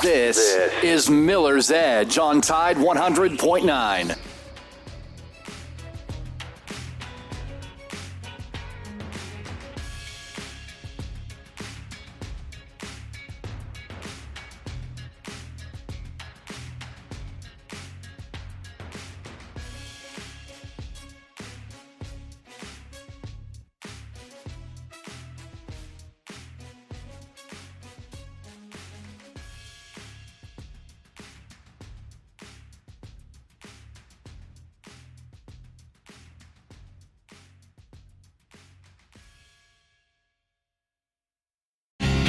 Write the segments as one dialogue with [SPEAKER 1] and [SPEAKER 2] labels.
[SPEAKER 1] This is Miller's Edge on Tide 100.9.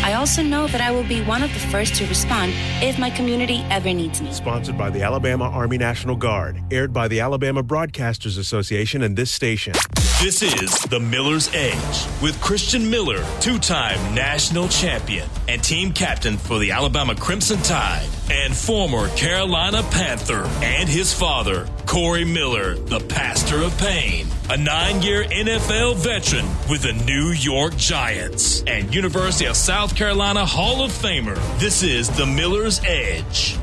[SPEAKER 2] I also know that I will be one of the first to respond if my community ever needs me.
[SPEAKER 3] Sponsored by the Alabama Army National Guard. Aired by the Alabama Broadcasters Association and this station.
[SPEAKER 4] This is The Miller's Edge with Christian Miller, two-time national champion and team captain for the Alabama Crimson Tide, and former Carolina Panther, and his father, Corey Miller, the pastor of pain, a 9-year NFL veteran with the New York Giants, and University of South Carolina Hall of Famer. This is The Miller's Edge.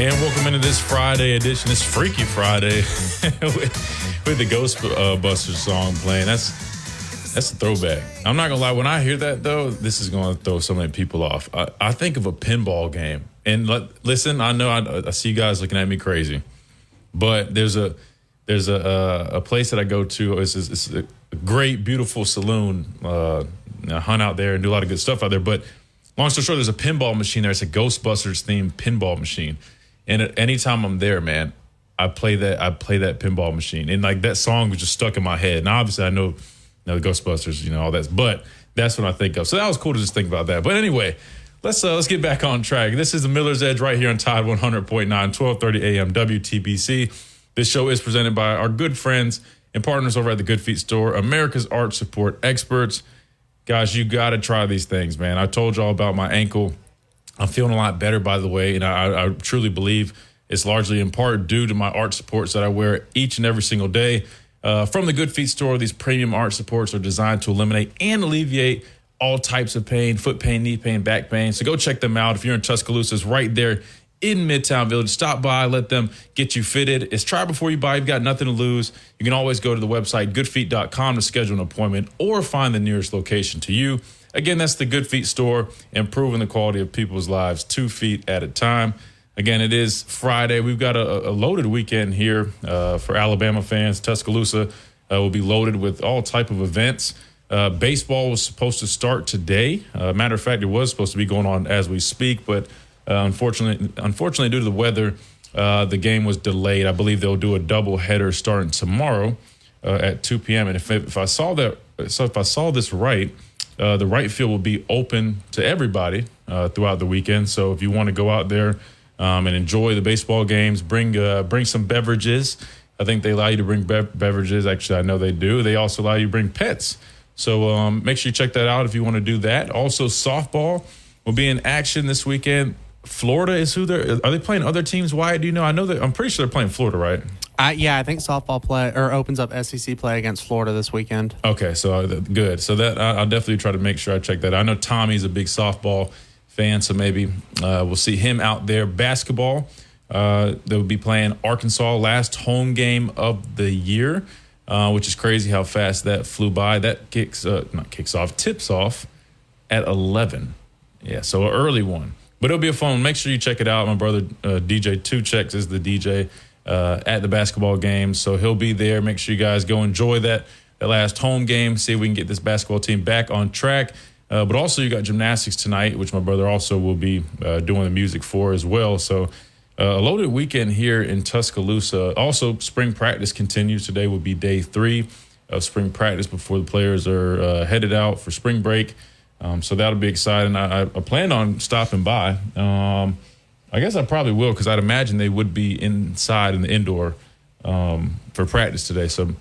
[SPEAKER 5] And welcome into this Friday edition, this Freaky Friday with the Ghostbusters song playing. That's a throwback. I'm not gonna lie, when I hear that though, this is gonna throw so many people off. I think of a pinball game, and listen, I know I see you guys looking at me crazy, but there's a place that I go to. It's a great, beautiful saloon. I hunt out there and do a lot of good stuff out there. But long story short, there's a pinball machine there. It's a Ghostbusters themed pinball machine. And anytime I'm there, man, I play that pinball machine. And like that song was just stuck in my head. And obviously I know the Ghostbusters, all that. But that's what I think of. So that was cool to just think about that. But anyway, let's get back on track. This is the Miller's Edge right here on Tide 100.9, 1230 AM WTBC. This show is presented by our good friends and partners over at the Good Feet Store, America's arch support experts. Guys, you got to try these things, man. I told y'all about my ankle. I'm feeling a lot better, by the way, and I truly believe it's largely in part due to my arch supports that I wear each and every single day. From the Good Feet Store, these premium arch supports are designed to eliminate and alleviate all types of pain, foot pain, knee pain, back pain. So go check them out. If you're in Tuscaloosa, it's right there in Midtown Village. Stop by, let them get you fitted. It's try before you buy. You've got nothing to lose. You can always go to the website, goodfeet.com, to schedule an appointment or find the nearest location to you. Again, that's the Good Feet Store, improving the quality of people's lives 2 feet at a time. Again, it is Friday. We've got a loaded weekend here for Alabama fans. Tuscaloosa will be loaded with all type of events. Baseball was supposed to start today. Matter of fact, it was supposed to be going on as we speak, but unfortunately, due to the weather, the game was delayed. I believe they'll do a doubleheader starting tomorrow at 2 p.m. And if I saw this right, the right field will be open to everybody throughout the weekend. So if you want to go out there and enjoy the baseball games, bring some beverages. I think they allow you to bring beverages. Actually, I know they do. They also allow you to bring pets. So make sure you check that out if you want to do that. Also, softball will be in action this weekend. Florida is who they're. Are they playing other teams? Wyatt, do you know? I know that. I'm pretty sure they're playing Florida, right?
[SPEAKER 6] I think softball opens up SEC play against Florida this weekend. Okay,
[SPEAKER 5] so good. So that I'll definitely try to make sure I check that out. I know Tommy's a big softball fan, so maybe we'll see him out there. Basketball, they'll be playing Arkansas, last home game of the year, which is crazy how fast that flew by. That tips off at 11. Yeah, so an early one. But it'll be a fun one. Make sure you check it out. My brother, DJ Two Checks, is the DJ at the basketball game. So he'll be there. Make sure you guys go enjoy that last home game. See if we can get this basketball team back on track. But also you got gymnastics tonight, which my brother also will be doing the music for as well. So a loaded weekend here in Tuscaloosa. Also, spring practice continues. Today will be day 3 of spring practice before the players are headed out for spring break. So that'll be exciting. I plan on stopping by. I guess I probably will, because I'd imagine they would be inside in the indoor for practice today. So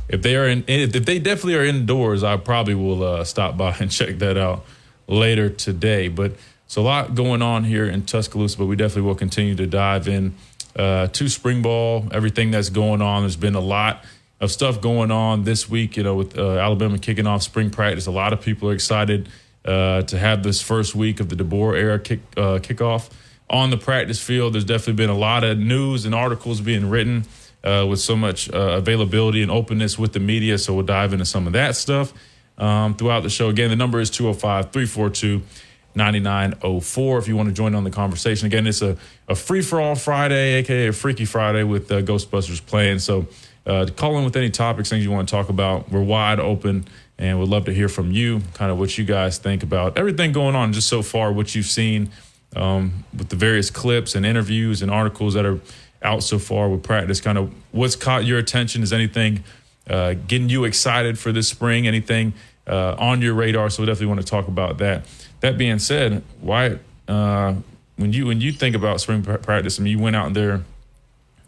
[SPEAKER 5] if they definitely are indoors, I probably will stop by and check that out later today. But it's a lot going on here in Tuscaloosa, but we definitely will continue to dive in to spring ball, everything that's going on. There's been a lot of stuff going on this week, with Alabama kicking off spring practice. A lot of people are excited to have this first week of the DeBoer era kickoff on the practice field. There's definitely been a lot of news and articles being written with so much availability and openness with the media. So we'll dive into some of that stuff throughout the show. Again, the number is 205-342-9904 if you want to join on the conversation. Again, it's a free-for-all Friday, a.k.a. a Freaky Friday with Ghostbusters playing. So call in with any topics, things you want to talk about. We're wide open, and we'd love to hear from you, kind of what you guys think about everything going on just so far, what you've seen with the various clips and interviews and articles that are out so far with practice, kind of what's caught your attention. Is anything getting you excited for this spring? Anything on your radar? So we definitely want to talk about that. That being said, Wyatt, when you think about spring practice, I mean, you went out there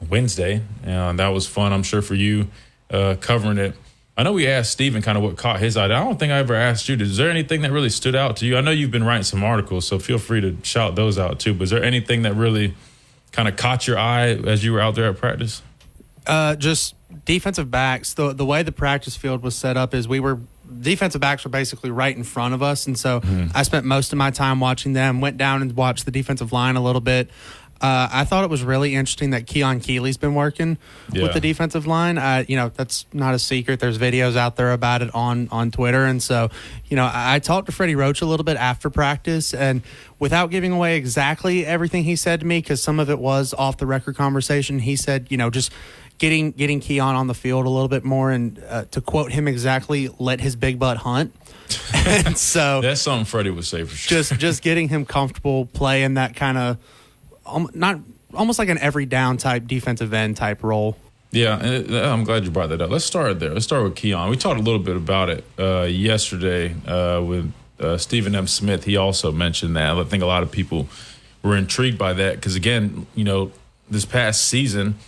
[SPEAKER 5] Wednesday, and that was fun, I'm sure, for you covering it. I know we asked Steven kind of what caught his eye. I don't think I ever asked you. Is there anything that really stood out to you? I know you've been writing some articles, so feel free to shout those out too. But is there anything that really kind of caught your eye as you were out there at practice?
[SPEAKER 6] Just defensive backs. The way the practice field was set up is defensive backs were basically right in front of us. And so I spent most of my time watching them, went down and watched the defensive line a little bit. I thought it was really interesting that Keon Keeley's been working with the defensive line. That's not a secret. There's videos out there about it on Twitter. And so, I talked to Freddie Roach a little bit after practice, and without giving away exactly everything he said to me, because some of it was off the record conversation, he said, just getting Keon on the field a little bit more, and to quote him exactly, let his big butt hunt. And so
[SPEAKER 5] that's something Freddie would say for sure.
[SPEAKER 6] Just getting him comfortable playing that kind of almost like an every down type defensive end type role.
[SPEAKER 5] Yeah, and I'm glad you brought that up. Let's start there. Let's start with Keon. We talked a little bit about it yesterday with Stephen M. Smith. He also mentioned that. I think a lot of people were intrigued by that because, again, this past season,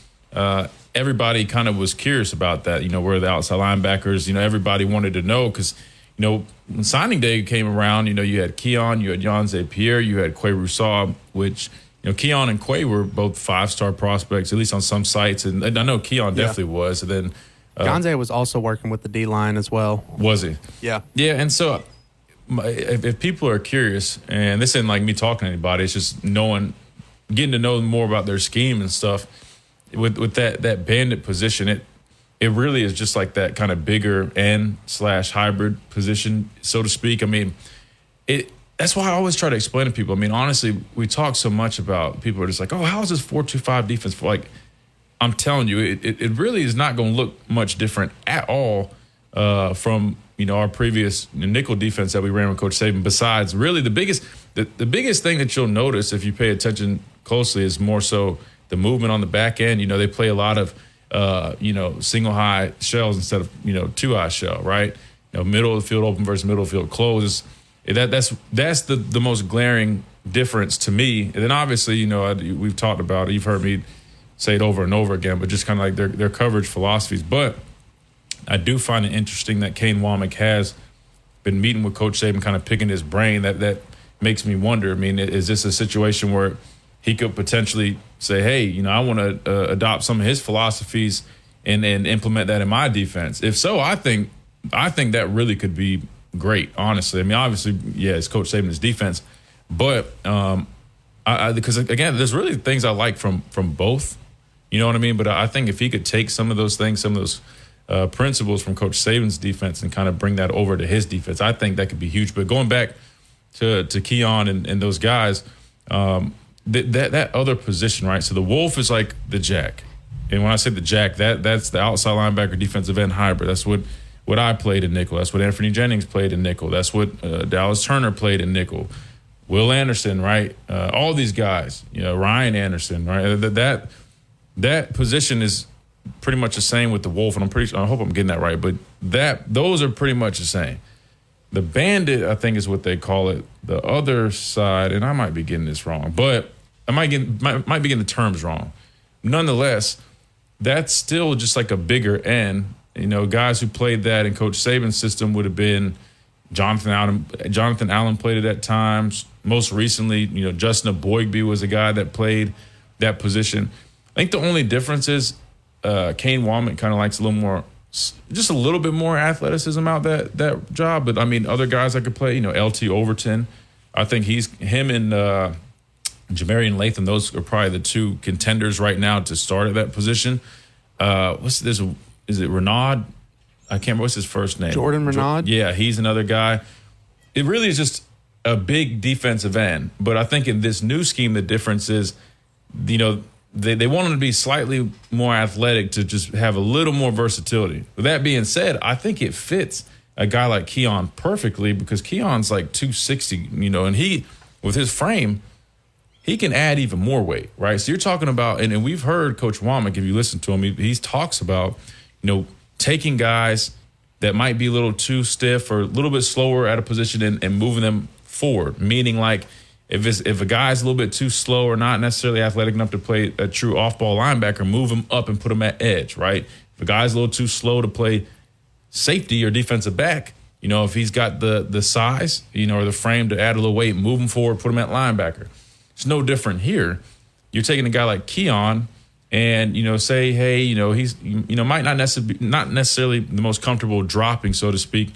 [SPEAKER 5] everybody kind of was curious about that, where the outside linebackers, everybody wanted to know because, when signing day came around, you had Keon, you had Yanze Pierre, you had Quay Rousseau, which – Keon and Quay were both 5-star prospects, at least on some sites. And I know Keon definitely was. And then
[SPEAKER 6] Gonze was also working with the D-line as well.
[SPEAKER 5] Was he?
[SPEAKER 6] Yeah.
[SPEAKER 5] Yeah, and so if people are curious, and this isn't like me talking to anybody, it's just getting to know more about their scheme and stuff, with that bandit position, it really is just like that kind of bigger end/hybrid position, so to speak. I mean, that's why I always try to explain to people. I mean, honestly, we talk so much about, people are just like, oh, how is this 4-2-5 defense? Like, I'm telling you, it really is not going to look much different at all from, our previous nickel defense that we ran with Coach Saban. Besides, really, the biggest thing that you'll notice if you pay attention closely is more so the movement on the back end. They play a lot of, single high shells instead of, 2-high shell, right? Middle of the field open versus middle of the field closed. That's the most glaring difference to me. And then obviously, we've talked about it. You've heard me say it over and over again, but just kind of like their coverage philosophies. But I do find it interesting that Kane Womack has been meeting with Coach Saban, kind of picking his brain. That makes me wonder. I mean, is this a situation where he could potentially say, hey, I want to adopt some of his philosophies and implement that in my defense? If so, I think that really could be great, honestly. I mean, obviously, yeah, it's Coach Saban's defense, but because again, there's really things I like from both. You know what I mean? But I think if he could take some of those things, some of those principles from Coach Saban's defense and kind of bring that over to his defense, I think that could be huge. But going back to Keon and those guys, that other position, right? So the Wolf is like the Jack, and when I say the Jack, that's the outside linebacker defensive end hybrid. That's what I played in nickel. That's what Anthony Jennings played in nickel. That's what Dallas Turner played in nickel. Will Anderson, right? All these guys, Ryan Anderson, right? That position is pretty much the same with the Wolf, and I hope I'm getting that right, but those are pretty much the same. The Bandit, I think, is what they call it. The other side, and I might be getting this wrong, but I might be getting the terms wrong. Nonetheless, that's still just like a bigger end. You know, guys who played that in Coach Saban's system would have been Jonathan Allen played it at times. Most recently, you know, Justin Aboigbe was a guy that played that position. I think the only difference is Kane Womack kind of likes just a little bit more athleticism out that job. But I mean, other guys that could play, you know, LT Overton, I think him and Jamarian Latham, those are probably the two contenders right now to start at that position. Is it Renaud? I can't remember what's his first name.
[SPEAKER 6] Jordan Renaud?
[SPEAKER 5] Yeah, he's another guy. It really is just a big defensive end. But I think in this new scheme, the difference is, you know, they want him to be slightly more athletic to just have a little more versatility. With that being said, I think it fits a guy like Keon perfectly because Keon's like 260, you know, and he, with his frame, he can add even more weight, right? So you're talking about, and we've heard Coach Womack, if you listen to him, he talks about, you know, taking guys that might be a little too stiff or a little bit slower at a position and moving them forward, meaning like if a guy's a little bit too slow or not necessarily athletic enough to play a true off-ball linebacker, move him up and put him at edge, right? If a guy's a little too slow to play safety or defensive back, you know, if he's got the size, you know, or the frame to add a little weight, move him forward, put him at linebacker. It's no different here. You're taking a guy like Keon and, you know, say, hey, you know, he's, you know, might not necessarily the most comfortable dropping, so to speak.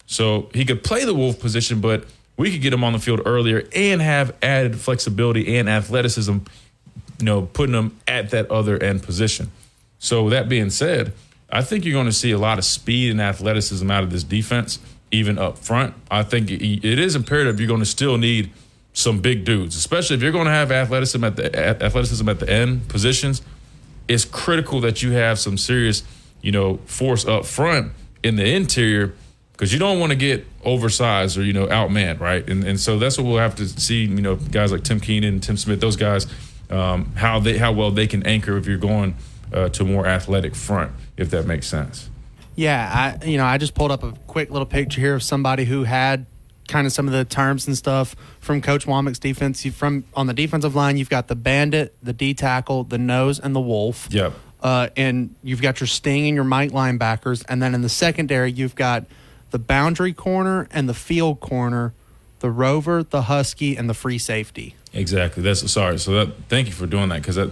[SPEAKER 5] So he could play the Wolf position, but we could get him on the field earlier and have added flexibility and athleticism, you know, putting him at that other end position. So with that being said, I think you're going to see a lot of speed and athleticism out of this defense, even up front. I think it is imperative you're going to still need some big dudes, especially if you're going to have athleticism at the end positions. It's critical that you have some serious, you know, force up front in the interior because you don't want to get oversized or, you know, outmanned, right? And so that's what we'll have to see, you know, guys like Tim Keenan, Tim Smith, those guys, how well they can anchor if you're going to a more athletic front, if that makes sense.
[SPEAKER 6] Yeah, I just pulled up a quick little picture here of somebody who had kind of some of the terms and stuff from Coach Womack's defense. On the defensive line, you've got the bandit, the D tackle, the nose, and the wolf.
[SPEAKER 5] Yep.
[SPEAKER 6] And you've got your sting and your Mike linebackers. And then in the secondary, you've got the boundary corner and the field corner, the rover, the husky, and the free safety.
[SPEAKER 5] Exactly. Thank you for doing that because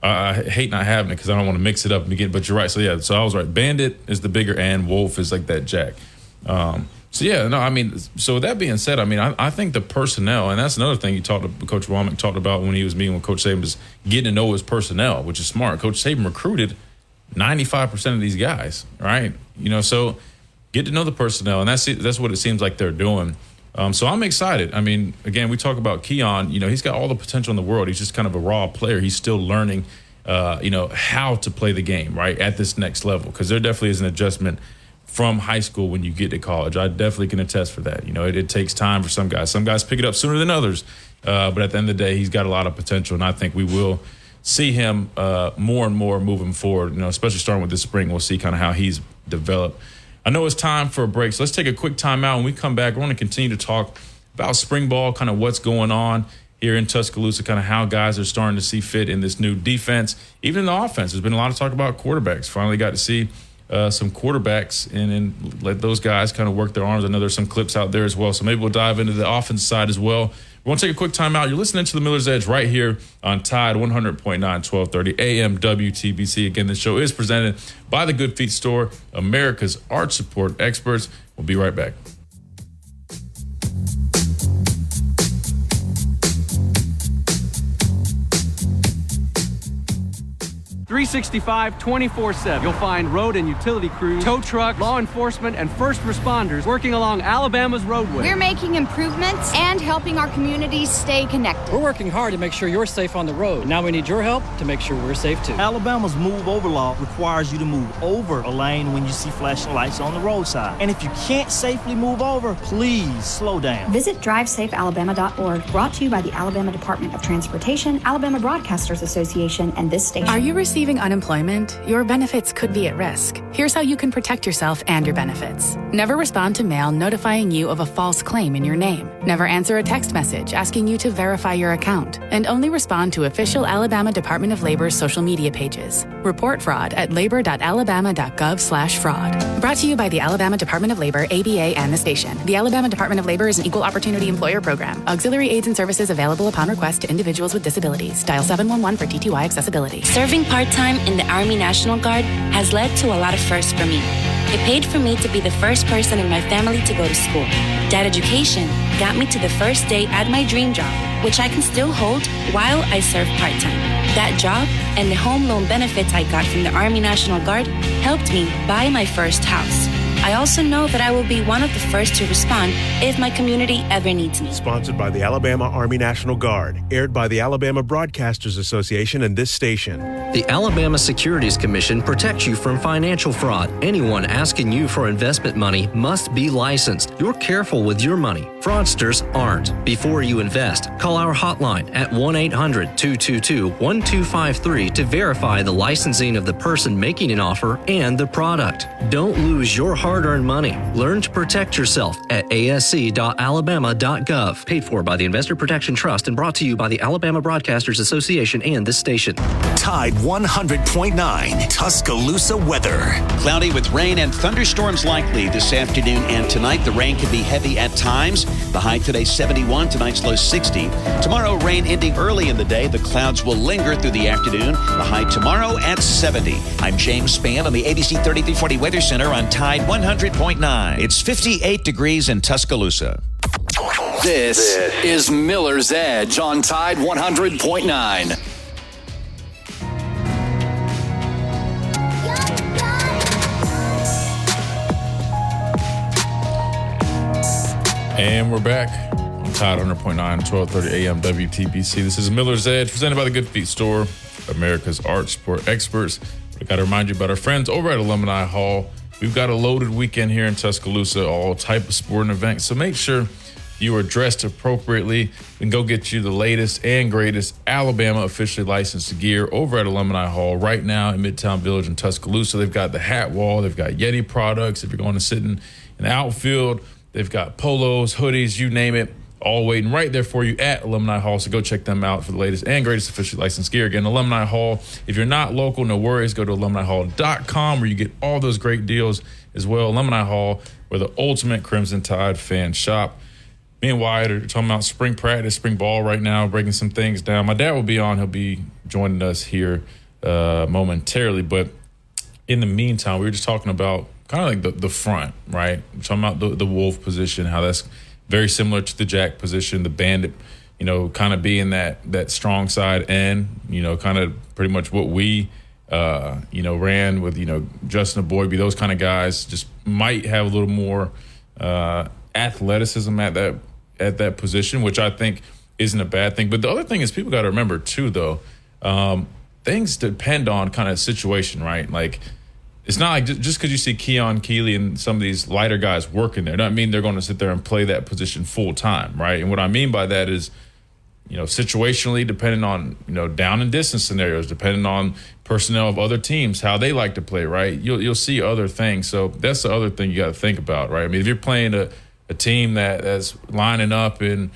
[SPEAKER 5] I hate not having it because I don't want to mix it up and get. But you're right. So yeah. So I was right. Bandit is the bigger end. Wolf is like that jack. So with that being said, I mean, I think the personnel, and that's another thing Coach Womack talked about when he was meeting with Coach Saban, is getting to know his personnel, which is smart. Coach Saban recruited 95% of these guys, right? You know, so get to know the personnel, and that's what it seems like they're doing. So I'm excited. I mean, again, we talk about Keon. You know, he's got all the potential in the world. He's just kind of a raw player. He's still learning, you know, how to play the game, right, at this next level, because there definitely is an adjustment from high school when you get to college. I definitely can attest for that. You know, it takes time for some guys. Some guys pick it up sooner than others. But at the end of the day, he's got a lot of potential, and I think we will see him more and more moving forward, you know, especially starting with this spring. We'll see kind of how he's developed. I know it's time for a break, so let's take a quick time out. When we come back, we're going to continue to talk about spring ball, kind of what's going on here in Tuscaloosa, kind of how guys are starting to see fit in this new defense. Even in the offense, there's been a lot of talk about quarterbacks. Finally got to see some quarterbacks and let those guys kind of work their arms. I know there's some clips out there as well, so maybe we'll dive into the offense side as well. We're going to take a quick time out. You're listening to the Miller's Edge right here on Tide 100.9, 1230 AM WTBC. Again, this show is presented by the Good Feet Store, America's arch support experts. We'll be right back.
[SPEAKER 7] 365, 24/7. You'll find road and utility crews, tow truck, law enforcement, and first responders working along Alabama's roadway.
[SPEAKER 8] We're making improvements and helping our communities stay connected.
[SPEAKER 9] We're working hard to make sure you're safe on the road. And now we need your help to make sure we're safe too.
[SPEAKER 10] Alabama's move over law requires you to move over a lane when you see flashing lights on the roadside. And if you can't safely move over, please slow down.
[SPEAKER 11] Visit DriveSafeAlabama.org, brought to you by the Alabama Department of Transportation, Alabama Broadcasters Association, and this station.
[SPEAKER 12] Are you receiving
[SPEAKER 11] receiving unemployment, your benefits could be at risk. Here's how you can protect yourself and your benefits. Never respond to mail notifying you of a false claim in your name. Never answer a text message asking you to verify your account. And only respond to official Alabama Department of Labor's social media pages. Report fraud at labor.alabama.gov/fraud. Brought to you by the Alabama Department of Labor, ABA, and the station. The Alabama Department of Labor is an equal opportunity employer program. Auxiliary aids and services available upon request to individuals with disabilities. Dial 711 for TTY accessibility.
[SPEAKER 2] Serving part-time in the Army National Guard has led to a lot of firsts for me. It paid for me to be the first person in my family to go to school. That education got me to the first day at my dream job, which I can still hold while I serve part-time. That job and the home loan benefits I got from the Army National Guard helped me buy my first house. I also know that I will be one of the first to respond if my community ever needs me.
[SPEAKER 3] Sponsored by the Alabama Army National Guard. Aired by the Alabama Broadcasters Association and this station.
[SPEAKER 12] The Alabama Securities Commission protects you from financial fraud. Anyone asking you for investment money must be licensed. You're careful with your money. Fraudsters aren't. Before you invest, call our hotline at 1-800-222-1253 to verify the licensing of the person making an offer and the product. Don't lose your hard-earned money. Learn to protect yourself at asc.alabama.gov. Paid for by the Investor Protection Trust and brought to you by the Alabama Broadcasters Association and this station.
[SPEAKER 13] Tide 100.9 Tuscaloosa weather.
[SPEAKER 14] Cloudy with rain and thunderstorms likely this afternoon and tonight. The rain can be heavy at times. The high today 71, tonight's low 60. Tomorrow rain ending early in the day. The clouds will linger through the afternoon. The high tomorrow at 70. I'm James Spann on the ABC 3340 Weather Center on Tide 100.9. It's 58 degrees in Tuscaloosa.
[SPEAKER 1] This is Miller's Edge on Tide 100.9.
[SPEAKER 5] And we're back on Tide 100.9, 1230 AM WTBC. This is Miller's Edge, presented by the Good Feet Store, America's art sport experts. We got to remind you about our friends over at Alumni Hall. We've got a loaded weekend here in Tuscaloosa, all type of sporting events. So make sure you are dressed appropriately. We can go get you the latest and greatest Alabama officially licensed gear over at Alumni Hall right now in Midtown Village in Tuscaloosa. They've got the hat wall. They've got Yeti products. If you're going to sit in the outfield, they've got polos, hoodies, you name it, all waiting right there for you at Alumni Hall. So go check them out for the latest and greatest officially licensed gear. Again, Alumni Hall. If you're not local, no worries. Go to alumnihall.com where you get all those great deals as well. Alumni Hall, where the ultimate Crimson Tide fan shop. Me and Wyatt are talking about spring practice, spring ball right now, breaking some things down. My dad will be on. He'll be joining us here momentarily. But in the meantime, we were just talking about kind of like the front, right? We're talking about the Wolf position, how that's very similar to the Jack position, the Bandit, kind of being that strong side end, kind of pretty much what we, ran with, Justin Boydby, those kind of guys just might have a little more athleticism at that position, which I think isn't a bad thing. But the other thing is people got to remember too, though, things depend on kind of situation, right? Like, it's not like just because you see Keon Keeley and some of these lighter guys working there, doesn't mean they're going to sit there and play that position full time, right? And what I mean by that is, situationally, depending on, down and distance scenarios, depending on personnel of other teams, how they like to play, right? You'll see other things. So that's the other thing you got to think about, right? I mean, if you're playing a team that's lining up in,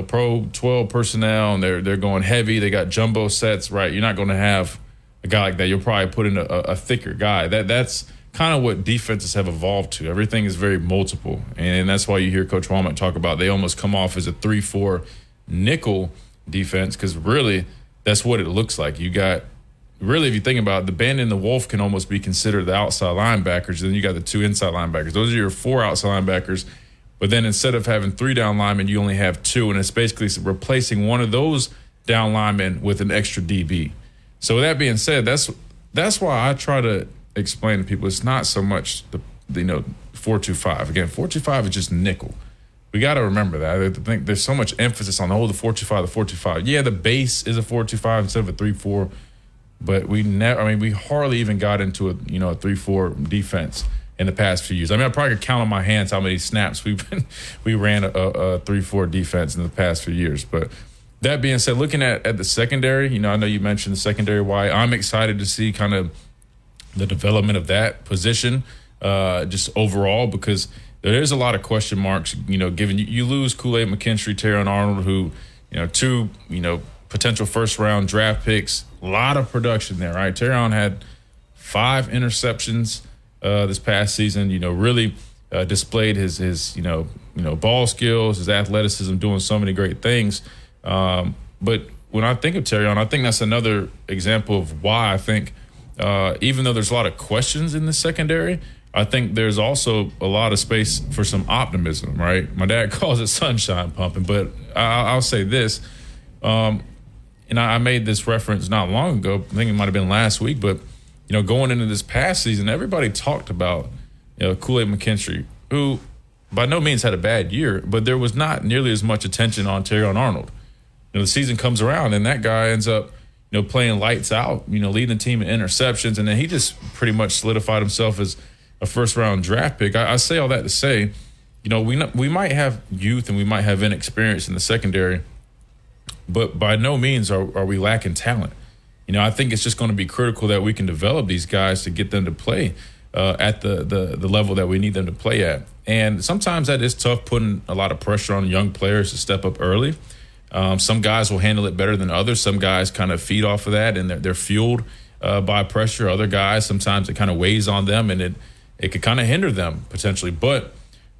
[SPEAKER 5] Pro 12 personnel and they're going heavy, they got jumbo sets, right? You're not going to have a guy like that. You'll probably put in a thicker guy. That's kind of what defenses have evolved to. Everything is very multiple, and that's why you hear Coach Walmart talk about they almost come off as a 3-4 nickel defense, because really that's what it looks like. You got, really, if you think about it, the Bandit and the Wolf can almost be considered the outside linebackers. Then you got the 2 inside linebackers. Those are your 4 outside linebackers. But then instead of having 3 down linemen, you only have 2, and it's basically replacing one of those down linemen with an extra DB. So with that being said, that's why I try to explain to people it's not so much the 4-2-5. Again, 4-2-5 is just nickel. We got to remember that. I think there's so much emphasis on the 4-2-5. Yeah, the base is a 4-2-5 instead of a 3-4, but we hardly even got into a 3-4 defense in the past few years. I probably could count on my hands how many snaps we ran a 3-4 defense in the past few years, but That being said, looking at the secondary, I know you mentioned the secondary. Why I'm excited to see kind of the development of that position, just overall, because there is a lot of question marks. Given you lose Kool-Aid McKinstry, Terron Arnold, who, two, potential first-round draft picks, a lot of production there, right? Terron had 5 interceptions this past season. Really displayed his ball skills, his athleticism, doing so many great things. But when I think of Terron, I think that's another example of why I think, even though there's a lot of questions in the secondary, I think there's also a lot of space for some optimism, right? My dad calls it sunshine pumping, but I'll say this. And I made this reference not long ago. I think it might have been last week, but going into this past season, everybody talked about Kool-Aid McKinstry, who by no means had a bad year, but there was not nearly as much attention on Terron Arnold. The season comes around and that guy ends up playing lights out, leading the team in interceptions, and then he just pretty much solidified himself as a first-round draft pick. I say all that to say, we might have youth and we might have inexperience in the secondary, but by no means are we lacking talent. I think it's just going to be critical that we can develop these guys to get them to play at the level that we need them to play at. And sometimes that is tough, putting a lot of pressure on young players to step up early. Some guys will handle it better than others. Some guys kind of feed off of that and they're fueled by pressure. Other guys, sometimes it kind of weighs on them and it could kind of hinder them potentially. But,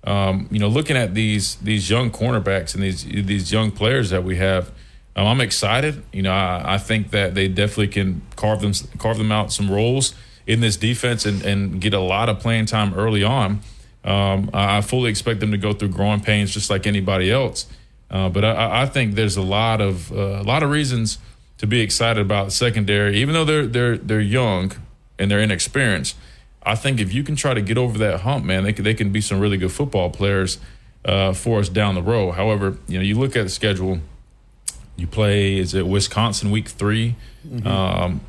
[SPEAKER 5] looking at these young cornerbacks and these young players that we have, I'm excited. I think that they definitely can carve them out some roles in this defense and get a lot of playing time early on. I fully expect them to go through growing pains just like anybody else. But I think there's a lot of reasons to be excited about secondary, even though they're young and they're inexperienced. I think if you can try to get over that hump, man, they can be some really good football players for us down the road. However, you look at the schedule. You play, is it Wisconsin week 3? Mm-hmm.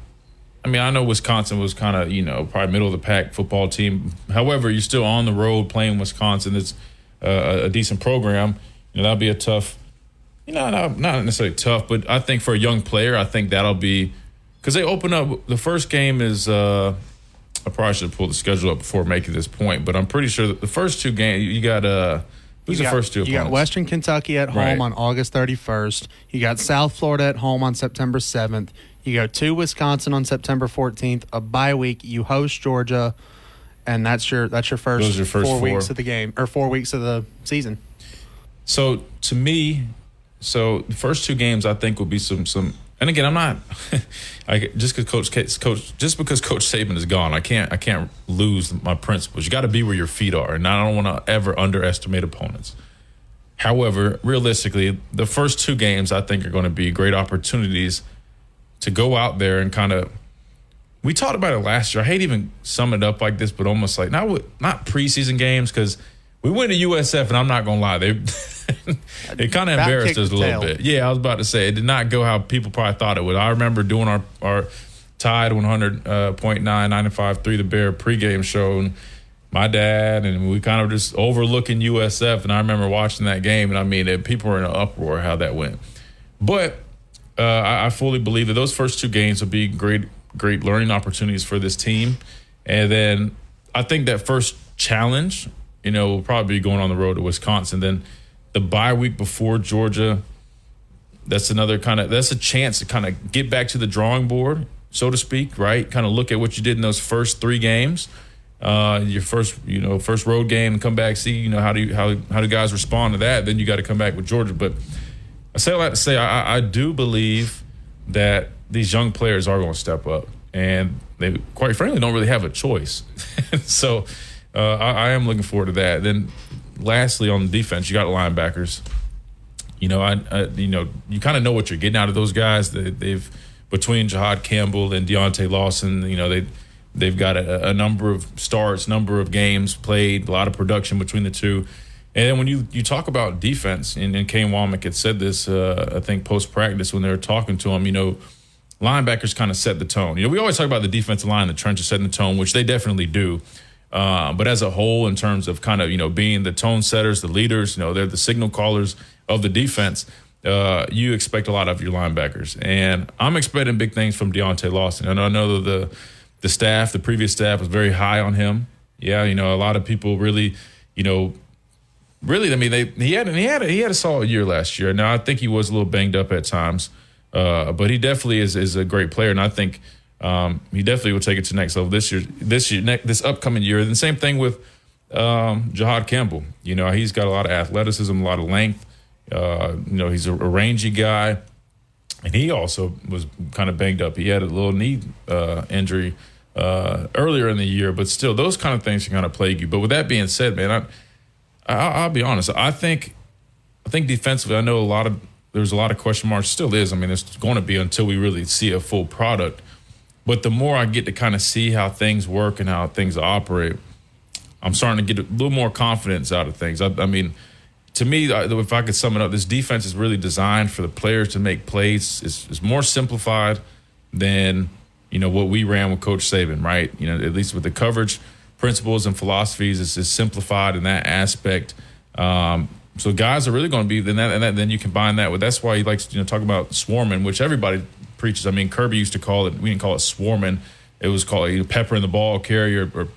[SPEAKER 5] I know Wisconsin was kind of, probably middle of the pack football team. However, you're still on the road playing Wisconsin. It's a decent program. That'll be a tough, not necessarily tough, but I think for a young player, I think that'll be, because they open up, the first game is, I probably should have pulled the schedule up before making this point, but I'm pretty sure that the first 2 games, you got, who's the first 2 opponents?
[SPEAKER 6] You got Western Kentucky at home on August 31st. You got South Florida at home on September 7th. You go to Wisconsin on September 14th. A bye week. You host Georgia, and that's your first 4 weeks of the game, or 4 weeks of the season. So to me, the first 2 games I think will be some. And again, I'm not just because Coach Saban is gone, I can't lose my principles. You got to be where your feet are, and I don't want to ever underestimate opponents. However, realistically, the first 2 games I think are going to be great opportunities to go out there and kind of. We talked about it last year. I hate even summing it up like this, but almost like not preseason games, because we went to USF, and I'm not going to lie, they kind of embarrassed us a little bit. Yeah, I was about to say, it did not go how people probably thought it would. I remember doing our Tide 100.9, 95.3 The Bear pregame show, and my dad, and we kind of just overlooking USF, and I remember watching that game, and people were in an uproar how that went. But I fully believe that those first 2 games will be great learning opportunities for this team. And then I think that first challenge, will probably be going on the road to Wisconsin. Then the bye week before Georgia, that's a chance to kind of get back to the drawing board, so to speak, right? Kind of look at what you did in those first 3 games, your first road game, and come back, see, how do guys respond to that? Then you got to come back with Georgia. But I say all that to say, I do believe that these young players are going to step up, and they, quite frankly, don't really have a choice. So I am looking forward to that. Then lastly, on the defense, you got linebackers. You kind of know what you're getting out of those guys. They've between Jahad Campbell and Deontay Lawson, they've got a number of starts, number of games played, a lot of production between the two. And then when you talk about defense, and Kane Womack had said this, I think post-practice when they were talking to him, linebackers kind of set the tone. We always talk about the defensive line, the trenches setting the tone, which they definitely do. But as a whole, in terms of kind of, being the tone setters, the leaders, they're the signal callers of the defense.
[SPEAKER 5] you expect a lot of your linebackers. And I'm expecting big things from Deontay Lawson. And I know that the previous staff was very high on him. Yeah, a lot of people really, I mean, he had a solid year last year. Now, I think he was a little banged up at times, but he definitely is a great player. And I think he definitely will take it to the next level this upcoming year. And the same thing with Jahad Campbell. He's got a lot of athleticism, a lot of length. He's a rangy guy, and he also was kind of banged up. He had a little knee injury earlier in the year, but still, those kind of things can kind of plague you. But with that being said, man, I'll be honest. I think defensively, I know there's a lot of question marks. Still is. I mean, it's going to be until we really see a full product. But the more I get to kind of see how things work and how things operate, I'm starting to get a little more confidence out of things. I mean, to me, if I could sum it up, this defense is really designed for the players to make plays. It's more simplified than, what we ran with Coach Saban, right? At least with the coverage principles and philosophies, it's simplified in that aspect. So guys are really going to be, then you combine that with, that's why he likes to talk about swarming, which everybody preaches. I mean, Kirby used to call it, we didn't call it swarming. It was called peppering the ball carrier or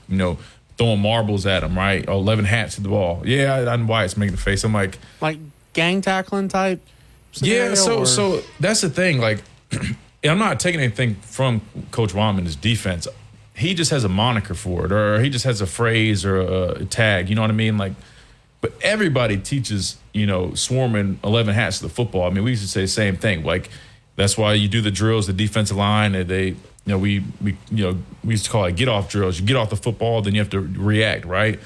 [SPEAKER 5] throwing marbles at him, right? 11 hats to the ball. Yeah, I don't know why it's making the face. I'm like
[SPEAKER 6] gang tackling type scenario?
[SPEAKER 5] Yeah, so that's the thing. Like, I'm not taking anything from Coach Wildman, his defense. He just has a moniker for it, or he just has a phrase or a tag. You know what I mean? Like, but everybody teaches, swarming 11 hats to the football. I mean, we used to say the same thing. Like, that's why you do the drills, the defensive line, and we used to call it get off drills. You get off the football, then you have to react, right?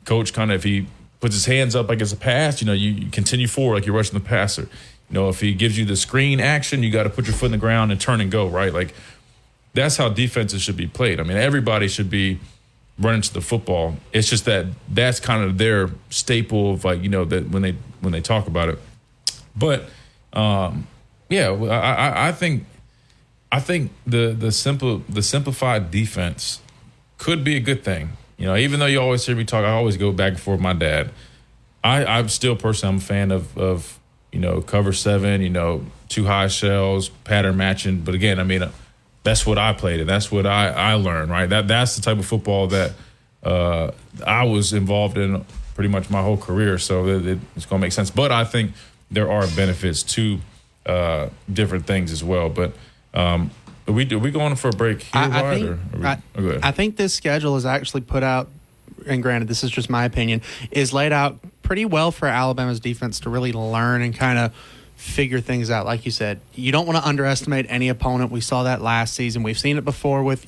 [SPEAKER 5] Coach kind of, if he puts his hands up like it's a pass, you continue forward like you're rushing the passer. If he gives you the screen action, you got to put your foot in the ground and turn and go, right? Like, that's how defenses should be played. I mean, everybody should be running to the football. It's just that's kind of their staple of that when they talk about it. But I think the simplified defense could be a good thing. Even though you always hear me talk, I always go back and forth with my dad. I'm still personally, I'm a fan of cover 7, two high shells, pattern matching. But again, I mean, that's what I played and that's what I learned, right? That's the type of football that I was involved in pretty much my whole career. So it's going to make sense. But I think there are benefits to different things as well. But are we going for a break here?
[SPEAKER 6] I think this schedule is actually put out, and granted, this is just my opinion, is laid out pretty well for Alabama's defense to really learn and kind of figure things out. Like you said, you don't want to underestimate any opponent. We saw that last season. We've seen it before with,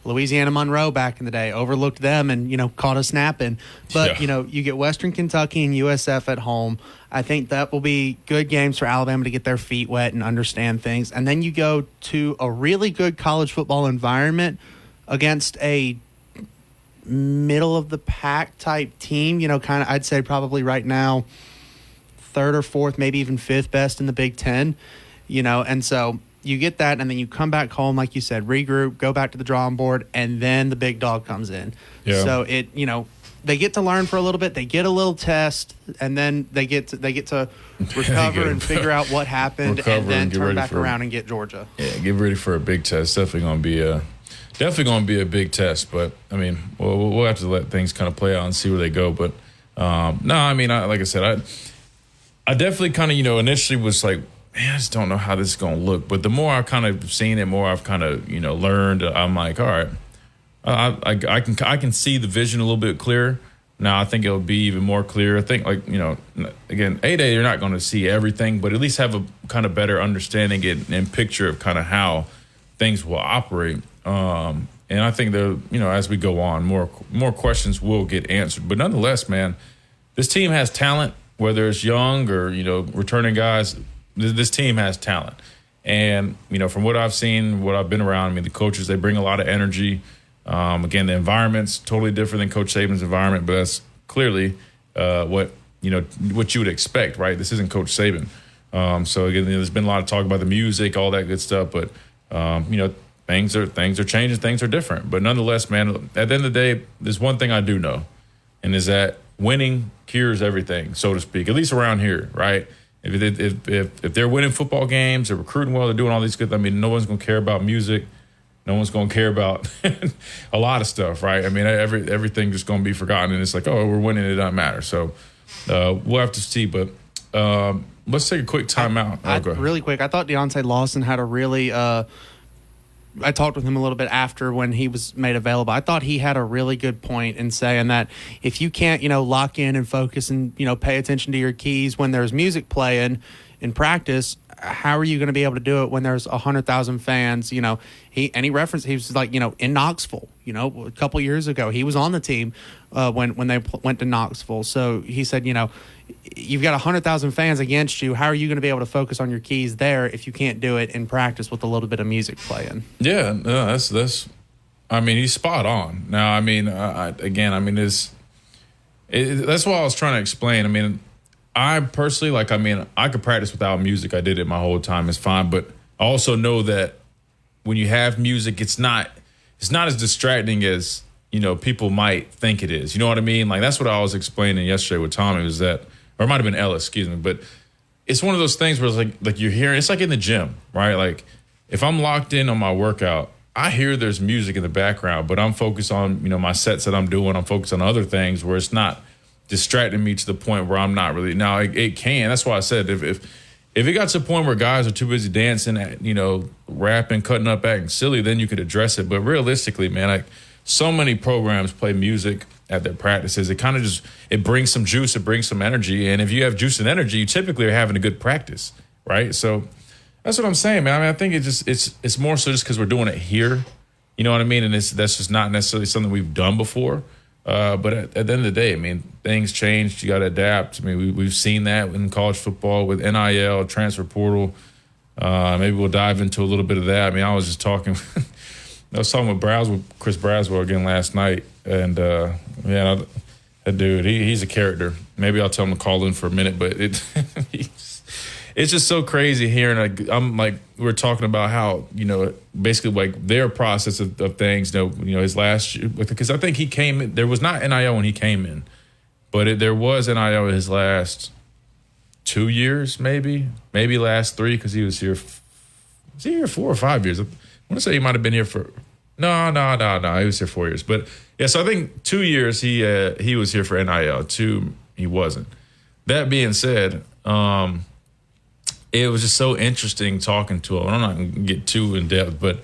[SPEAKER 6] Louisiana Monroe back in the day, overlooked them and, caught us napping. But, you get Western Kentucky and USF at home. I think that will be good games for Alabama to get their feet wet and understand things. And then you go to a really good college football environment against a middle-of-the-pack type team, kind of, I'd say probably right now, third or fourth, maybe even fifth best in the Big Ten, and so you get that, and then you come back home, like you said, regroup, go back to the drawing board, and then the big dog comes in. Yeah. So they get to learn for a little bit, they get a little test, and then they get to recover and figure out what happened, and then turn back around and get Georgia. Yeah,
[SPEAKER 5] get ready for a big test. Definitely going to be a big test, but I mean, we'll have to let things kind of play out and see where they go. But no, I mean, like I said, I definitely kind of initially was like, man, I just don't know how this is going to look. But the more I've kind of seen it, more I've kind of learned. I'm like, all right, I can see the vision a little bit clearer. Now I think it'll be even more clear. I think again, A-Day you're not going to see everything, but at least have a kind of better understanding and picture of kind of how things will operate. And I think as we go on, more questions will get answered. But nonetheless, man, this team has talent, whether it's young or, returning guys. This team has talent. And, from what I've seen, what I've been around, I mean, the coaches, they bring a lot of energy. Again, the environment's totally different than Coach Saban's environment, but that's clearly what you would expect, right? This isn't Coach Saban. So, again, there's been a lot of talk about the music, all that good stuff, but, things are changing, things are different. But nonetheless, man, at the end of the day, there's one thing I do know, and is that winning cures everything, so to speak, at least around here, right? If they're winning football games, they're recruiting well, they're doing all these good. I mean, no one's going to care about music. No one's going to care about a lot of stuff, right? I mean, everything just going to be forgotten, and it's like, oh, we're winning, it doesn't matter. So we'll have to see, but let's take a quick timeout.
[SPEAKER 6] Really quick, I thought Deontay Lawson had a really I talked with him a little bit after when he was made available. I thought he had a really good point in saying that if you can't, lock in and focus and, pay attention to your keys when there's music playing in practice, how are you going to be able to do it when there's 100,000 fans? He referenced, he was like, in Knoxville, a couple years ago, he was on the team when they went to Knoxville. So he said, you've got 100,000 fans against you. How are you going to be able to focus on your keys there if you can't do it in practice with a little bit of music playing?
[SPEAKER 5] Yeah, no, that's. I mean, he's spot on. Now, I mean, that's what I was trying to explain. I mean, I personally I could practice without music. I did it my whole time. It's fine, but I also know that when you have music, it's not as distracting as people might think it is. You know what I mean? Like, that's what I was explaining yesterday with Tommy, was that, or it might have been Ellis, excuse me, but it's one of those things where it's like you're hearing, it's like in the gym, right? Like, if I'm locked in on my workout, I hear there's music in the background, but I'm focused on, my sets that I'm doing. I'm focused on other things where it's not distracting me to the point where I'm not really. Now, it can. That's why I said if it got to the point where guys are too busy dancing, rapping, cutting up, acting silly, then you could address it. But realistically, man, so many programs play music at their practices. It kind of it brings some juice, it brings some energy. And if you have juice and energy, you typically are having a good practice, right? So that's what I'm saying, man. I mean, I think it's more so just because we're doing it here. You know what I mean? And that's just not necessarily something we've done before. But at the end of the day, I mean, things changed. You got to adapt. I mean, we've seen that in college football with NIL, transfer portal. Maybe we'll dive into a little bit of that. I mean, I was just talking with Chris Braswell again last night. And, that dude, he's a character. Maybe I'll tell him to call in for a minute. But it's just so crazy hearing. We're talking about how, basically like their process of things, his last year, because I think he came in, there was not NIL when he came in, but there was NIL his last 2 years, maybe last 3, because he was here 4 or 5 years? I want to say he might have been here for, no, he was here 4 years. But yeah, so I think 2 years he was here for NIL, 2 he wasn't. That being said, it was just so interesting talking to him. I'm not going to get too in depth, but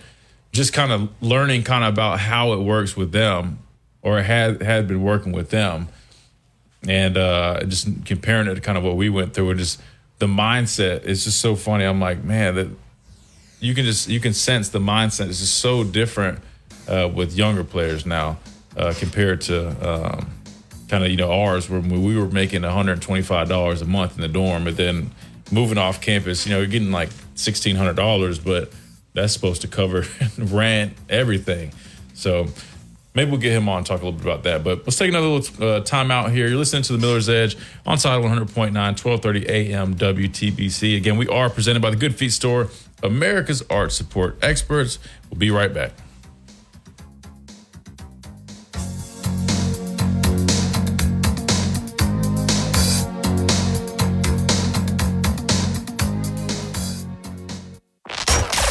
[SPEAKER 5] just kind of learning kind of about how it works with them, or had been working with them, and just comparing it to kind of what we went through, and just the mindset is just so funny. I'm like, man, that you can sense the mindset is just so different with younger players now compared to kind of ours, when we were making $125 a month in the dorm, and then moving off campus, you're getting like $1,600, but that's supposed to cover rent, everything. So maybe we'll get him on and talk a little bit about that. But let's take another little time out here. You're listening to the Miller's Edge on Tide 100.9, 1230 AM WTBC. Again, we are presented by the Good Feet Store, America's art support experts. We'll be right back.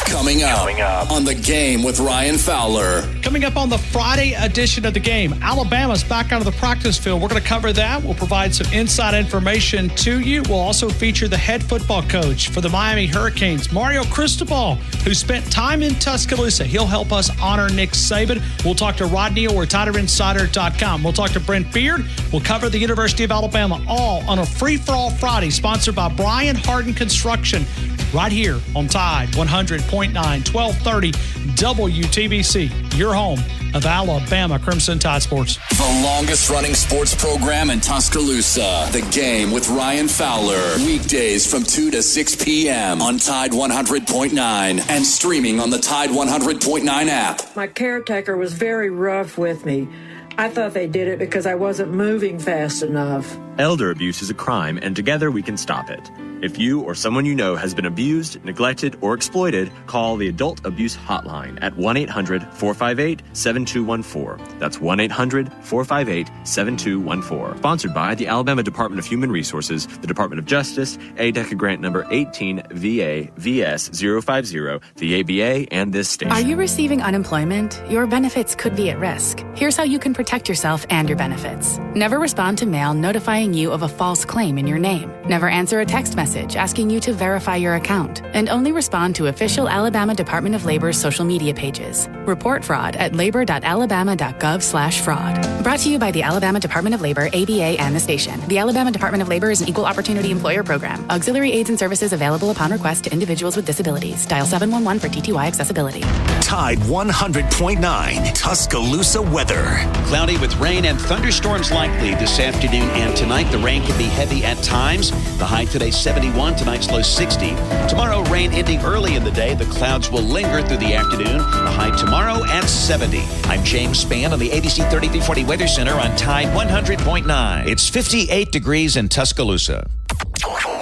[SPEAKER 1] Coming up on The Game with Ryan Fowler.
[SPEAKER 15] Coming up on the Friday edition of The Game, Alabama's back onto the practice field. We're going to cover that. We'll provide some inside information to you. We'll also feature the head football coach for the Miami Hurricanes, Mario Cristobal, who spent time in Tuscaloosa. He'll help us honor Nick Saban. We'll talk to Rod Neal or TiderInsider.com. We'll talk to Brent Beard. We'll cover the University of Alabama, all on a free-for-all Friday, sponsored by Brian Harden Construction, right here on Tide 100.9, 1230 WTBC, your home of Alabama Crimson Tide Sports.
[SPEAKER 1] The longest running sports program in Tuscaloosa. The Game with Ryan Fowler. Weekdays from 2 to 6 p.m. on Tide 100.9 and streaming on the Tide 100.9 app.
[SPEAKER 16] My caretaker was very rough with me. I thought they did it because I wasn't moving fast enough.
[SPEAKER 17] Elder abuse is a crime, and together we can stop it. If you or someone you know has been abused, neglected, or exploited, call the Adult Abuse Hotline at 1-800-458-7214. That's 1-800-458-7214. Sponsored by the Alabama Department of Human Resources, the Department of Justice, ADECA grant number 18VA-VS050, the ABA, and this station.
[SPEAKER 11] Are you receiving unemployment? Your benefits could be at risk. Here's how you can protect yourself and your benefits. Never respond to mail notifying you of a false claim in your name. Never answer a text message asking you to verify your account. And only respond to official Alabama Department of Labor's social media pages. Report fraud at labor.alabama.gov/fraud. Brought to you by the Alabama Department of Labor, ABA, and the station. The Alabama Department of Labor is an equal opportunity employer program. Auxiliary aids and services available upon request to individuals with disabilities. Dial 711 for TTY accessibility.
[SPEAKER 13] Tide 100.9 Tuscaloosa weather.
[SPEAKER 14] Cloudy with rain and thunderstorms likely this afternoon and tonight. The rain can be heavy at times. The high today 71, tonight's low 60. Tomorrow, rain ending early in the day. The clouds will linger through the afternoon. The high tomorrow at 70. I'm James Spann on the ABC 3340 Weather Center on Tide 100.9. It's 58 degrees in Tuscaloosa.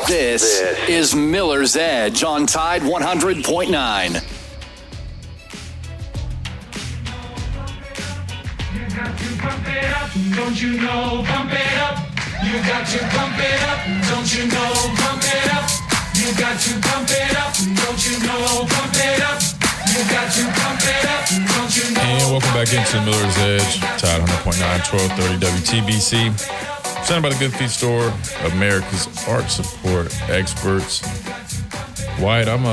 [SPEAKER 1] This is Miller's Edge on Tide 100.9.
[SPEAKER 18] Pump it up, don't you know? Pump it up. You got to pump it up, don't you know? Pump it up. You got to pump it up, don't you know? Pump it up. You got to pump it up, don't you know?
[SPEAKER 5] And welcome back into Miller's Edge, Tide 100.9, 1230 WTBC. Presented by the Good Feet Store, America's art support experts. Wyatt, I'm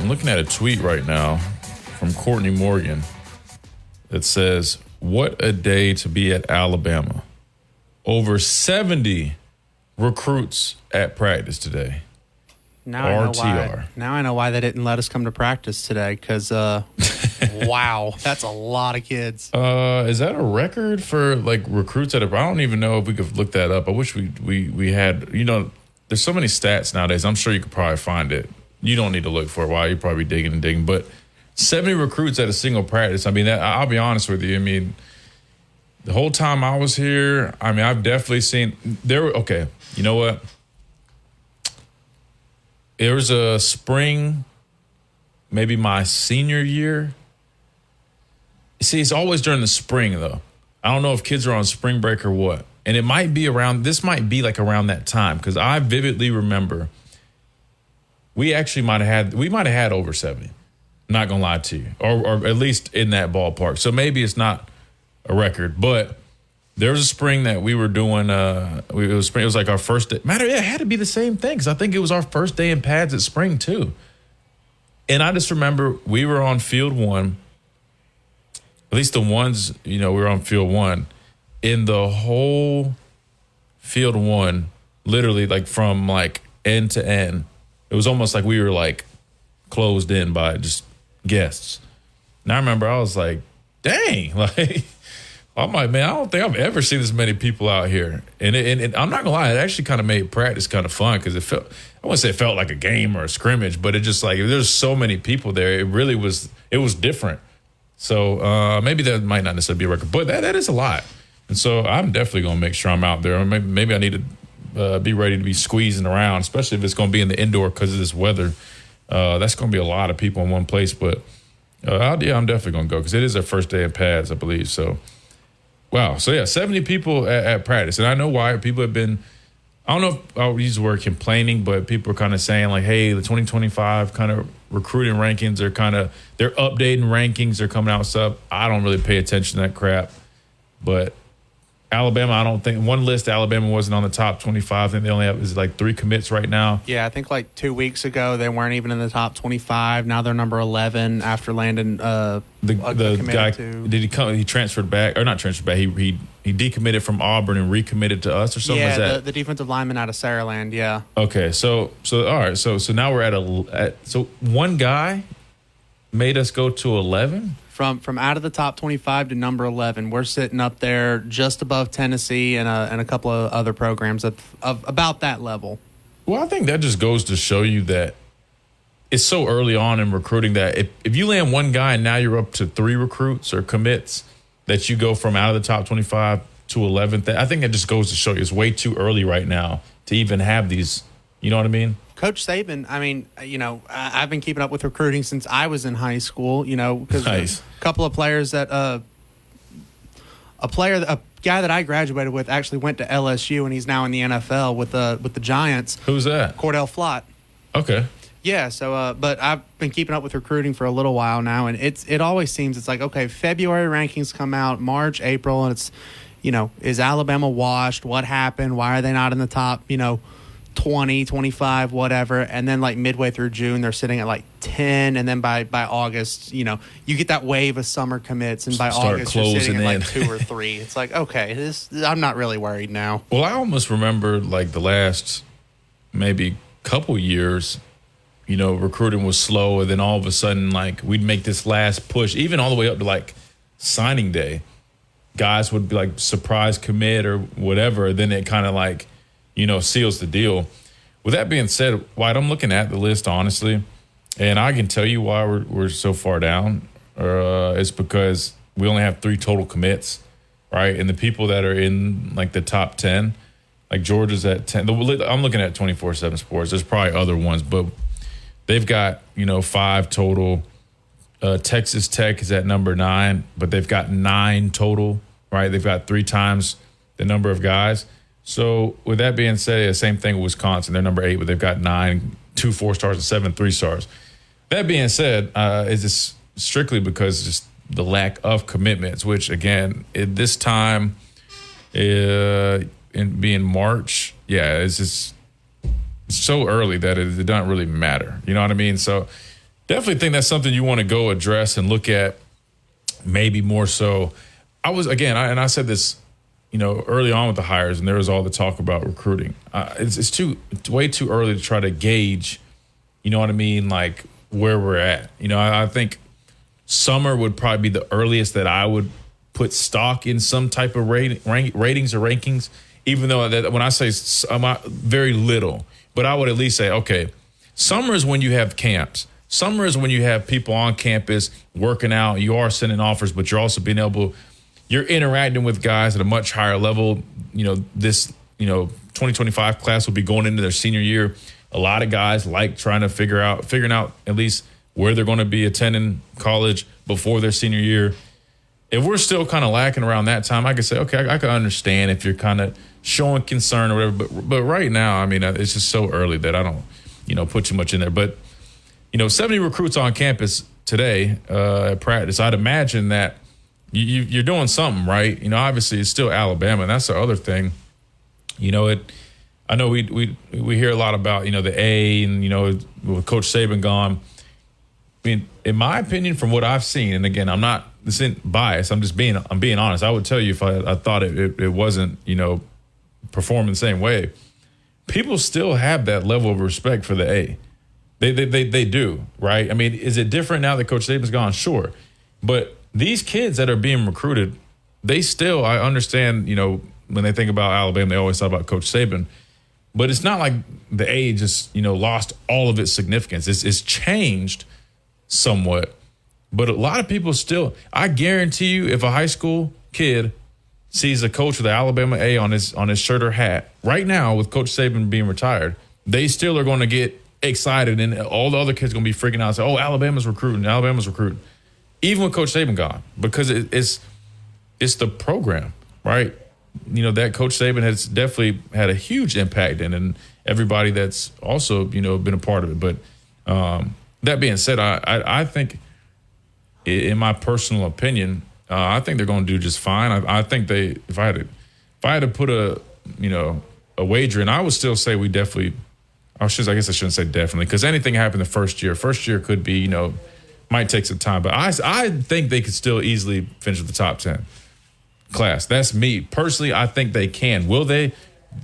[SPEAKER 5] looking at a tweet right now from Courtney Morgan that says, "What a day to be at Alabama. Over 70 recruits at practice today."
[SPEAKER 6] Now
[SPEAKER 5] RTR.
[SPEAKER 6] I know why they didn't let us come to practice today, because, wow, that's a lot of kids.
[SPEAKER 5] Is that a record for, like, recruits at I don't even know if we could look that up. I wish we had, there's so many stats nowadays. I'm sure you could probably find it. You don't need to look for a while. You're probably digging. But 70 recruits at a single practice. I mean, I'll be honest with you. I mean, the whole time I was here, I've definitely seen okay, you know what? There was a spring, maybe my senior year. See, it's always during the spring, though. I don't know if kids are on spring break or what. And it might be this might be like around that time, because I vividly remember we might have had over 70. I'm not going to lie to you. Or at least in that ballpark. So maybe it's not a record, but there was a spring that we were doing. It was like our first day. It had to be the same thing, because I think it was our first day in pads at spring too. And I just remember we were on field one. At least the ones, we were on field one. In the whole field one, literally like from like end to end, it was almost like we were like closed in by just guests. And I remember I was like, dang, like. I'm like, man, I don't think I've ever seen this many people out here. And I'm not going to lie, it actually kind of made practice kind of fun, because I wouldn't say it felt like a game or a scrimmage, but it just like, there's so many people there. It really was, it was different. So maybe that might not necessarily be a record, but that is a lot. And so I'm definitely going to make sure I'm out there. Maybe I need to be ready to be squeezing around, especially if it's going to be in the indoor because of this weather. That's going to be a lot of people in one place, but I'm definitely going to go, because it is our first day in pads, I believe. So, wow. So, yeah, 70 people at practice. And I know why people have been, I don't know if I'll use the word complaining, but people are kind of saying like, hey, the 2025 kind of recruiting rankings are they're updating rankings. They're coming out with stuff. I don't really pay attention to that crap. But Alabama, I don't think, one list Alabama wasn't on the top 25. I think they only have, is like 3 commits right now.
[SPEAKER 6] Yeah, I think like 2 weeks ago they weren't even in the top 25. Now they're number 11 after landing
[SPEAKER 5] the guy. Did he come? He transferred back, or not transferred back? He decommitted from Auburn and recommitted to us, or something.
[SPEAKER 6] Yeah, the defensive lineman out of Saraland. Yeah.
[SPEAKER 5] Okay, so all right, so now we're so one guy made us go to 11.
[SPEAKER 6] From out of the top 25 to number 11, we're sitting up there just above Tennessee and a couple of other programs of about that level.
[SPEAKER 5] Well, I think that just goes to show you that it's so early on in recruiting that if you land one guy and now you're up to 3 recruits or commits, that you go from out of the top 25 to 11th. I think that just goes to show you it's way too early right now to even have these. You know what I mean?
[SPEAKER 6] Coach Saban, I mean, I've been keeping up with recruiting since I was in high school, because a couple of players that a guy that I graduated with actually went to LSU, and he's now in the NFL with the Giants.
[SPEAKER 5] Who's that?
[SPEAKER 6] Cordell Flott.
[SPEAKER 5] Okay.
[SPEAKER 6] Yeah, so but I've been keeping up with recruiting for a little while now, and it always seems it's like, okay, February rankings come out, March, April, and it's, is Alabama washed? What happened? Why are they not in the top, 20, 25, whatever, and then like midway through June they're sitting at like 10, and then by August, you get that wave of summer commits, and by August you're sitting at like 2 or 3. It's like, okay, I'm not really worried now.
[SPEAKER 5] Well, I almost remember like the last maybe couple years, recruiting was slow, and then all of a sudden like we'd make this last push, even all the way up to like signing day. Guys would be like surprise commit or whatever, then it kind of like seals the deal. With that being said, White, I'm looking at the list, honestly, and I can tell you why we're so far down. It's because we only have 3 total commits, right? And the people that are in, like, the top 10, like Georgia's at 10. I'm looking at 24/7 Sports. There's probably other ones, but they've got, 5 total. Texas Tech is at number 9, but they've got 9 total, right? They've got 3 times the number of guys. So with that being said, the same thing with Wisconsin. They're number 8, but they've got 9, 2 4-stars and 7 3-stars. That being said, it's just strictly because just the lack of commitments, which again, at this time, in being March, it's just so early that it doesn't really matter. You know what I mean? So definitely think that's something you want to go address and look at, maybe more so. I said this, early on with the hires, and there was all the talk about recruiting. It's way too early to try to gauge, you know what I mean, like where we're at. I think summer would probably be the earliest that I would put stock in some type of ratings or rankings, even though when I say very little, but I would at least say, okay, summer is when you have camps. Summer is when you have people on campus working out. You are sending offers, but you're also you're interacting with guys at a much higher level. This 2025 class will be going into their senior year. A lot of guys like figuring out at least where they're going to be attending college before their senior year. If we're still kind of lacking around that time, I could say, okay, I can understand if you're kind of showing concern or whatever. But right now, I mean, it's just so early that I don't, put too much in there. But 70 recruits on campus today at practice. I'd imagine that you're doing something right. Obviously it's still Alabama, and that's the other thing. I know we hear a lot about the A, and with Coach Saban gone. I mean, in my opinion, from what I've seen, and again, this isn't biased. I'm being honest. I would tell you if I thought it wasn't performing the same way. People still have that level of respect for the A. They do, right? I mean, is it different now that Coach Saban's gone? Sure. But these kids that are being recruited, they still, I understand, when they think about Alabama, they always thought about Coach Saban. But it's not like the A just, lost all of its significance. It's changed somewhat. But a lot of people still, I guarantee you, if a high school kid sees a coach with the Alabama A on his shirt or hat, right now with Coach Saban being retired, they still are going to get excited, and all the other kids are going to be freaking out and say, oh, Alabama's recruiting. Even with Coach Saban gone, because it's the program, right? That Coach Saban has definitely had a huge impact and everybody that's also, been a part of it. But that being said, I think, in my personal opinion, I think they're going to do just fine. I think if I had to put a wager in, I would still say we definitely, I guess I shouldn't say definitely, because anything happened the first year. First year could be, might take some time, but I think they could still easily finish with the top 10 class. That's me. Personally, I think they can. Will they?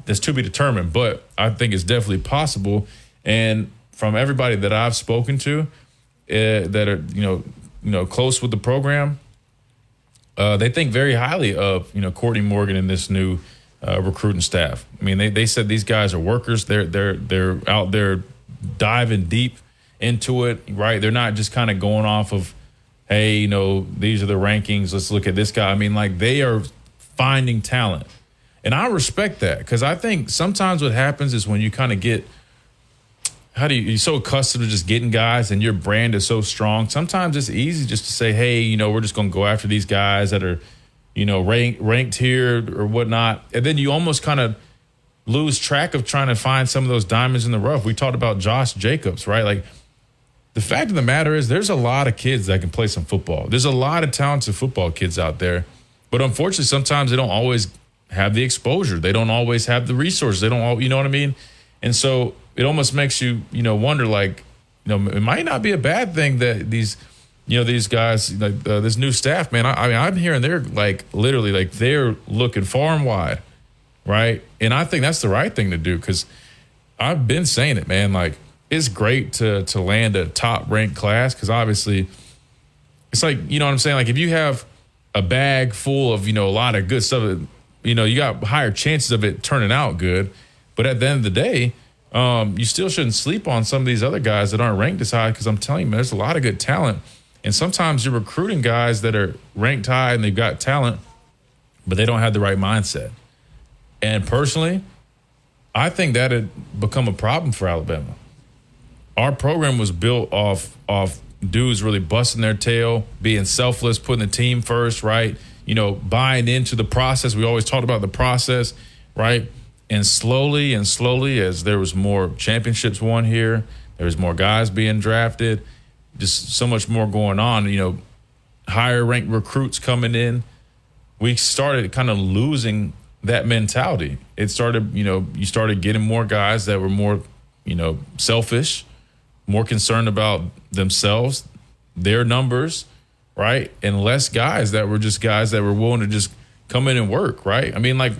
[SPEAKER 5] That's to be determined, but I think it's definitely possible. And from everybody that I've spoken to that are, close with the program, they think very highly of, Courtney Morgan and this new recruiting staff. I mean, they said these guys are workers. They're out there diving deep into it, right? They're not just kind of going off of, hey, you know, these are the rankings. Let's look at this guy. I mean, like, they are finding talent. And I respect that, because I think sometimes what happens is when you kind of get, you're so accustomed to just getting guys and your brand is so strong. Sometimes it's easy just to say, hey, you know, we're just going to go after these guys that are, you know, ranked here or whatnot. And then you almost kind of lose track of trying to find some of those diamonds in the rough. We talked about Josh Jacobs, right? Like, the fact of the matter is there's a lot of kids that can play some football. There's a lot of talented football kids out there. But unfortunately, sometimes they don't always have the exposure. They don't always have the resources. They don't all, you know what I mean? And so it almost makes you, you know, wonder, like, you know, it might not be a bad thing that these, you know, these guys, like this new staff, man, I mean, I'm hearing they're like literally like they're looking far and wide, right? And I think that's the right thing to do, because I've been saying it, man. Like, it's great to land a top ranked class, because obviously it's like, you know what I'm saying? Like, if you have a bag full of, you know, a lot of good stuff, you know, you got higher chances of it turning out good. But at the end of the day, you still shouldn't sleep on some of these other guys that aren't ranked as high, because I'm telling you, man, there's a lot of good talent. And sometimes you're recruiting guys that are ranked high and they've got talent, but they don't have the right mindset. And personally, I think that had become a problem for Alabama. Our program was built off dudes really busting their tail, being selfless, putting the team first, right? You know, buying into the process. We always talked about the process, right? And slowly, as there was more championships won here, there was more guys being drafted, just so much more going on, you know, higher ranked recruits coming in. We started kind of losing that mentality. It started, you know, you started getting more guys that were more, you know, selfish, more concerned about themselves, their numbers, right? And less guys that were just guys that were willing to just come in and work, right? I mean, like,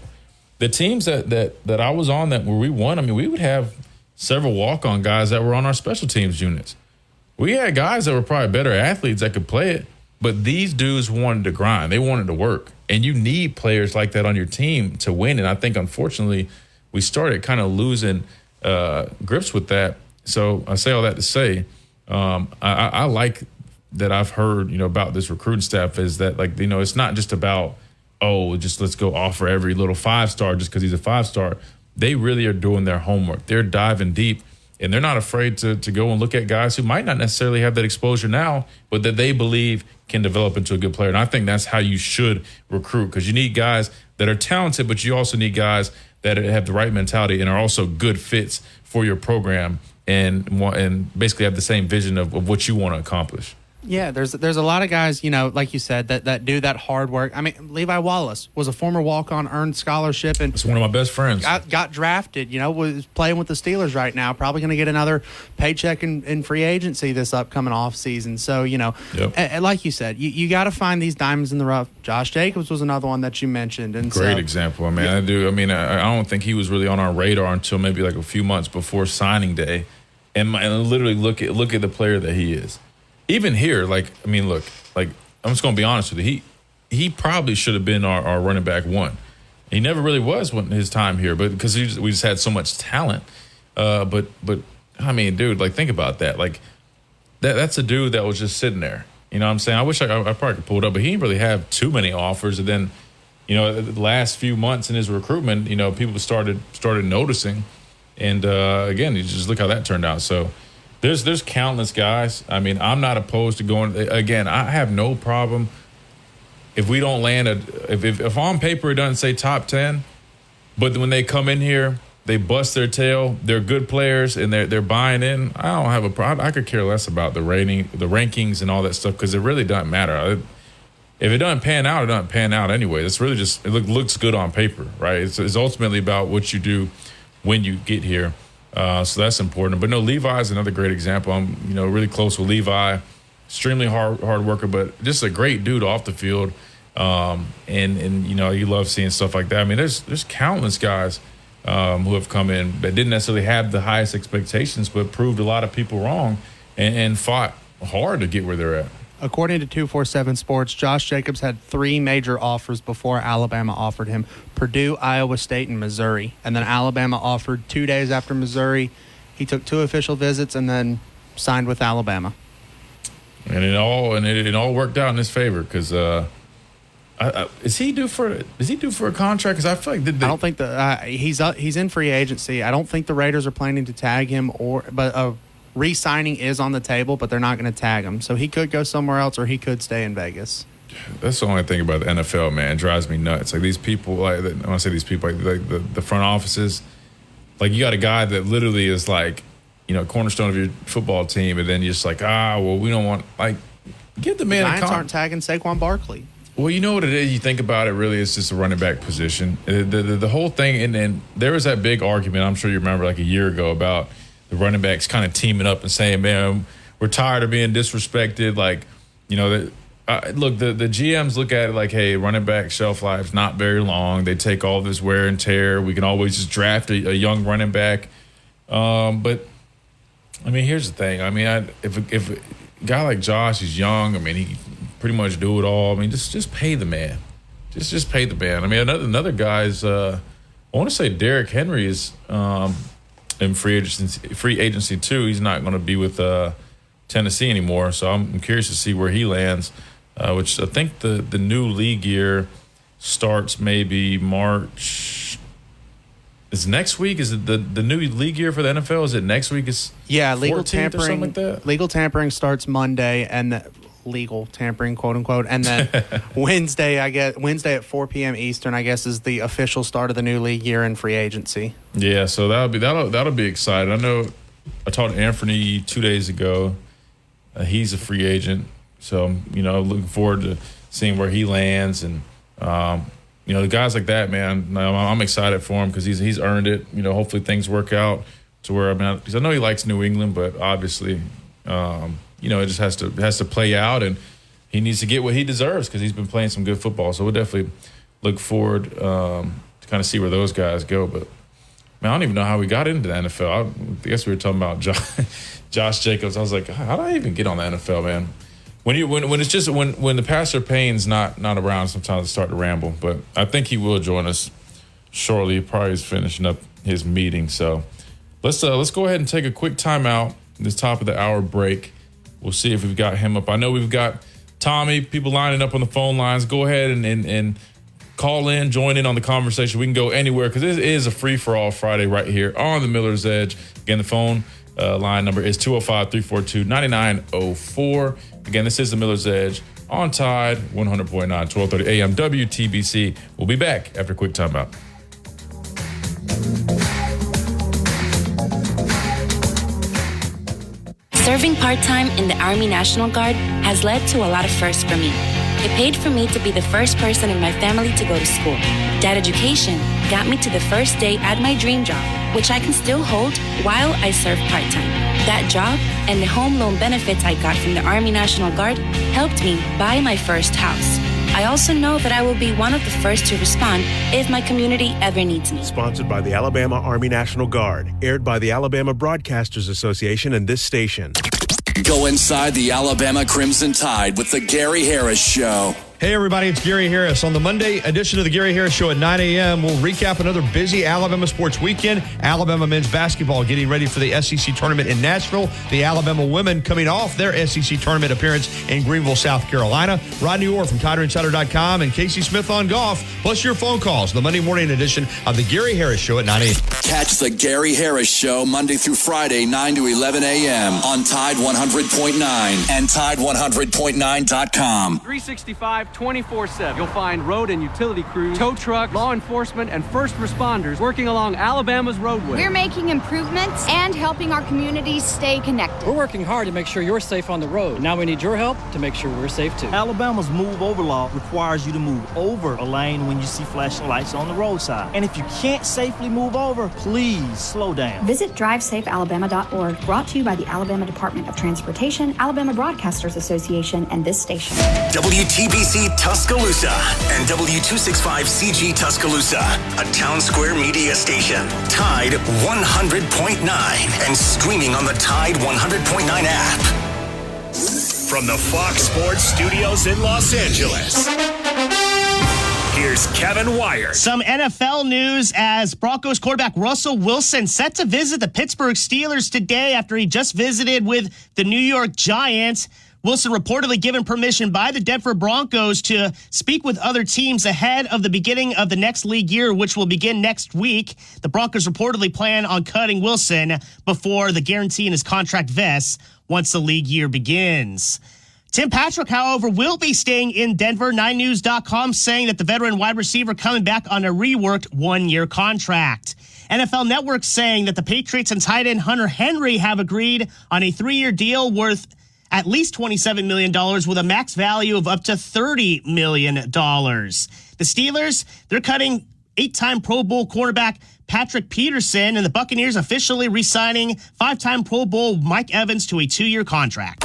[SPEAKER 5] the teams that I was on that where we won, I mean, we would have several walk-on guys that were on our special teams units. We had guys that were probably better athletes that could play it, but these dudes wanted to grind. They wanted to work. And you need players like that on your team to win. And I think, unfortunately, we started kind of losing grips with that. So I say all that to say, I like that I've heard, you know, about this recruiting staff is that, like, you know, it's not just about, oh, just let's go offer every little 5-star just because he's a 5-star. They really are doing their homework. They're diving deep, and they're not afraid to go and look at guys who might not necessarily have that exposure now, but that they believe can develop into a good player. And I think that's how you should recruit, because you need guys that are talented, but you also need guys that have the right mentality and are also good fits for your program and basically have the same vision of what you want to accomplish.
[SPEAKER 6] Yeah, there's a lot of guys, you know, like you said, that do that hard work. I mean, Levi Wallace was a former walk-on, earned scholarship, and
[SPEAKER 5] it's one of my best friends.
[SPEAKER 6] Got drafted, you know, was playing with the Steelers right now, probably going to get another paycheck in free agency this upcoming offseason. So, you know, like you said, you got to find these diamonds in the rough. Josh Jacobs was another one that you mentioned. And
[SPEAKER 5] Great example, man. Yeah. I don't think he was really on our radar until maybe like a few months before signing day. And literally look at the player that he is. Even here, like, I mean, look, like, I'm just going to be honest with you. He probably should have been our running back one. He never really was when his time here, but because we just had so much talent. But I mean, dude, like, think about that. Like, that's a dude that was just sitting there. You know what I'm saying? I wish I probably could pull it up, but he didn't really have too many offers. And then, you know, the last few months in his recruitment, you know, people started noticing. And again, you just look how that turned out. So there's countless guys. I mean, I'm not opposed to going. Again, I have no problem if we don't land if on paper it doesn't say top 10, but when they come in here, they bust their tail. They're good players and they're buying in. I don't have a problem. I could care less about the rating, the rankings, and all that stuff, because it really doesn't matter. If it doesn't pan out, it doesn't pan out anyway. It's really just it looks good on paper, right? It's ultimately about what you do when you get here. So that's important. But no, Levi is another great example. I'm, you know, really close with Levi. Extremely hard worker, but just a great dude off the field. And you know, you love seeing stuff like that. I mean, there's countless guys who have come in that didn't necessarily have the highest expectations, but proved a lot of people wrong and fought hard to get where they're at.
[SPEAKER 6] According to 247 Sports, Josh Jacobs had 3 major offers before Alabama offered him: Purdue, Iowa State, and Missouri. And then Alabama offered 2 days after Missouri. He took 2 official visits and then signed with Alabama.
[SPEAKER 5] And it all worked out in his favor because is he due for a contract? Because I feel like
[SPEAKER 6] I don't think he's in free agency. I don't think the Raiders are planning to tag him, but re-signing is on the table, but they're not going to tag him. So he could go somewhere else, or he could stay in Vegas.
[SPEAKER 5] That's the only thing about the NFL, man. It drives me nuts. Like these people, when I say these people, like the front offices, like you got a guy that literally is like, cornerstone of your football team, and then you're just like, we don't want, like, give the man
[SPEAKER 6] the Giants aren't tagging Saquon Barkley.
[SPEAKER 5] Well, you know what it is? You think about it, really, it's just a running back position. The whole thing, and then there was that big argument, I'm sure you remember, like a year ago, about the running backs kind of teaming up and saying, man, we're tired of being disrespected. Like, look, the GMs look at it like, hey, running back shelf life's not very long. They take all this wear and tear. We can always just draft a young running back. But, I mean, here's the thing. I mean, if a guy like Josh is young, I mean, he pretty much do it all. I mean, just pay the man. Just pay the man. I mean, another guy's, I want to say Derrick Henry is in free agency too. He's not going to be with Tennessee anymore, so I'm curious to see where he lands, which I think the new league year starts maybe March. Is next week? Is it the new league year for the NFL? Is it next week? Is
[SPEAKER 6] legal tampering. Or something like that? Legal tampering starts Monday, and legal tampering, quote unquote, and then Wednesday at 4 p.m. Eastern, I guess, is the official start of the new league year in free agency.
[SPEAKER 5] Yeah, so that'll be exciting. I know I talked to Anthony 2 days ago. He's a free agent, so looking forward to seeing where he lands, and the guys like that, man, I'm excited for him because he's earned it. Hopefully things work out to where because I know he likes New England, but obviously. It just has to play out, and he needs to get what he deserves because he's been playing some good football. So we'll definitely look forward to kind of see where those guys go. But man, I don't even know how we got into the NFL. I guess we were talking about Josh Jacobs. I was like, how did I even get on the NFL, man? When it's just when the Pastor Payne's not around, sometimes I start to ramble. But I think he will join us shortly. He probably is finishing up his meeting. So let's go ahead and take a quick timeout. This top of the hour break. We'll see if we've got him up. I know we've got Tommy, people lining up on the phone lines. Go ahead and call in, join in on the conversation. We can go anywhere because it is a free-for-all Friday right here on the Miller's Edge. Again, the phone line number is 205-342-9904. Again, this is the Miller's Edge on Tide 100.9, 1230 AM WTBC. We'll be back after a quick timeout.
[SPEAKER 2] Serving part-time in the Army National Guard has led to a lot of firsts for me. It paid for me to be the first person in my family to go to school. That education got me to the first day at my dream job, which I can still hold while I serve part-time. That job and the home loan benefits I got from the Army National Guard helped me buy my first house. I also know that I will be one of the first to respond if my community ever needs me.
[SPEAKER 3] Sponsored by the Alabama Army National Guard. Aired by the Alabama Broadcasters Association and this station.
[SPEAKER 1] Go inside the Alabama Crimson Tide with the Gary Harris Show.
[SPEAKER 19] Hey, everybody, it's Gary Harris. On the Monday edition of the Gary Harris Show at 9 a.m., we'll recap another busy Alabama sports weekend. Alabama men's basketball getting ready for the SEC tournament in Nashville. The Alabama women coming off their SEC tournament appearance in Greenville, South Carolina. Rodney Orr from TiderInsider.com and Casey Smith on golf, plus your phone calls. The Monday morning edition of the Gary Harris Show at 9 a.m.
[SPEAKER 1] Catch the Gary Harris Show Monday through Friday, 9 to 11 a.m. on Tide 100.9 and Tide100.9.com.
[SPEAKER 7] 365 24/7. You'll find road and utility crews, tow truck, law enforcement, and first responders working along Alabama's roadway.
[SPEAKER 8] We're making improvements and helping our communities stay connected.
[SPEAKER 9] We're working hard to make sure you're safe on the road. Now we need your help to make sure we're safe too.
[SPEAKER 10] Alabama's move over law requires you to move over a lane when you see flashing lights on the roadside. And if you can't safely move over, please slow down.
[SPEAKER 20] Visit DriveSafeAlabama.org. Brought to you by the Alabama Department of Transportation, Alabama Broadcasters Association, and this station.
[SPEAKER 13] WTBC Tuscaloosa and W265CG Tuscaloosa, a Town Square media station. Tide 100.9 and streaming on the Tide 100.9 app. From the Fox Sports Studios in Los Angeles, here's Kevin Wire.
[SPEAKER 21] Some NFL news as Broncos quarterback Russell Wilson set to visit the Pittsburgh Steelers today after he just visited with the New York Giants. Wilson reportedly given permission by the Denver Broncos to speak with other teams ahead of the beginning of the next league year, which will begin next week. The Broncos reportedly plan on cutting Wilson before the guarantee in his contract vests once the league year begins. Tim Patrick, however, will be staying in Denver. 9news.com saying that the veteran wide receiver coming back on a reworked one-year contract. NFL Network saying that the Patriots and tight end Hunter Henry have agreed on a 3-year deal worth at least $27 million with a max value of up to $30 million. The Steelers, they're cutting 8-time Pro Bowl cornerback Patrick Peterson, and the Buccaneers officially re-signing 5-time Pro Bowl Mike Evans to a 2-year contract.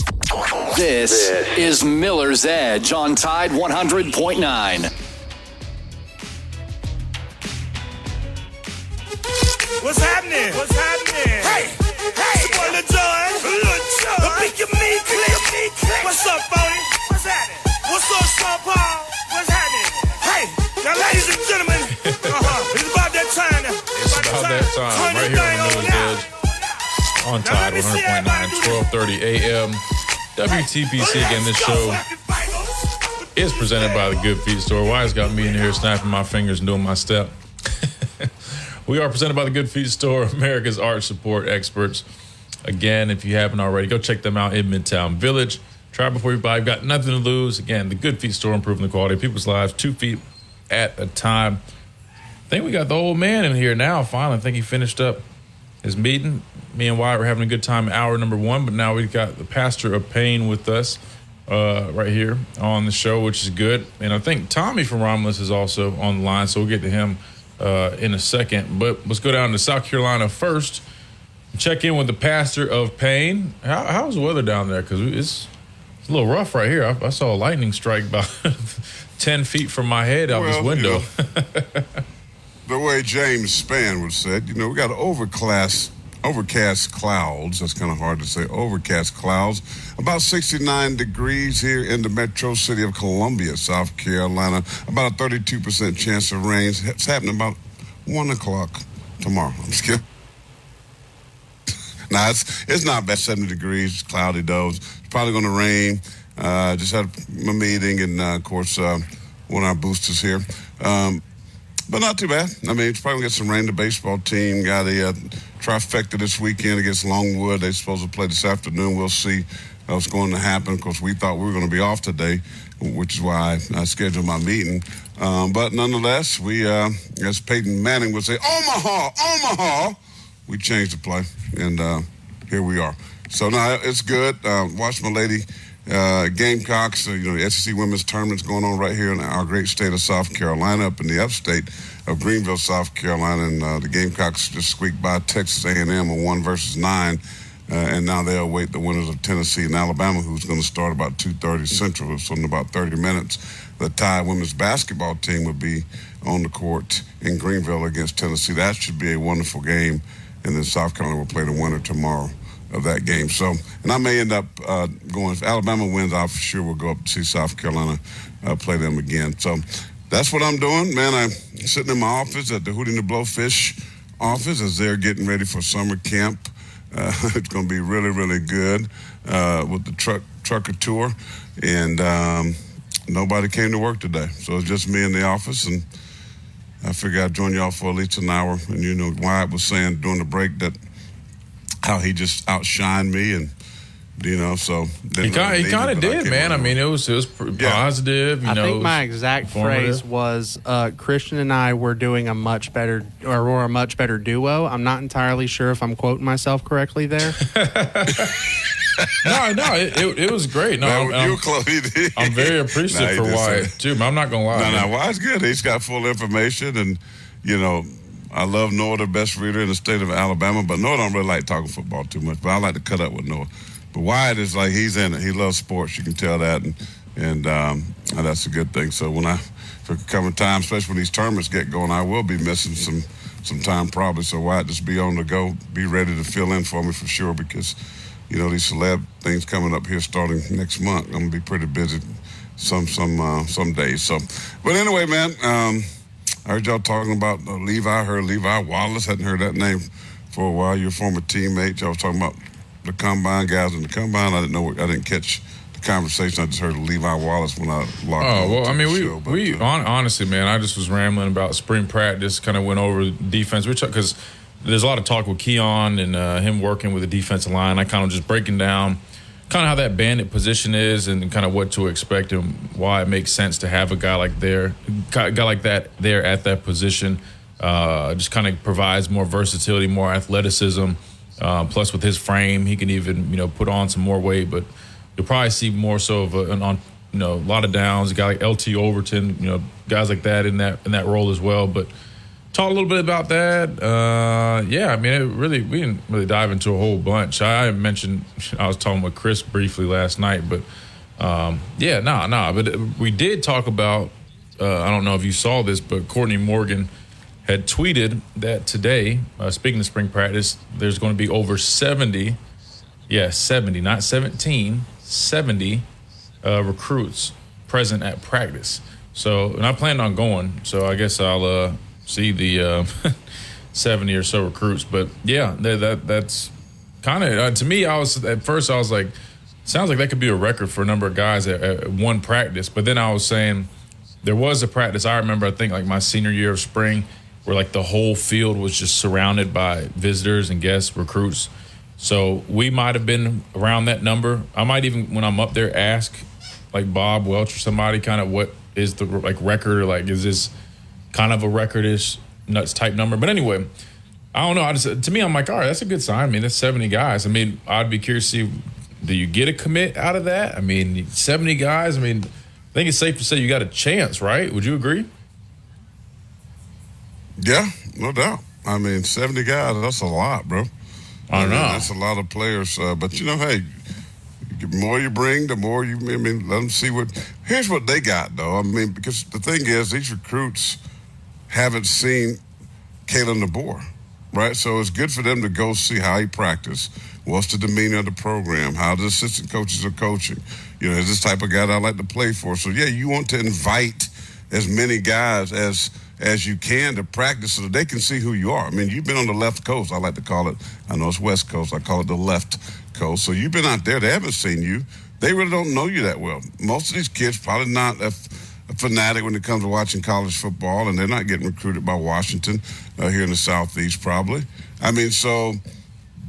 [SPEAKER 1] This is Miller's Edge on Tide 100.9.
[SPEAKER 18] What's happening? What's happening? Hey, it's your boy Lil Jon. The Pick Your Me Click. What's up, Phony? What's happening? What's up, Sean Paul? What's happening? Hey, now, ladies and gentlemen, it's about that time now.
[SPEAKER 5] It's about that time right here on Miller's Edge on Tide 100.9, 12:30 a.m. WTPC. Again, this show is presented by the Good Feet Store. Wyatt's got me in here snapping my fingers and doing my step. We are presented by the Good Feet Store, America's arch support experts. Again, if you haven't already, go check them out in Midtown Village. Try before you buy. You've got nothing to lose. Again, the Good Feet Store, improving the quality of people's lives 2 feet at a time. I think we got the old man in here now, finally. I think he finished up his meeting. Me and Wyatt were having a good time in hour number 1, but now we've got the pastor of Payne with us right here on the show, which is good. And I think Tommy from Romulus is also on the line, so we'll get to him in a second. But let's go down to South Carolina first. Check in with the pastor of Payne. How's the weather down there? Because it's a little rough right here. I saw a lightning strike about 10 feet from my head out this window.
[SPEAKER 4] The way James Spann would say it, we got overcast clouds. That's kind of hard to say. Overcast clouds. About 69 degrees here in the metro city of Columbia, South Carolina. About a 32% chance of rain. It's happening about 1 o'clock tomorrow. I'm just kidding. Nah, it's not bad. 70 degrees, cloudy though. It's probably going to rain. Just had a meeting and, of course, one of our boosters here. But not too bad. I mean, it's probably going to get some rain. The baseball team got a trifecta this weekend against Longwood. They're supposed to play this afternoon. We'll see what's going to happen. Of course, we thought we were going to be off today, which is why I scheduled my meeting. But nonetheless, we, as Peyton Manning would say, Omaha, we changed the play, and here we are. So, no, it's good. Watch my lady Gamecocks, the SEC women's tournament's going on right here in our great state of South Carolina, up in the upstate of Greenville, South Carolina, and the Gamecocks just squeaked by Texas A&M on 1-9, and now they await the winners of Tennessee and Alabama, who's going to start about 2:30 Central, so in about 30 minutes. The Tide women's basketball team will be on the court in Greenville against Tennessee. That should be a wonderful game, and then South Carolina will play the winner tomorrow of that game. So, and I may end up going, if Alabama wins, I for sure will go up to see South Carolina play them again. So that's what I'm doing, man. I'm sitting in my office at the Hootie and the Blowfish office as they're getting ready for summer camp. It's going to be really, really good with the trucker tour. And nobody came to work today. So it's just me in the office, and I figured I'd join y'all for at least an hour. And Wyatt was saying during the break that how he just outshined me, and so
[SPEAKER 5] he kind of did, man. I mean, it was positive.
[SPEAKER 6] I think my exact phrase was Christian and I were doing a much better duo. I'm not entirely sure if I'm quoting myself correctly there.
[SPEAKER 5] No, it was great. No, I'm very appreciative for Wyatt too. I'm not gonna lie.
[SPEAKER 4] No, Wyatt's good. He's got full information, and I love Noah, the best reader in the state of Alabama, but Noah don't really like talking football too much, but I like to cut up with Noah. But Wyatt is like, he's in it. He loves sports. You can tell that, and that's a good thing. So for coming time, especially when these tournaments get going, I will be missing some time probably. So Wyatt, just be on the go, be ready to fill in for me for sure, because these celeb things coming up here starting next month. I'm gonna be pretty busy some days. So, but anyway, man. I heard y'all talking about Levi. I heard Levi Wallace. Hadn't heard that name for a while. Your former teammate. Y'all was talking about the combine guys in the combine. I didn't catch the conversation I just heard of Levi Wallace when I logged on.
[SPEAKER 5] Oh, well, I mean,
[SPEAKER 4] show,
[SPEAKER 5] honestly, man, I just was rambling about spring practice, kind of went over defense, because there's a lot of talk with Keon and him working with the defensive line. I kind of just breaking down kind of how that bandit position is and kind of what to expect and why it makes sense to have a guy like that there at that position. Just kind of provides more versatility, more athleticism. Plus, with his frame, he can even put on some more weight. But you'll probably see more so of a lot of downs. A guy like LT Overton, guys like that in that role as well. But talk a little bit about that. I mean, we didn't really dive into a whole bunch. I mentioned I was talking with Chris briefly last night, but But we did talk about. I don't know if you saw this, but Courtney Morgan had tweeted that today, speaking of spring practice, there's going to be over 70, not 17, 70 recruits present at practice. So, and I planned on going, so I guess I'll see the 70 or so recruits. But yeah, that's kind of, to me, at first I was like, sounds like that could be a record for a number of guys at one practice. But then I was saying, there was a practice, I remember, I think like my senior year of spring, where like the whole field was just surrounded by visitors and guests, recruits. So we might have been around that number. I might even, when I'm up there, ask like Bob Welch or somebody kind of what is the record, or like is this kind of a record-ish nuts type number. But anyway, I don't know. To me, I'm like, all right, that's a good sign. I mean, that's 70 guys. I mean, I'd be curious to see, do you get a commit out of that? I mean, 70 guys. I mean, I think it's safe to say you got a chance, right? Would you agree?
[SPEAKER 4] Yeah, no doubt. I mean, 70 guys, that's a lot, bro.
[SPEAKER 5] I know.
[SPEAKER 4] That's a lot of players. But, hey, the more you bring, the more let them see here's what they got, though. I mean, because the thing is, these recruits haven't seen Kalen DeBoer, right? So it's good for them to go see how he practiced, what's the demeanor of the program, how the assistant coaches are coaching. Is this type of guy that I like to play for? So, yeah, you want to invite as many guys as you can to practice so that they can see who you are. I mean, you've been on the left coast. I like to call it, I know it's West Coast, I call it the left coast. So you've been out there. They haven't seen you. They really don't know you that well. Most of these kids probably not a fanatic when it comes to watching college football, and they're not getting recruited by Washington here in the Southeast probably. I mean, so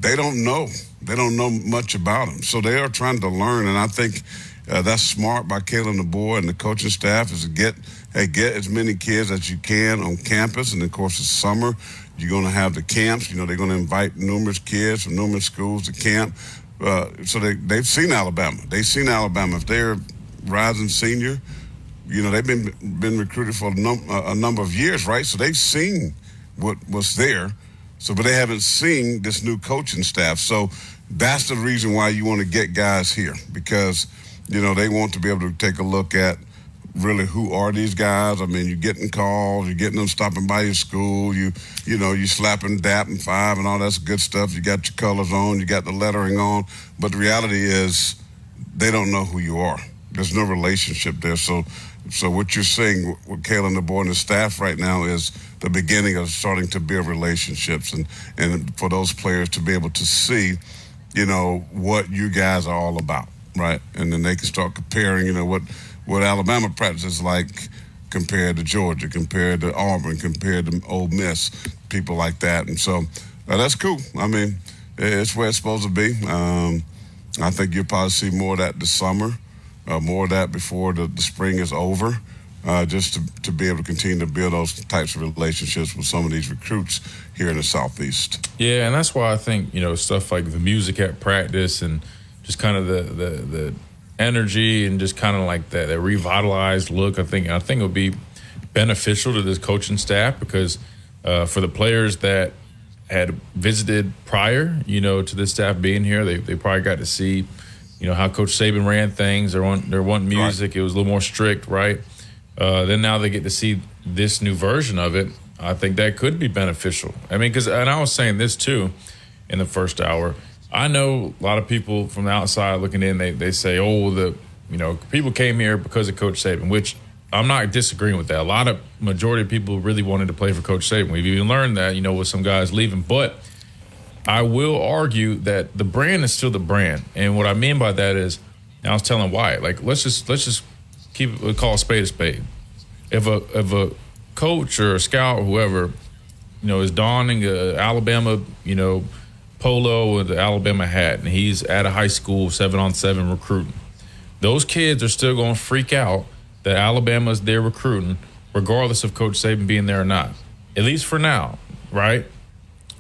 [SPEAKER 4] they don't know. They don't know much about them. So they are trying to learn, and I think that's smart by Kalen DeBoer and the coaching staff is to get as many kids as you can on campus. And, of course, it's summer. You're going to have the camps. They're going to invite numerous kids from numerous schools to camp. So they've seen Alabama. They've seen Alabama. If they're rising senior, they've been recruited for a number of years, right? So they've seen what was there. So, but they haven't seen this new coaching staff. So that's the reason why you want to get guys here, because, they want to be able to take a look at really who are these guys. I mean, you're getting calls, you're getting them stopping by your school, you slapping DAP and 5 and all that good stuff. You got your colors on, you got the lettering on. But the reality is they don't know who you are. There's no relationship there. So what you're seeing with Kalen DeBoer and his staff right now is the beginning of starting to build relationships and for those players to be able to see, what you guys are all about, right? And then they can start comparing, what Alabama practices like compared to Georgia, compared to Auburn, compared to Ole Miss, people like that. And so that's cool. I mean, it's where it's supposed to be. I think you'll probably see more of that this summer, more of that before the spring is over, just to be able to continue to build those types of relationships with some of these recruits here in the Southeast.
[SPEAKER 5] Yeah, and that's why I think, stuff like the music at practice and just kind of the energy and just kind of like that revitalized look, I think it would be beneficial to this coaching staff, because for the players that had visited prior, to this staff being here, they probably got to see, how Coach Saban ran things. They're wanting music. Right. It was a little more strict, right? Then now they get to see this new version of it. I think that could be beneficial. I mean, and I was saying this too in the first hour. I know a lot of people from the outside looking in, they say, people came here because of Coach Saban, which I'm not disagreeing with that. Majority of people really wanted to play for Coach Saban. We've even learned that, with some guys leaving. But I will argue that the brand is still the brand. And what I mean by that is And I was telling Wyatt, like, let's just call a spade a spade. If a coach or a scout or whoever, is donning a Alabama, polo with the Alabama hat, and he's at a high school 7-on-7 recruiting, those kids are still going to freak out that Alabama's there recruiting, regardless of Coach Saban being there or not. At least for now, right?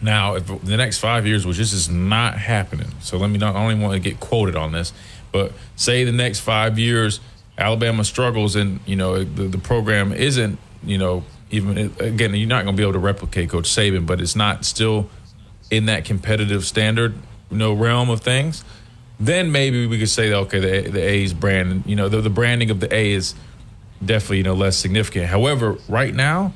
[SPEAKER 5] Now, if the next 5 years, which this is not happening, so I don't even want to get quoted on this, but say the next 5 years Alabama struggles and, the program isn't, even, again, you're not going to be able to replicate Coach Saban, but it's not still in that competitive standard, realm of things, then maybe we could say, okay, the A's brand, the branding of the A is definitely, less significant. However, right now,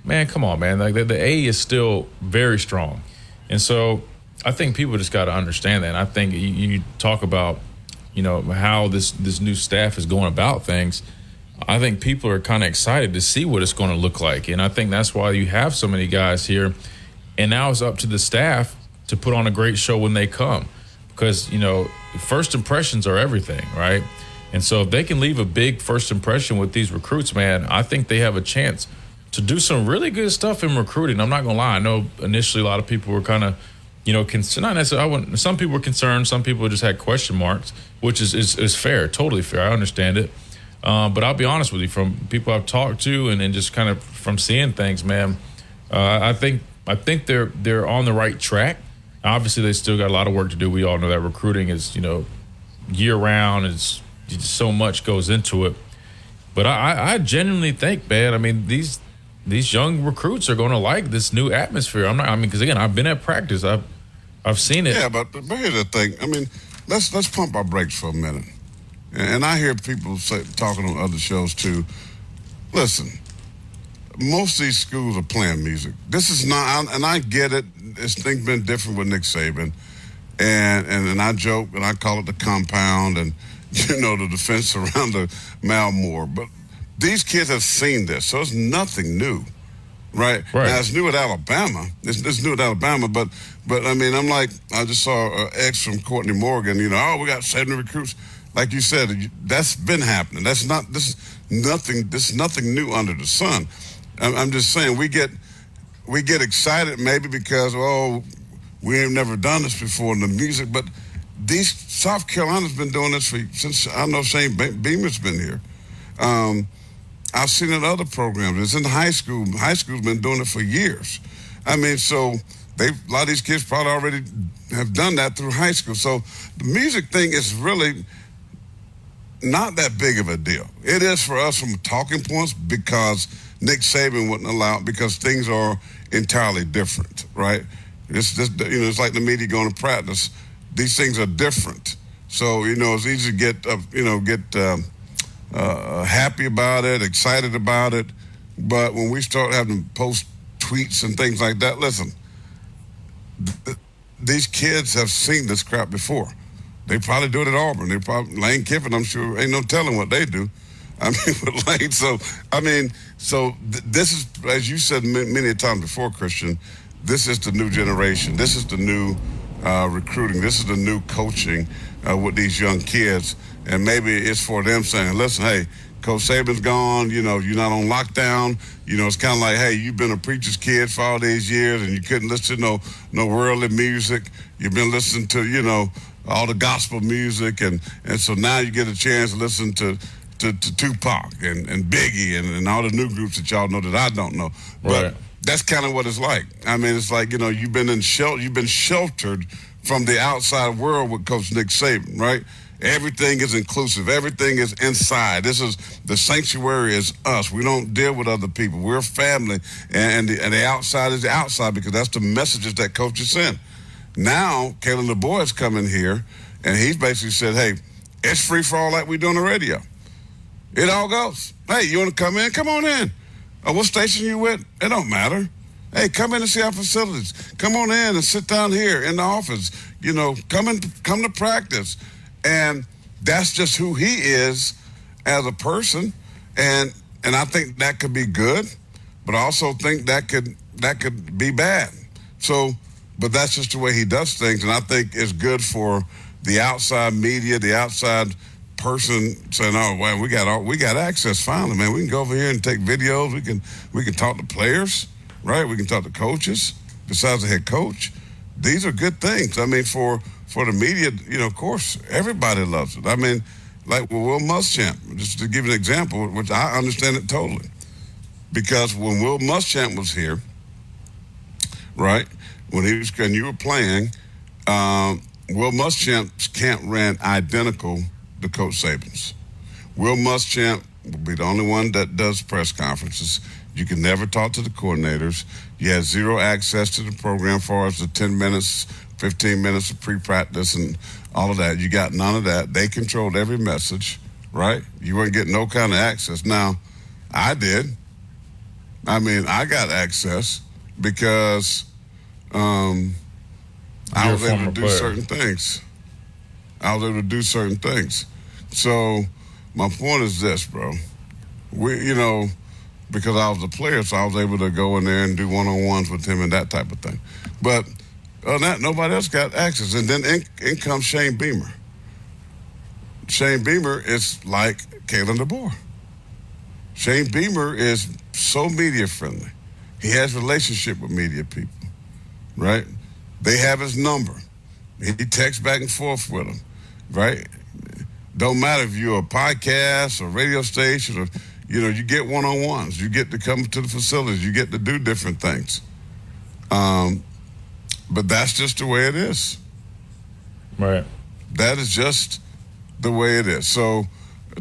[SPEAKER 5] man, come on, man. Like the A is still very strong. And so I think people just got to understand that. And I think you talk about, how this new staff is going about things. I think people are kind of excited to see what it's going to look like. And I think that's why you have so many guys here. And now it's up to the staff to put on a great show when they come. Because, first impressions are everything, right? And so if they can leave a big first impression with these recruits, man, I think they have a chance to do some really good stuff in recruiting. I'm not going to lie. I know initially a lot of people were kind of, not necessarily. Some people were concerned. Some people just had question marks, which is fair, totally fair. I understand it. But I'll be honest with you, from people I've talked to and just kind of from seeing things, man, I think they're on the right track. Obviously, they still got a lot of work to do. We all know that recruiting is, year round. It's so much goes into it. But I genuinely think, man, I mean, these young recruits are going to like this new atmosphere. Because again, I've been at practice. I've seen it.
[SPEAKER 4] Yeah, but here's the thing. I mean, let's pump our brakes for a minute. And I hear people talking on other shows too. Listen, most of these schools are playing music. This is not, and I get it. Things been different with Nick Saban, and I joke and I call it the compound and the defense around the Malmore. But these kids have seen this, so it's nothing new, right? Now it's new at Alabama. It's new at Alabama, but I mean, I just saw an ex from Courtney Morgan. We got 70 recruits. Like you said, that's been happening. This is nothing new under the sun. I'm just saying we get excited maybe because we ain't never done this before in the music, but South Carolina's been doing this since I know Shane Beamer's been here. I've seen it in other programs. It's in high school. High school's been doing it for years. I mean, so a lot of these kids probably already have done that through high school. So the music thing is really not that big of a deal. It is for us from talking points because Nick Saban wouldn't allow it because things are entirely different, right? It's just, it's like the media going to practice. These things are different. So, it's easy to get happy about it, excited about it. But when we start having to post tweets and things like that, listen, these kids have seen this crap before. They probably do it at Auburn. Lane Kiffin, I'm sure, ain't no telling what they do. I mean, with Lane. So this is, as you said many times before, Christian, this is the new generation. This is the new recruiting. This is the new coaching with these young kids. And maybe it's for them saying, listen, hey, Coach Saban's gone. You're not on lockdown. It's kind of like, hey, you've been a preacher's kid for all these years and you couldn't listen to no worldly music. You've been listening to, all the gospel music. And so now you get a chance to listen to Tupac and Biggie and all the new groups that y'all know that I don't know. But that's kind of what it's like. I mean, it's like, you've been sheltered from the outside world with Coach Nick Saban, right? Everything is inclusive. Everything is inside. The sanctuary is us. We don't deal with other people. We're family, and the outside is the outside because that's the messages that coaches send. Now, Kalen DeBoer has come in here, and he's basically said, hey, it's free for all like we do on the radio. It all goes. Hey, you want to come in? Come on in. What station you with? It don't matter. Hey, come in and see our facilities. Come on in and sit down here in the office. Come to practice. And that's just who he is as a person. And I think that could be good, but I also think that could be bad. So, but that's just the way he does things. And I think it's good for the outside media, the outside person saying, "Oh, well, we got access finally, man. We can go over here and take videos. We can talk to players, right? We can talk to coaches besides the head coach. These are good things. I mean, for the media, of course, everybody loves it. I mean, like with Will Muschamp, just to give you an example, which I understand it totally, because when Will Muschamp was here, right, when you were playing, Will Muschamp's camp ran identical to Coach Saban's. Will Muschamp will be the only one that does press conferences. You can never talk to the coordinators. You had zero access to the program as far as the 10 minutes, 15 minutes of pre-practice and all of that. You got none of that. They controlled every message, right? You weren't getting no kind of access. Now, I did. I mean, I got access because I was able to do certain things. So my point is this, bro. Because I was a player, so I was able to go in there and do one-on-ones with him and that type of thing. But other than that, nobody else got access. And then in comes Shane Beamer. Shane Beamer is like Kalen DeBoer. Shane Beamer is so media friendly. He has relationship with media people, right? They have his number. He texts back and forth with them, right? Don't matter if you're a podcast or radio station or, you get one-on-ones. You get to come to the facilities. You get to do different things. But that's just the way it is.
[SPEAKER 5] Right.
[SPEAKER 4] That is just the way it is. So,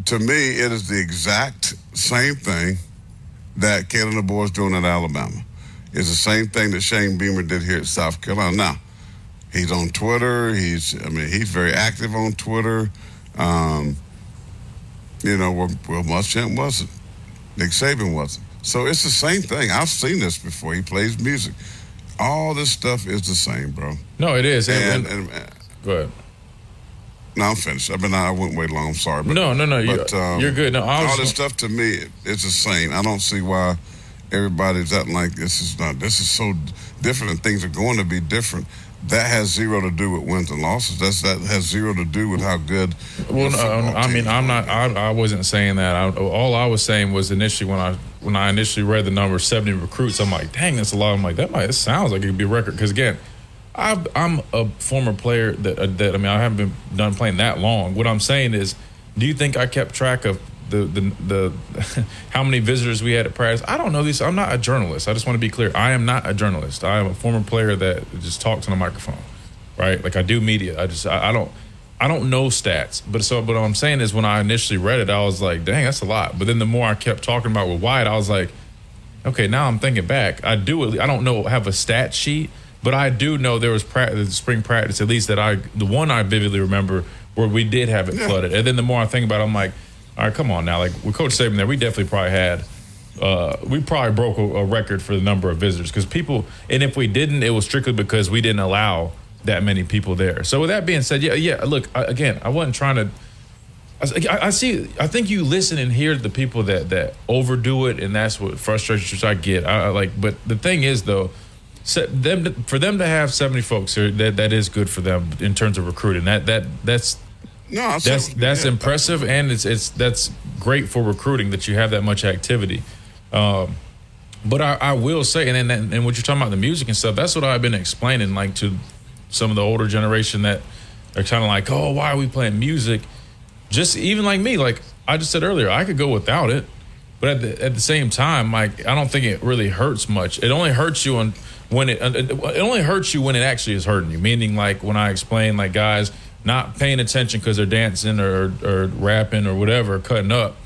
[SPEAKER 4] to me, it is the exact same thing that Kalen DeBoer is doing at Alabama. It's the same thing that Shane Beamer did here at South Carolina. Now, he's on Twitter. He's very active on Twitter. Will Muschamp wasn't. Nick Saban wasn't. So it's the same thing. I've seen this before. He plays music. All this stuff is the same, bro.
[SPEAKER 5] No, it is.
[SPEAKER 4] And
[SPEAKER 5] go ahead.
[SPEAKER 4] No, I'm finished. I went way long. I'm sorry. But,
[SPEAKER 5] No.
[SPEAKER 4] But,
[SPEAKER 5] you're good. No,
[SPEAKER 4] all this stuff to me is the same. I don't see why everybody's acting like this is so different and things are going to be different. That has zero to do with wins and losses. That has zero to do with how good.
[SPEAKER 5] Well, no, I mean, I'm not. I wasn't saying that. All I was saying was initially when I initially read the number 70 recruits, I'm like, dang, that's a lot. I'm like, that sounds like it could be a record. Because again, I'm a former player that I haven't been done playing that long. What I'm saying is, do you think I kept track of the how many visitors we had at practice? I don't know these. I'm not a journalist. I just want to be clear. I am not a journalist. I am a former player that just talks on a microphone, right? Like I do media. I don't know stats. But what I'm saying is when I initially read it, I was like, dang, that's a lot. But then the more I kept talking about with Wyatt, I was like, okay, now I'm thinking back. I don't have a stat sheet, but I do know there was spring practice, at least the one I vividly remember where we did have it flooded. And then the more I think about it, I'm like, all right, come on now. Like with Coach Saban there, we definitely probably had, we probably broke a record for the number of visitors because people, and if we didn't, it was strictly because we didn't allow that many people there. So with that being said, yeah. Look, I wasn't trying to. I think you listen and hear the people that overdo it, and that's what frustrations I get. But the thing is though, for them to have 70 folks here, that is good for them in terms of recruiting. That's impressive, and that's great for recruiting that you have that much activity. But I will say, and what you're talking about the music and stuff, that's what I've been explaining like to some of the older generation that are kind of like, oh, why are we playing music? Just even like me, like I just said earlier, I could go without it, but at the same time, like I don't think it really hurts much. It only hurts you when it only hurts you when it actually is hurting you. Meaning, like when I explain, like guys not paying attention because they're dancing or rapping or whatever, cutting up,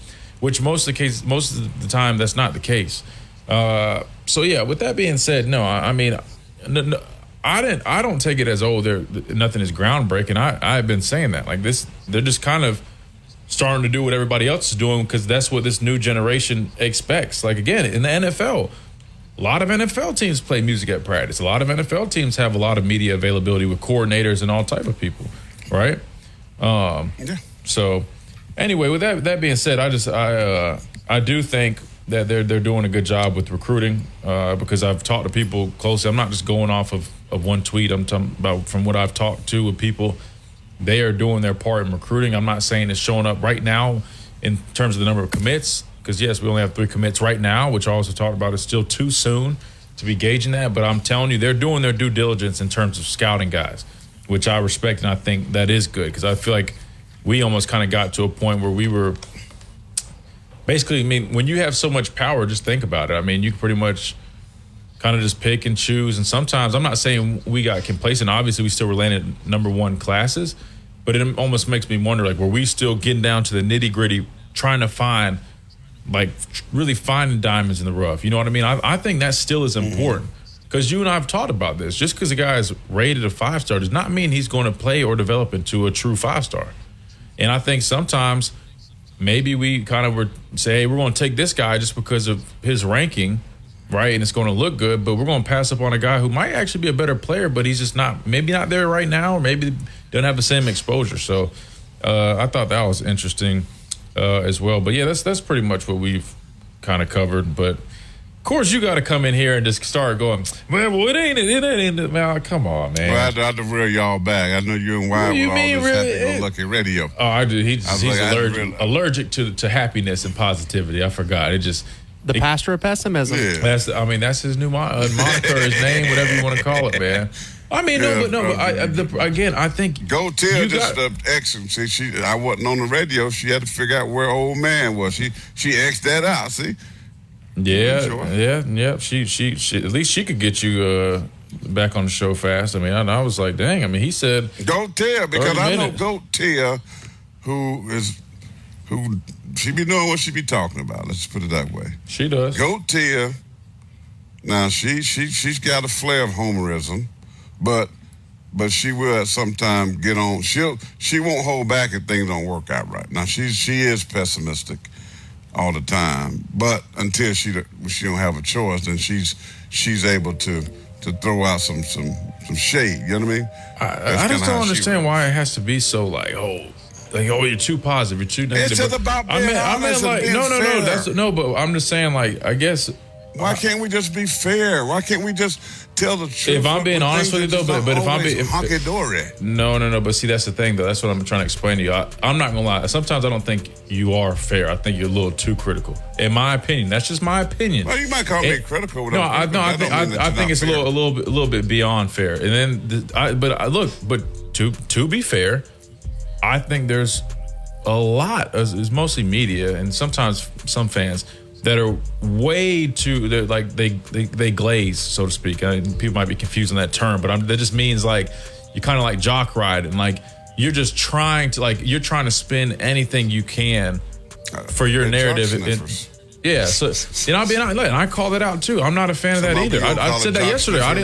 [SPEAKER 5] which most of the time that's not the case. So yeah, with that being said, no, I mean, no, I don't take it as nothing is groundbreaking. I've been saying that like this, they're just kind of starting to do what everybody else is doing because that's what this new generation expects. Like again, in the NFL, a lot of NFL teams play music at practice. A lot of NFL teams have a lot of media availability with coordinators and all type of people. Right. So anyway, with that being said, I do think that they're doing a good job with recruiting because I've talked to people closely. I'm not just going off of one tweet. I'm talking about from what I've talked to with people. they are doing their part in recruiting. I'm not saying it's showing up right now in terms of the number of commits, because, yes, we only have 3 commits right now, which I also talked about. It's still too soon to be gauging that, but I'm telling you, they're doing their due diligence in terms of scouting guys, which I respect, and I think that is good, because I feel like we almost kind of got to a point where we were basically, I mean, when you have so much power, just think about it. I mean, you can pretty much kind of just pick and choose, and sometimes, I'm not saying we got complacent. Obviously, we still were landing number 1 classes, but it almost makes me wonder, like, were we still getting down to the nitty-gritty, trying to find, like, really finding diamonds in the rough? You know what I mean? I think that still is important, because you and I have talked about this. Just because a guy is rated a 5-star does not mean he's going to play or develop into a true 5-star. And I think sometimes maybe we kind of say, hey, we're going to take this guy just because of his ranking, right? And it's going to look good, but we're going to pass up on a guy who might actually be a better player, but he's just maybe not there right now, or maybe doesn't have the same exposure. So I thought that was interesting as well. But yeah, that's pretty much what we've kind of covered. But of course, you got to come in here and just start going, man, well, it ain't, man, come on, man.
[SPEAKER 4] Well, I had to reel y'all back. I know you and Wild with all this happy-go-lucky radio.
[SPEAKER 5] Oh, I do. He's allergic to happiness and positivity. I forgot.
[SPEAKER 6] The pastor of pessimism.
[SPEAKER 4] Yeah.
[SPEAKER 5] That's his new moniker, his name, whatever you want to call it, man. I mean, I think
[SPEAKER 4] Go tell just excellent. See, I wasn't on the radio. She had to figure out where old man was. She X'd that out. See.
[SPEAKER 5] Yeah. She at least she could get you back on the show fast. I mean, I was like, dang. I mean, he said
[SPEAKER 4] Go tell, because I know Go tell who she be knowing what she be talking about. Let's put it that way.
[SPEAKER 5] She does.
[SPEAKER 4] Go tell. Now she's got a flair of homerism, but she will at some time get on. She won't hold back if things don't work out right. Now she is pessimistic all the time, but until she don't have a choice, then she's able to throw out some shade. You know what I mean?
[SPEAKER 5] I just don't understand why it has to be so you're too positive, you're too negative.
[SPEAKER 4] It's just about being honest and being fair.
[SPEAKER 5] But I'm just saying, like, I guess.
[SPEAKER 4] Why can't we just be fair? Why can't we just tell the truth?
[SPEAKER 5] If I'm being honest with you, though, but if I'm being
[SPEAKER 4] hunky-dory.
[SPEAKER 5] No. But see, that's the thing, though. That's what I'm trying to explain to you. I'm not gonna lie. Sometimes I don't think you are fair. I think you're a little too critical. In my opinion, that's just my opinion.
[SPEAKER 4] Well, you might call me critical.
[SPEAKER 5] I think it's a little bit beyond fair. And then, but to be fair, I think there's a lot. It's mostly media and sometimes some fans that are way too, they glaze, so to speak. People might be confused on that term, but that just means like you kind of like jock ride, and like you're just trying to spin anything you can for your narrative. So I'll be honest, and I call that out too. I'm not a fan of that either. I said that yesterday. I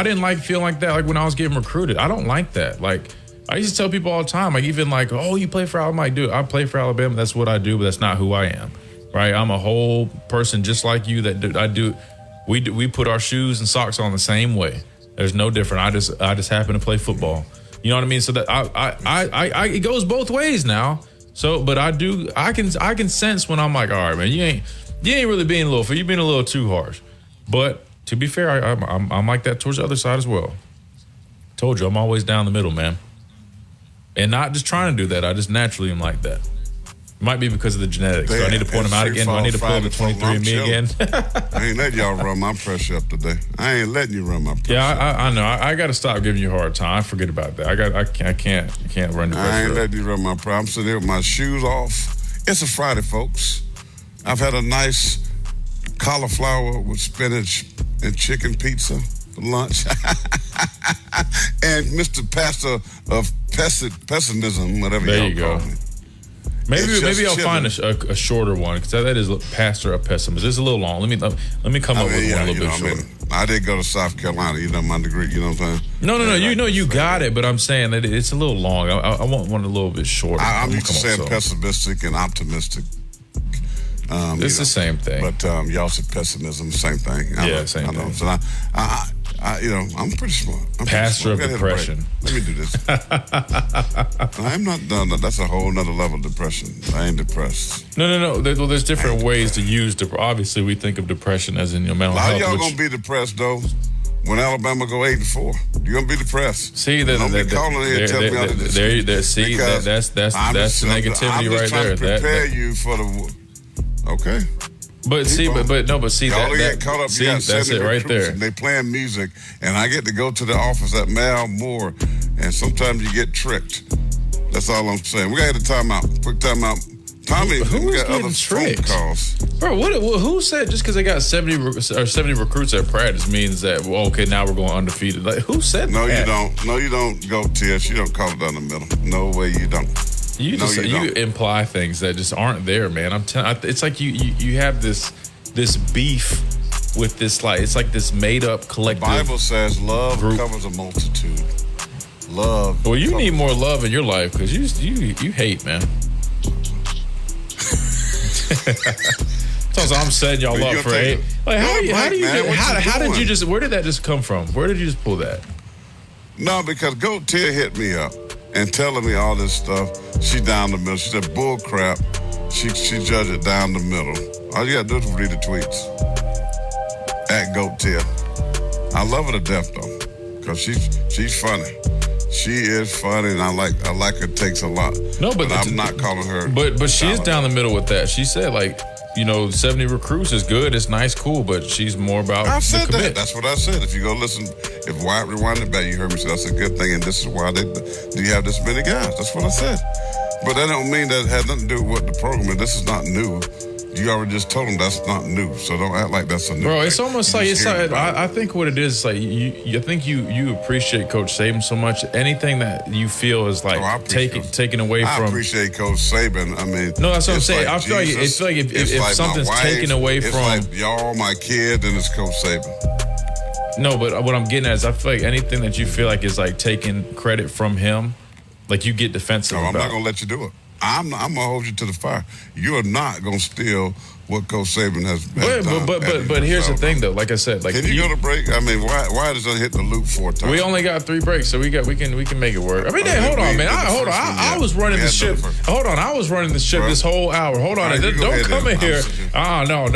[SPEAKER 5] didn't like feeling like that. Like when I was getting recruited, I don't like that. Like I used to tell people all the time, like even like, oh, you play for Alabama? I'm like, dude, I play for Alabama. That's what I do, but that's not who I am. Right, I'm a whole person just like you. We put our shoes and socks on the same way. There's no different. I just happen to play football. You know what I mean? So that I it goes both ways now. So, but I can sense when I'm like, all right, man, you ain't really being a little fair. You're being a little too harsh. But to be fair, I'm like that towards the other side as well. Told you, I'm always down the middle, man, and not just trying to do that. I just naturally am like that. Might be because of the genetics. So I need to point them out again. Do I need to pull the 23andMe again?
[SPEAKER 4] I ain't letting y'all run my pressure up today. I ain't letting you run my pressure.
[SPEAKER 5] Yeah, I know. I got to stop giving you a hard time. I forget about that. I can't run your pressure.
[SPEAKER 4] I ain't letting you run my pressure. I'm sitting there with my shoes off. It's a Friday, folks. I've had a nice cauliflower with spinach and chicken pizza for lunch. And Mr. Pastor of Pessimism, whatever y'all call me.
[SPEAKER 5] Maybe I'll find a shorter one, because that is Pastor of Pessimism. It's a little long. Let me come up with one a little bit shorter.
[SPEAKER 4] I did go to South Carolina. You know my degree. You know what I'm saying?
[SPEAKER 5] No. You got it, but I'm saying that it's a little long. I want one a little bit shorter.
[SPEAKER 4] I'm used to saying pessimistic and optimistic.
[SPEAKER 5] It's the same thing.
[SPEAKER 4] But y'all said pessimism, same thing.
[SPEAKER 5] Same thing.
[SPEAKER 4] So I'm pretty smart.
[SPEAKER 5] Pastor of depression.
[SPEAKER 4] Let me do this. I'm not done. That's a whole nother level of depression. I ain't depressed.
[SPEAKER 5] No. There's different ways to use. Obviously, we think of depression as in your mental health.
[SPEAKER 4] A lot of y'all gonna be depressed though. when Alabama go 8-4, you're gonna be depressed.
[SPEAKER 5] See,
[SPEAKER 4] don't be calling here telling me all this.
[SPEAKER 5] See, that's the negativity
[SPEAKER 4] I'm just
[SPEAKER 5] right
[SPEAKER 4] trying
[SPEAKER 5] there.
[SPEAKER 4] To prepare you for the. Okay.
[SPEAKER 5] But see, but see
[SPEAKER 4] Y'all
[SPEAKER 5] that
[SPEAKER 4] get caught up.
[SPEAKER 5] see,
[SPEAKER 4] You got
[SPEAKER 5] that's
[SPEAKER 4] 70
[SPEAKER 5] it right
[SPEAKER 4] recruits
[SPEAKER 5] there.
[SPEAKER 4] and they playing music, and I get to go to the office at Mal Moore, and sometimes you get tricked. That's all I'm saying. We got to hit a timeout. Quick timeout. Tommy, we got other phone calls.
[SPEAKER 5] Bro, who said just because they got 70 recruits at practice means that, well, okay, now we're going undefeated? Like, who said that?
[SPEAKER 4] No, you don't. No, you don't go, Tish. You don't call it down the middle. No way you don't.
[SPEAKER 5] You imply things that just aren't there, man. I'm telling. It's like you have this beef with this, like, it's like this made up collective.
[SPEAKER 4] The Bible says love covers a multitude. Love.
[SPEAKER 5] Well, you need more love in your life because you hate, man. So I'm setting y'all up for hate. Like, how did you just? Where did that just come from? Where did you just pull that?
[SPEAKER 4] No, because Goat Tia hit me up and telling me all this stuff. She down the middle. She said bull crap. She judged it down the middle. All you gotta do is read the tweets at Goat Tia. I love her to death though, because she's funny. She is funny, and I like her takes a lot.
[SPEAKER 5] No, but
[SPEAKER 4] I'm not calling her.
[SPEAKER 5] But she is down the middle with that. She said, like, 70 recruits is good, it's nice, cool, but she's more about
[SPEAKER 4] I said
[SPEAKER 5] the commit.
[SPEAKER 4] That. That's what I said. If you go listen, rewind it back, you heard me say that's a good thing, and this is why do you have this many guys? That's what I said. But that don't mean that it had nothing to do with the program. And this is not new. You already just told them that's not new, so don't act like that's a new thing.
[SPEAKER 5] It's almost like I think what it is like you think you appreciate Coach Saban so much. Anything that you feel is like taken away from.
[SPEAKER 4] I appreciate Coach Saban. I mean,
[SPEAKER 5] no, that's what I'm saying.
[SPEAKER 4] Like
[SPEAKER 5] I feel like if
[SPEAKER 4] like
[SPEAKER 5] something's taken away from,
[SPEAKER 4] like y'all, my kid, then it's Coach Saban.
[SPEAKER 5] No, but what I'm getting at is I feel like anything that you feel like is like taking credit from him, like you get defensive.
[SPEAKER 4] No, I'm not gonna let you do it. I'm gonna hold you to the fire. You're not gonna steal what Coach Saban has done.
[SPEAKER 5] But here's the thing, though. Like I said, like
[SPEAKER 4] can you go to break? I mean, why does it hit the loop 4 times?
[SPEAKER 5] We only got 3 breaks, so we can make it work. I mean, hold on, man. I was running the ship. Hold on, I was running the ship this whole hour. Hold on, don't come in here. No,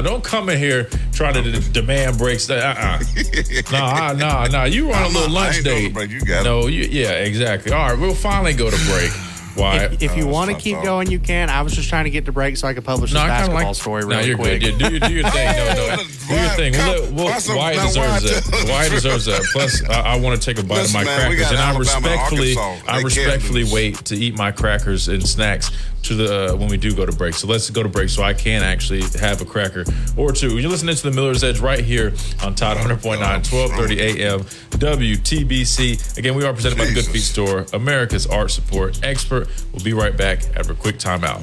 [SPEAKER 5] don't come in here trying to demand breaks. No. You run a little lunch date. Yeah, exactly. All right, we'll finally go to break. Why?
[SPEAKER 6] If you want to keep going, you can. I was just trying to get to break so I could publish this basketball story really quick.
[SPEAKER 5] Good. Do your thing. No. Do your thing. Wyatt deserves that. Wyatt deserves that. Plus, I want to take a bite of my crackers, and I respectfully wait to eat my crackers and snacks to the when we do go to break. So let's go to break so I can actually have a cracker or two. You're listening to the Miller's Edge right here on Tide 100.9, 1230 AM, WTBC. Again, we are presented by the Good Feet Store, America's art support expert. We'll be right back after a quick timeout.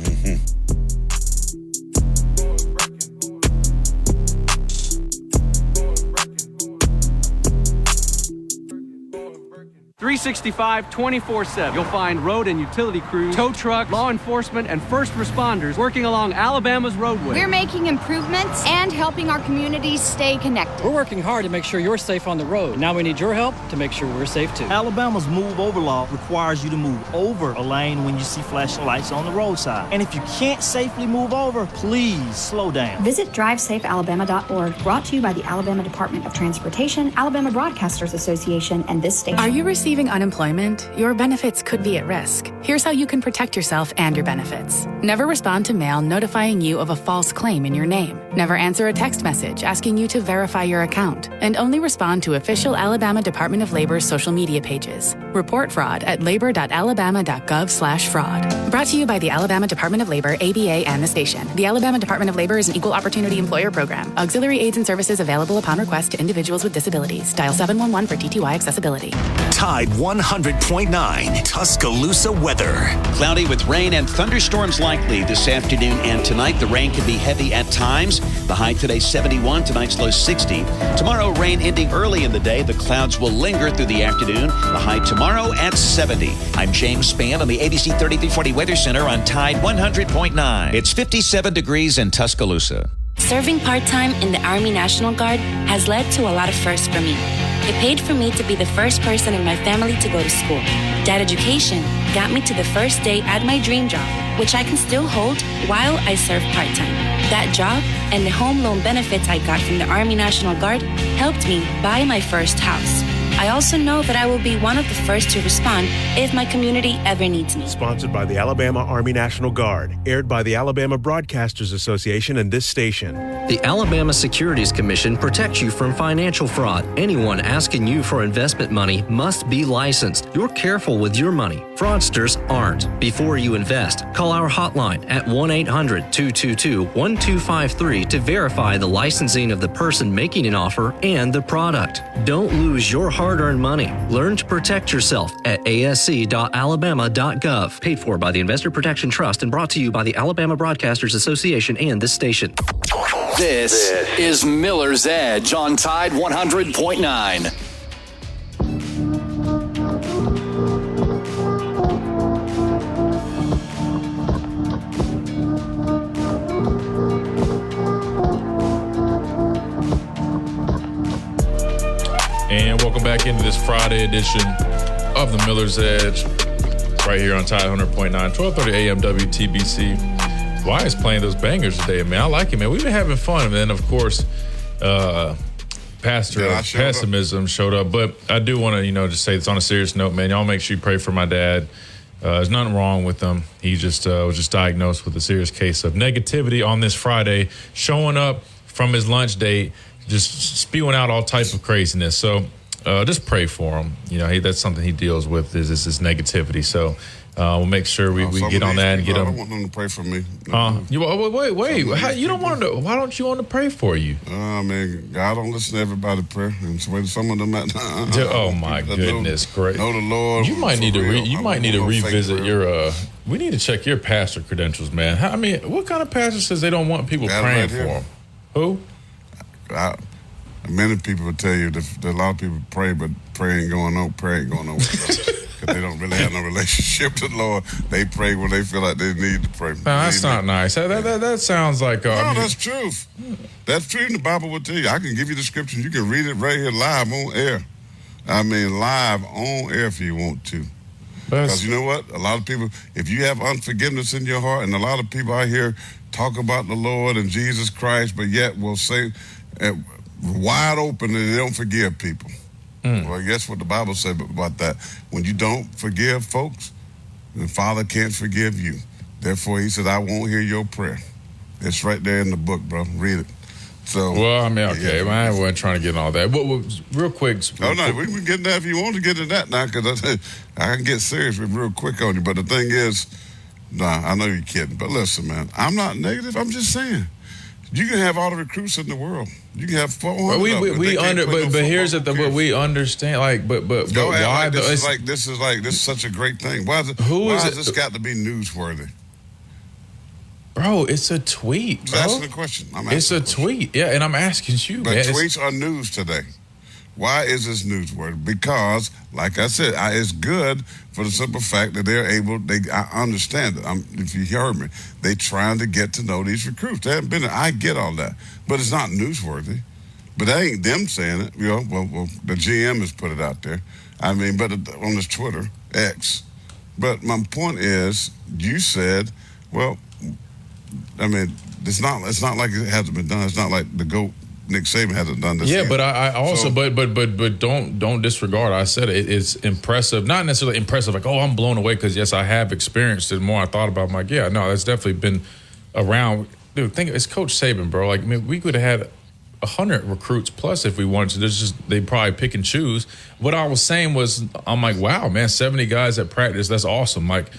[SPEAKER 7] 365, 24/7. You'll find road and utility crews, tow truck, law enforcement, and first responders working along Alabama's roadway.
[SPEAKER 8] We're making improvements and helping our communities stay connected.
[SPEAKER 9] We're working hard to make sure you're safe on the road. And now we need your help to make sure we're safe too.
[SPEAKER 10] Alabama's move over law requires you to move over a lane when you see flashing lights on the roadside. And if you can't safely move over, please slow down.
[SPEAKER 20] Visit drivesafealabama.org, brought to you by the Alabama Department of Transportation, Alabama Broadcasters Association, and this station.
[SPEAKER 11] Are you receiving unemployment? Your benefits could be at risk. Here's how you can protect yourself and your benefits. Never respond to mail notifying you of a false claim in your name. Never answer a text message asking you to verify your account. And only respond to official Alabama Department of Labor's social media pages. Report fraud at labor.alabama.gov/fraud. Brought to you by the Alabama Department of Labor, ABA, and the station. The Alabama Department of Labor is an equal opportunity employer program. Auxiliary aids and services available upon request to individuals with disabilities. Dial 711 for TTY accessibility.
[SPEAKER 13] Tide 100.9 Tuscaloosa weather.
[SPEAKER 14] Cloudy with rain and thunderstorms likely this afternoon and tonight. The rain can be heavy at times. The high today 71, tonight's low 60. Tomorrow, rain ending early in the day. The clouds will linger through the afternoon. The high tomorrow at 70. I'm James Spann on the ABC 3340 Weather Center on Tide 100.9. It's 57 degrees in Tuscaloosa.
[SPEAKER 2] Serving part-time in the Army National Guard has led to a lot of firsts for me. It paid for me to be the first person in my family to go to school. That education got me to the first day at my dream job, which I can still hold while I serve part-time. That job and the home loan benefits I got from the Army National Guard helped me buy my first house. I also know that I will be one of the first to respond if my community ever needs me.
[SPEAKER 3] Sponsored by the Alabama Army National Guard. Aired by the Alabama Broadcasters Association and this station.
[SPEAKER 12] The Alabama Securities Commission protects you from financial fraud. Anyone asking you for investment money must be licensed. You're careful with your money. Fraudsters aren't. Before you invest, call our hotline at 1-800-222-1253 to verify the licensing of the person making an offer and the product. Don't lose your hard-earned money. Learn to protect yourself at asc.alabama.gov. Paid for by the Investor Protection Trust and brought to you by the Alabama Broadcasters Association and this station.
[SPEAKER 1] This is Miller's Edge on Tide 100.9.
[SPEAKER 5] And welcome back into this Friday edition of the Miller's Edge, right here on Tide 100.9, 1230 AM WTBC. Wyatt's playing those bangers today, man. I like it, man. We've been having fun. And then, of course, Pastor of Pessimism showed up. But I do want to, just say it's on a serious note, man. Y'all make sure you pray for my dad. There's nothing wrong with him. He just was just diagnosed with a serious case of negativity on this Friday, showing up from his lunch date, just spewing out all types of craziness. So just pray for him. That's something he deals with is this negativity. So we'll make sure we get on that and get him.
[SPEAKER 4] I don't want them to pray for me.
[SPEAKER 5] Wait. You don't want to? Why don't you want to pray for you?
[SPEAKER 4] Man, God don't listen to everybody's prayer, and some of them.
[SPEAKER 5] Oh my goodness, great.
[SPEAKER 4] Know the Lord.
[SPEAKER 5] You might need to revisit your. We need to check your pastor credentials, man. What kind of pastor says they don't want people praying for them? Who?
[SPEAKER 4] Many people will tell you that a lot of people pray, but prayer ain't going on. Because they don't really have no relationship with the Lord. They pray when they feel like they need to pray.
[SPEAKER 5] No, that's not nice. That sounds like...
[SPEAKER 4] that's truth. That's true. The Bible will tell you. I can give you the scripture. You can read it right here live on air. Live on air if you want to. Because you know what? A lot of people, if you have unforgiveness in your heart, and a lot of people out here talk about the Lord and Jesus Christ, but yet will say... wide open and they don't forgive people. Well, guess what the Bible said about that? When you don't forgive folks, the Father can't forgive you. Therefore, he said, I won't hear your prayer. It's right there in the book, bro. Read it. So,
[SPEAKER 5] well, okay. I wasn't trying to get in all that. Real quick.
[SPEAKER 4] We can get that if you want to get to that now, because I can get serious real quick on you. But the thing is, I know you're kidding. But listen, man, I'm not negative. I'm just saying. You can have all the recruits in the world. You can have 400.
[SPEAKER 5] But here's the thing. But we understand. Why?
[SPEAKER 4] This is such a great thing. Why has this got to be newsworthy?
[SPEAKER 5] Bro, it's a tweet. Bro.
[SPEAKER 4] That's the question.
[SPEAKER 5] It's a tweet. Yeah, and I'm asking you,
[SPEAKER 4] but
[SPEAKER 5] man.
[SPEAKER 4] Tweets are news today. Why is this newsworthy? Because, like I said, it's good for the simple fact that I understand it. If you heard me, they trying to get to know these recruits. They haven't been there. I get all that. But it's not newsworthy. But that ain't them saying it. Well, the GM has put it out there. But on this Twitter, X. But my point is, you said, it's not like it hasn't been done. It's not like the GOAT Nick Saban hasn't done this.
[SPEAKER 5] Yeah,
[SPEAKER 4] yet.
[SPEAKER 5] but I also, but don't disregard. I said it's impressive, not necessarily impressive. Like, I'm blown away because yes, I have experienced it. More I thought about, I'm like, yeah, no, that's definitely been around. Dude, it's Coach Saban, bro. Like, we could have had 100 recruits plus if we wanted to. They probably pick and choose. What I was saying was, I'm like, wow, man, 70 guys at practice. That's awesome. Like,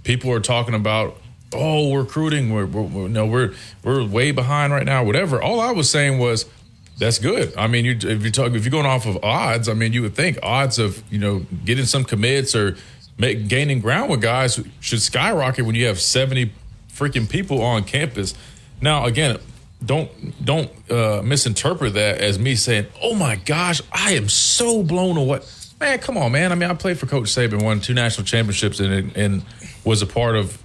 [SPEAKER 5] people are talking about, recruiting. We're way behind right now. Whatever. All I was saying was, that's good. If you're going off of odds, you would think odds of getting some commits or gaining ground with guys should skyrocket when you have 70 freaking people on campus. Now, again, don't misinterpret that as me saying, "Oh my gosh, I am so blown away." Man, come on, man. I played for Coach Saban, won 2 national championships, and was a part of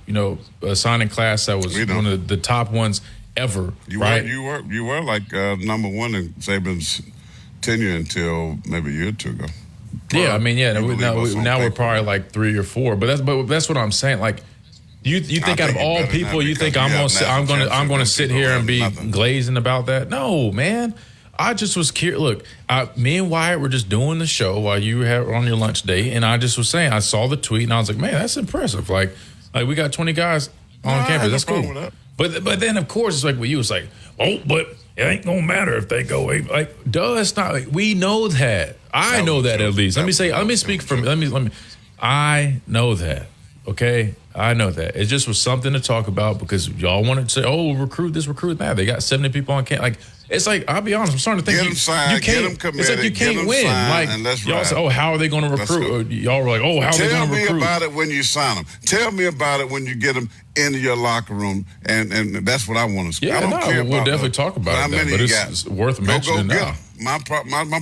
[SPEAKER 5] a signing class that was one of the top ones ever. You
[SPEAKER 4] were like number one in Saban's tenure until maybe a year or two ago.
[SPEAKER 5] Now we're probably like 3 or 4. But that's what I'm saying. Like, You think out of all people, you think I'm gonna sit here and be glazing about that? No, man. I just was curious. Look, me and Wyatt were just doing the show while you were on your lunch date, and I just was saying, I saw the tweet, and I was like, man, that's impressive. Like we got 20 guys on campus. That's cool. But then, of course, it's like with you, it's like, oh, but it ain't gonna matter if they go. Like, duh, it's not. Like, we know that. I know that at least. Let me speak for me. Let me. I know that. Okay, I know that. It just was something to talk about because y'all wanted to say, oh, recruit this, recruit that. They got 70 people on campus. Like, it's like, I'll be honest, I'm starting to think you can't. It's like you can't win. Like, y'all say, oh, how are they going to recruit? Y'all were like, oh, how are they going to recruit?
[SPEAKER 4] Tell me about it when you sign them. Tell me about it when you get them into your locker room, and that's what I want to see.
[SPEAKER 5] Yeah,
[SPEAKER 4] I don't care
[SPEAKER 5] we'll
[SPEAKER 4] about
[SPEAKER 5] definitely talk about it, but it's worth mentioning now.
[SPEAKER 4] My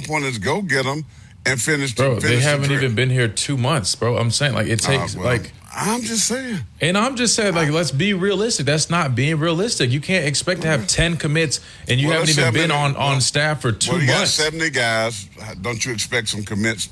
[SPEAKER 4] point is go get them and finish.
[SPEAKER 5] Bro, they haven't even been here 2 months, bro. I'm saying, like, it takes,
[SPEAKER 4] I'm just saying.
[SPEAKER 5] And I'm just saying, like, let's be realistic. That's not being realistic. You can't expect to have 10 commits and you haven't even been on staff for 2 months.
[SPEAKER 4] You got 70 guys. Don't you expect some commits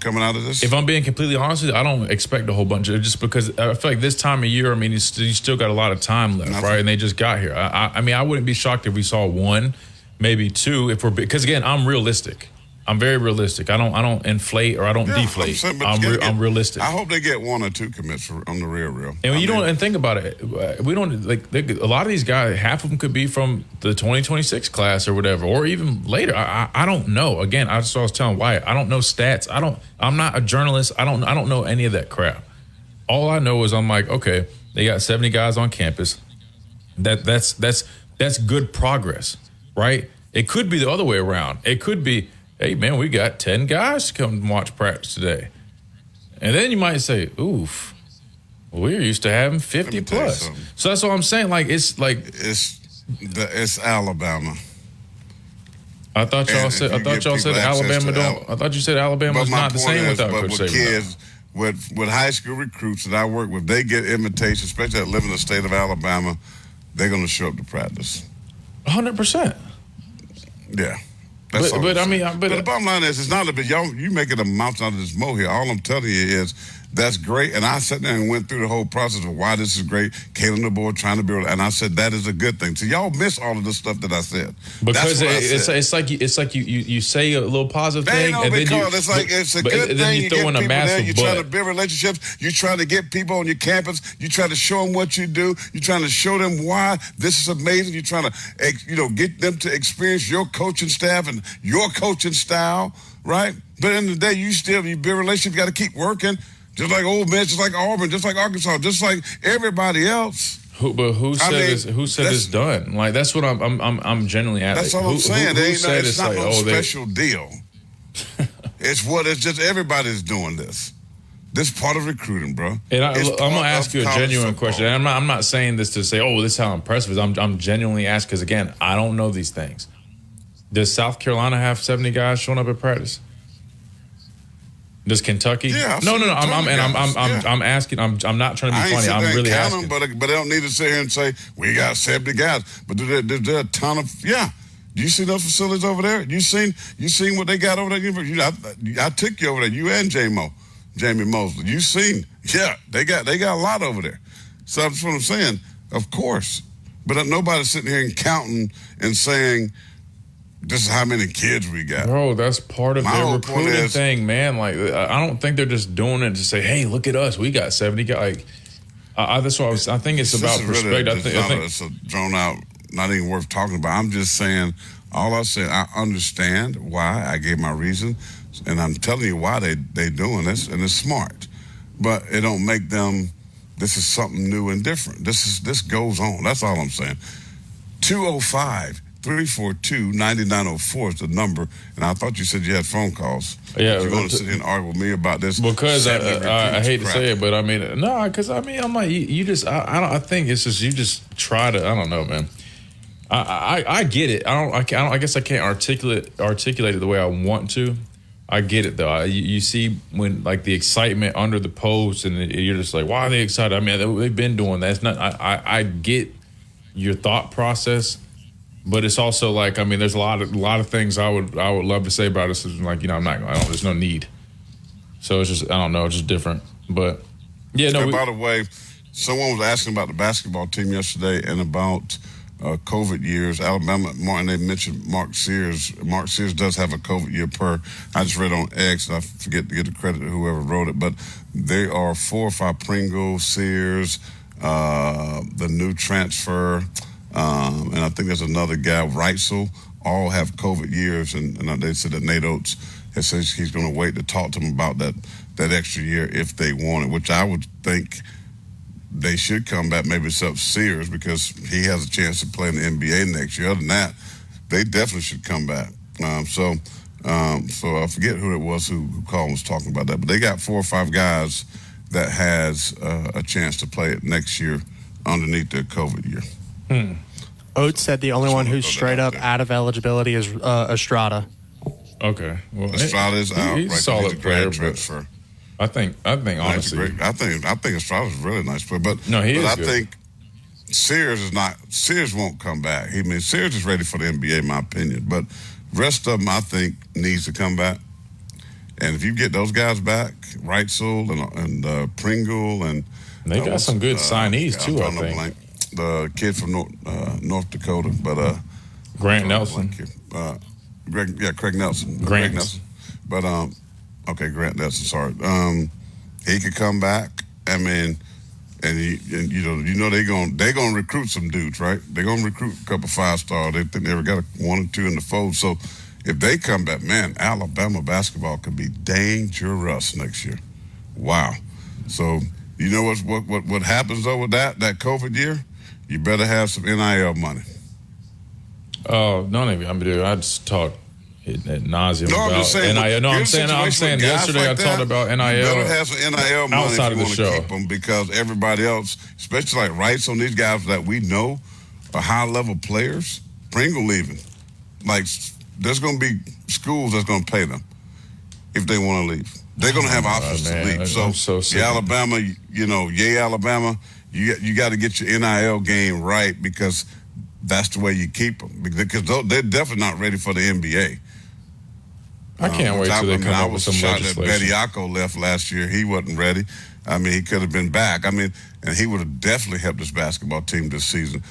[SPEAKER 4] coming out of this?
[SPEAKER 5] If I'm being completely honest with you, I don't expect a whole bunch of just because I feel like this time of year, I mean, you still got a lot of time left, right? And they just got here. I mean, I wouldn't be shocked if we saw one, maybe two, because again, I'm realistic. I'm very realistic. I don't inflate or I don't deflate. I'm realistic.
[SPEAKER 4] I hope they get 1 or 2 commits on the real.
[SPEAKER 5] And think about it. We don't like a lot of these guys. Half of them could be from the 2026 class or whatever, or even later. I don't know. Again, I was telling Wyatt, I don't know stats. I'm not a journalist. I don't know any of that crap. All I know is I'm like, okay, they got 70 guys on campus. That's good progress, right? It could be the other way around. It could be, hey, man, we got 10 guys to come watch practice today. And then you might say, oof, we're used to having 50 plus. So that's what I'm saying. Like, it's like...
[SPEAKER 4] It's Alabama.
[SPEAKER 5] I thought y'all said Alabama don't... I thought you said Alabama's not the same without Coach Saban.
[SPEAKER 4] Kids, with high school recruits that I work with, they get invitations, especially that live in the state of Alabama, they're going to show up to practice.
[SPEAKER 5] 100%.
[SPEAKER 4] Yeah.
[SPEAKER 5] But
[SPEAKER 4] the bottom line is, it's not you making a mountain out of this molehill. All I'm telling you is that's great. And I sat there and went through the whole process of why this is great. Caleb the board trying to build, and I said that is a good thing. So y'all miss all of the stuff that I said.
[SPEAKER 5] Because it's like you say a little positive thing, and then
[SPEAKER 4] it's a good thing. You get people there. You're trying to build relationships. You're trying to get people on your campus. You try to show them what you do. You're trying to show them why this is amazing. You're trying to get them to experience your coaching staff and your coaching style, right? But at the end of the day, you build relationships. You got to keep working. Just like Ole Miss, just like Auburn, just like Arkansas, just like everybody else.
[SPEAKER 5] Who said it's done? Like, that's what I'm genuinely asking.
[SPEAKER 4] That's all I'm saying. It's not no special deal. It's just everybody's doing this. This part of recruiting, bro.
[SPEAKER 5] And I'm gonna ask you a genuine question. And I'm not saying this to say, oh, this is how impressive it is. I'm genuinely asking because again, I don't know these things. Does South Carolina have 70 guys showing up at practice? Does Kentucky?
[SPEAKER 4] Yeah.
[SPEAKER 5] No. I'm asking. I'm not trying to be funny. I'm really asking.
[SPEAKER 4] But they don't need to sit here and say we got 70 guys. But there a ton of Do you see those facilities over there? You seen what they got over there? I took you over there. You and Jamie Mosley. You seen? Yeah, they got a lot over there. So that's what I'm saying. Of course, but nobody's sitting here and counting and saying, this is how many kids we got.
[SPEAKER 5] Bro, that's part of their recruiting thing, man. Like, I don't think they're just doing it to say, hey, look at us. We got 70 guys. That's what I think it's about perspective.
[SPEAKER 4] It's a drawn out, not even worth talking about. I'm just saying, all I said, I understand why. I gave my reason. And I'm telling you why they doing this. And it's smart. But it don't make them, this is something new and different. This goes on. That's all I'm saying. 205-342-9904 is the number, and I thought you said you had phone calls.
[SPEAKER 5] Yeah,
[SPEAKER 4] you're going to sit here and argue with me about this
[SPEAKER 5] because I hate to say it, but I mean no, because I mean I'm like you just I think it's just you just try to I don't know, man. I get it. I guess I can't articulate it the way I want to. I get it though. You see when like the excitement under the post, and you're just like, why are they excited? I mean they've been doing that. It's not. I get your thought process. But it's also like, I mean, there's a lot of things I would love to say about it. So like, there's no need. So it's just, I don't know, it's just different. But yeah, no.
[SPEAKER 4] By the way, someone was asking about the basketball team yesterday and about COVID years. Alabama, Martin, they mentioned Mark Sears. Mark Sears does have a COVID year per. I just read on X, and I forget to get the credit to whoever wrote it, but they are 4 or 5 Pringle, Sears, the new transfer, and I think there's another guy, Reitzel, all have COVID years, and they said that Nate Oates has said he's going to wait to talk to them about that extra year if they want it, which I would think they should come back, maybe except Sears, because he has a chance to play in the NBA next year. Other than that, they definitely should come back. So I forget who it was who called and was talking about that, but they got 4 or 5 guys that has a chance to play it next year underneath their COVID year.
[SPEAKER 6] Oates said the only one who's straight up out of eligibility is Estrada.
[SPEAKER 5] Okay, well,
[SPEAKER 4] Estrada is out.
[SPEAKER 5] He's
[SPEAKER 4] right?
[SPEAKER 5] a solid
[SPEAKER 4] He's a
[SPEAKER 5] player,
[SPEAKER 4] grad transfer.
[SPEAKER 5] I think honestly,
[SPEAKER 4] I think Estrada's a really nice player, but
[SPEAKER 5] no, he is
[SPEAKER 4] I
[SPEAKER 5] good.
[SPEAKER 4] think Sears is not. Sears won't come back. Sears is ready for the NBA, in my opinion. But rest of them, I think, needs to come back. And if you get those guys back, Reitzel and Pringle and
[SPEAKER 5] they got some good signees too. I think
[SPEAKER 4] the kid from North Dakota, but
[SPEAKER 5] Grant Nelson.
[SPEAKER 4] Craig Nelson.
[SPEAKER 5] Grant
[SPEAKER 4] Nelson. But okay, Grant Nelson. Sorry. He could come back. I mean, and you know they're gonna recruit some dudes, right? They're gonna recruit a couple 5-star. They think they ever got 1 or 2 in the fold. So if they come back, man, Alabama basketball could be dangerous next year. Wow. So you know what happens though with that COVID year? You better have some NIL money.
[SPEAKER 5] Oh, none of you. I just talked at nauseum about
[SPEAKER 4] I'm just saying,
[SPEAKER 5] NIL. No, I'm saying yesterday
[SPEAKER 4] like
[SPEAKER 5] I talked about NIL.
[SPEAKER 4] You better have some NIL money
[SPEAKER 5] outside
[SPEAKER 4] if
[SPEAKER 5] of
[SPEAKER 4] you
[SPEAKER 5] the
[SPEAKER 4] want
[SPEAKER 5] show.
[SPEAKER 4] to keep them, because everybody else, especially like Rice on these guys that we know are high-level players, Pringle leaving. Like, there's going to be schools that's going to pay them if they want to leave. They're going to have options to leave. So Alabama, Alabama, you got to get your NIL game right, because that's the way you keep them. Because they're definitely not ready for the NBA.
[SPEAKER 5] I can't wait till they come up with some legislation.
[SPEAKER 4] I was shocked that Betty Yako left last year. He wasn't ready. I mean, he could have been back. I mean, and he would have definitely helped this basketball team this season.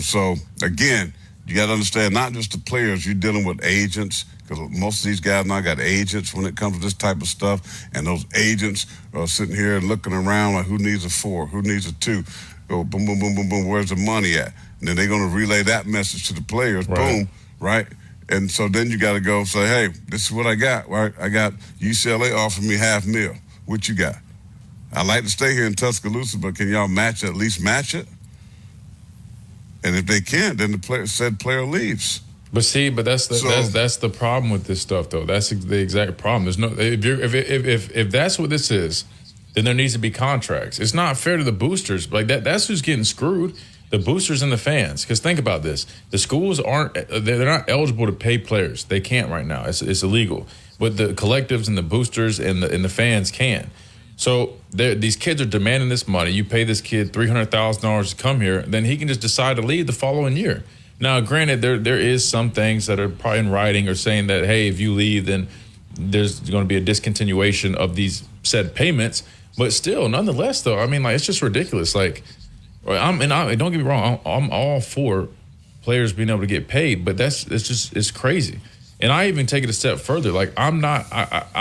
[SPEAKER 4] So, again, you got to understand, not just the players, you're dealing with agents, because most of these guys now got agents when it comes to this type of stuff, and those agents are sitting here and looking around like, who needs a 4, who needs a 2? Go boom, boom, boom, boom, boom, where's the money at? And then they're going to relay that message to the players, boom, right? And so then you got to go say, hey, this is what I got, right? I got UCLA offering me $500,000. What you got? I'd like to stay here in Tuscaloosa, but can y'all at least match it? And if they can't, then the said player leaves.
[SPEAKER 5] But that's the problem with this stuff, though. That's the exact problem. There's no if that's what this is, then there needs to be contracts. It's not fair to the boosters. Like that's who's getting screwed. The boosters and the fans. Because think about this: the schools they're not eligible to pay players. They can't right now. It's illegal. But the collectives and the boosters and the fans can. So these kids are demanding this money. You pay this kid $300,000 to come here, then he can just decide to leave the following year. Now, granted, there is some things that are probably in writing or saying that, hey, if you leave, then there's going to be a discontinuation of these said payments. But still, nonetheless, though, I mean, like, it's just ridiculous. Like, don't get me wrong, I'm all for players being able to get paid, but it's crazy. And I even take it a step further. Like, I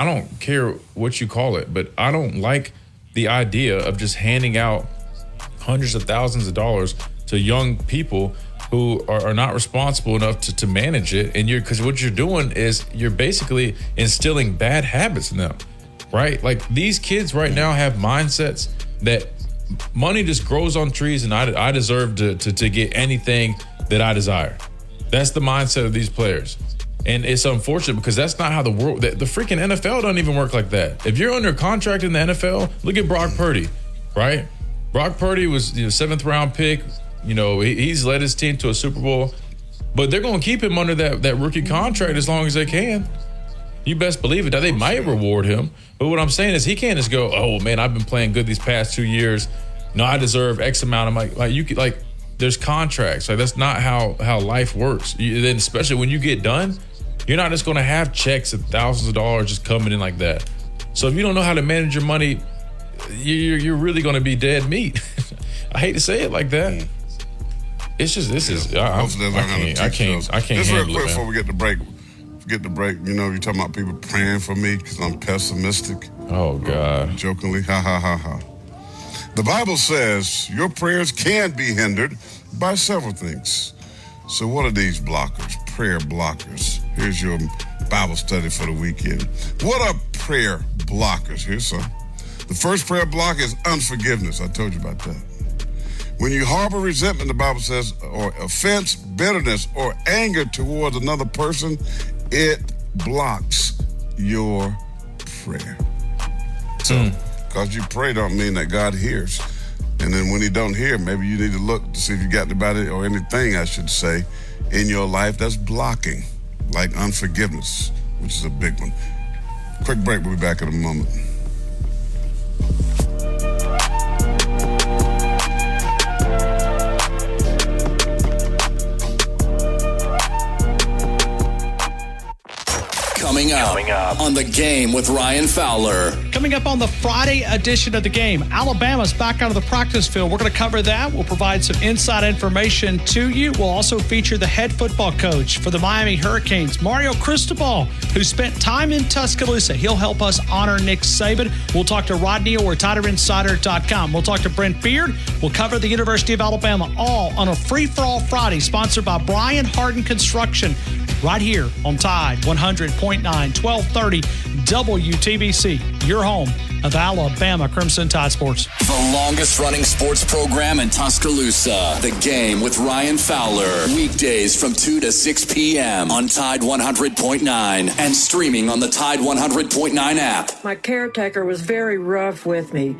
[SPEAKER 5] don't care what you call it, but I don't like the idea of just handing out hundreds of thousands of dollars to young people who are not responsible enough to manage it. And because what you're doing is you're basically instilling bad habits in them, right? Like, these kids right now have mindsets that money just grows on trees, and I deserve to get anything that I desire. That's the mindset of these players. And it's unfortunate because that's not how the freaking NFL doesn't even work like that. If you're under contract in the NFL, look at Brock Purdy, right? Brock Purdy was 7th round pick. He's led his team to a Super Bowl, but they're going to keep him under that rookie contract as long as they can. You best believe it. Now, they might reward him, but what I'm saying is he can't just go, oh man, I've been playing good these past 2 years. No, I deserve X amount. I'm like there's contracts. Like, that's not how life works. Then especially when you get done, you're not just going to have checks of thousands of dollars just coming in like that. So if you don't know how to manage your money, you're really going to be dead meat. I hate to say it like that. It's just this is. I can't.
[SPEAKER 4] Just real
[SPEAKER 5] handle
[SPEAKER 4] quick
[SPEAKER 5] it,
[SPEAKER 4] before we get the break. You know, you're talking about people praying for me because I'm pessimistic.
[SPEAKER 5] Oh God.
[SPEAKER 4] Jokingly, ha ha ha ha. The Bible says your prayers can be hindered by several things. So what are these blockers? Prayer blockers. Here's your Bible study for the weekend. What are prayer blockers? Here's some. The first prayer block is unforgiveness. I told you about that. When you harbor resentment, the Bible says, or offense, bitterness, or anger towards another person, it blocks your prayer. So, because you pray don't mean that God hears. And then when he don't hear, maybe you need to look to see if you got anybody or anything, I should say, in your life that's blocking, like unforgiveness, which is a big one. Quick break. We'll be back in a moment.
[SPEAKER 1] Coming up on The Game with Ryan Fowler.
[SPEAKER 15] Coming up on the Friday edition of The Game, Alabama's back out of the practice field. We're going to cover that. We'll provide some inside information to you. We'll also feature the head football coach for the Miami Hurricanes, Mario Cristobal, who spent time in Tuscaloosa. He'll help us honor Nick Saban. We'll talk to Rod Neal or TiderInsider.com. We'll talk to Brent Beard. We'll cover the University of Alabama, all on a free-for-all Friday, sponsored by Brian Harden Construction, right here on Tide 100.9, 1230 WTBC, your home of Alabama Crimson Tide Sports.
[SPEAKER 1] The longest running sports program in Tuscaloosa. The Game with Ryan Fowler. Weekdays from 2 to 6 p.m. on Tide 100.9 and streaming on the Tide 100.9 app.
[SPEAKER 16] My caretaker was very rough with me.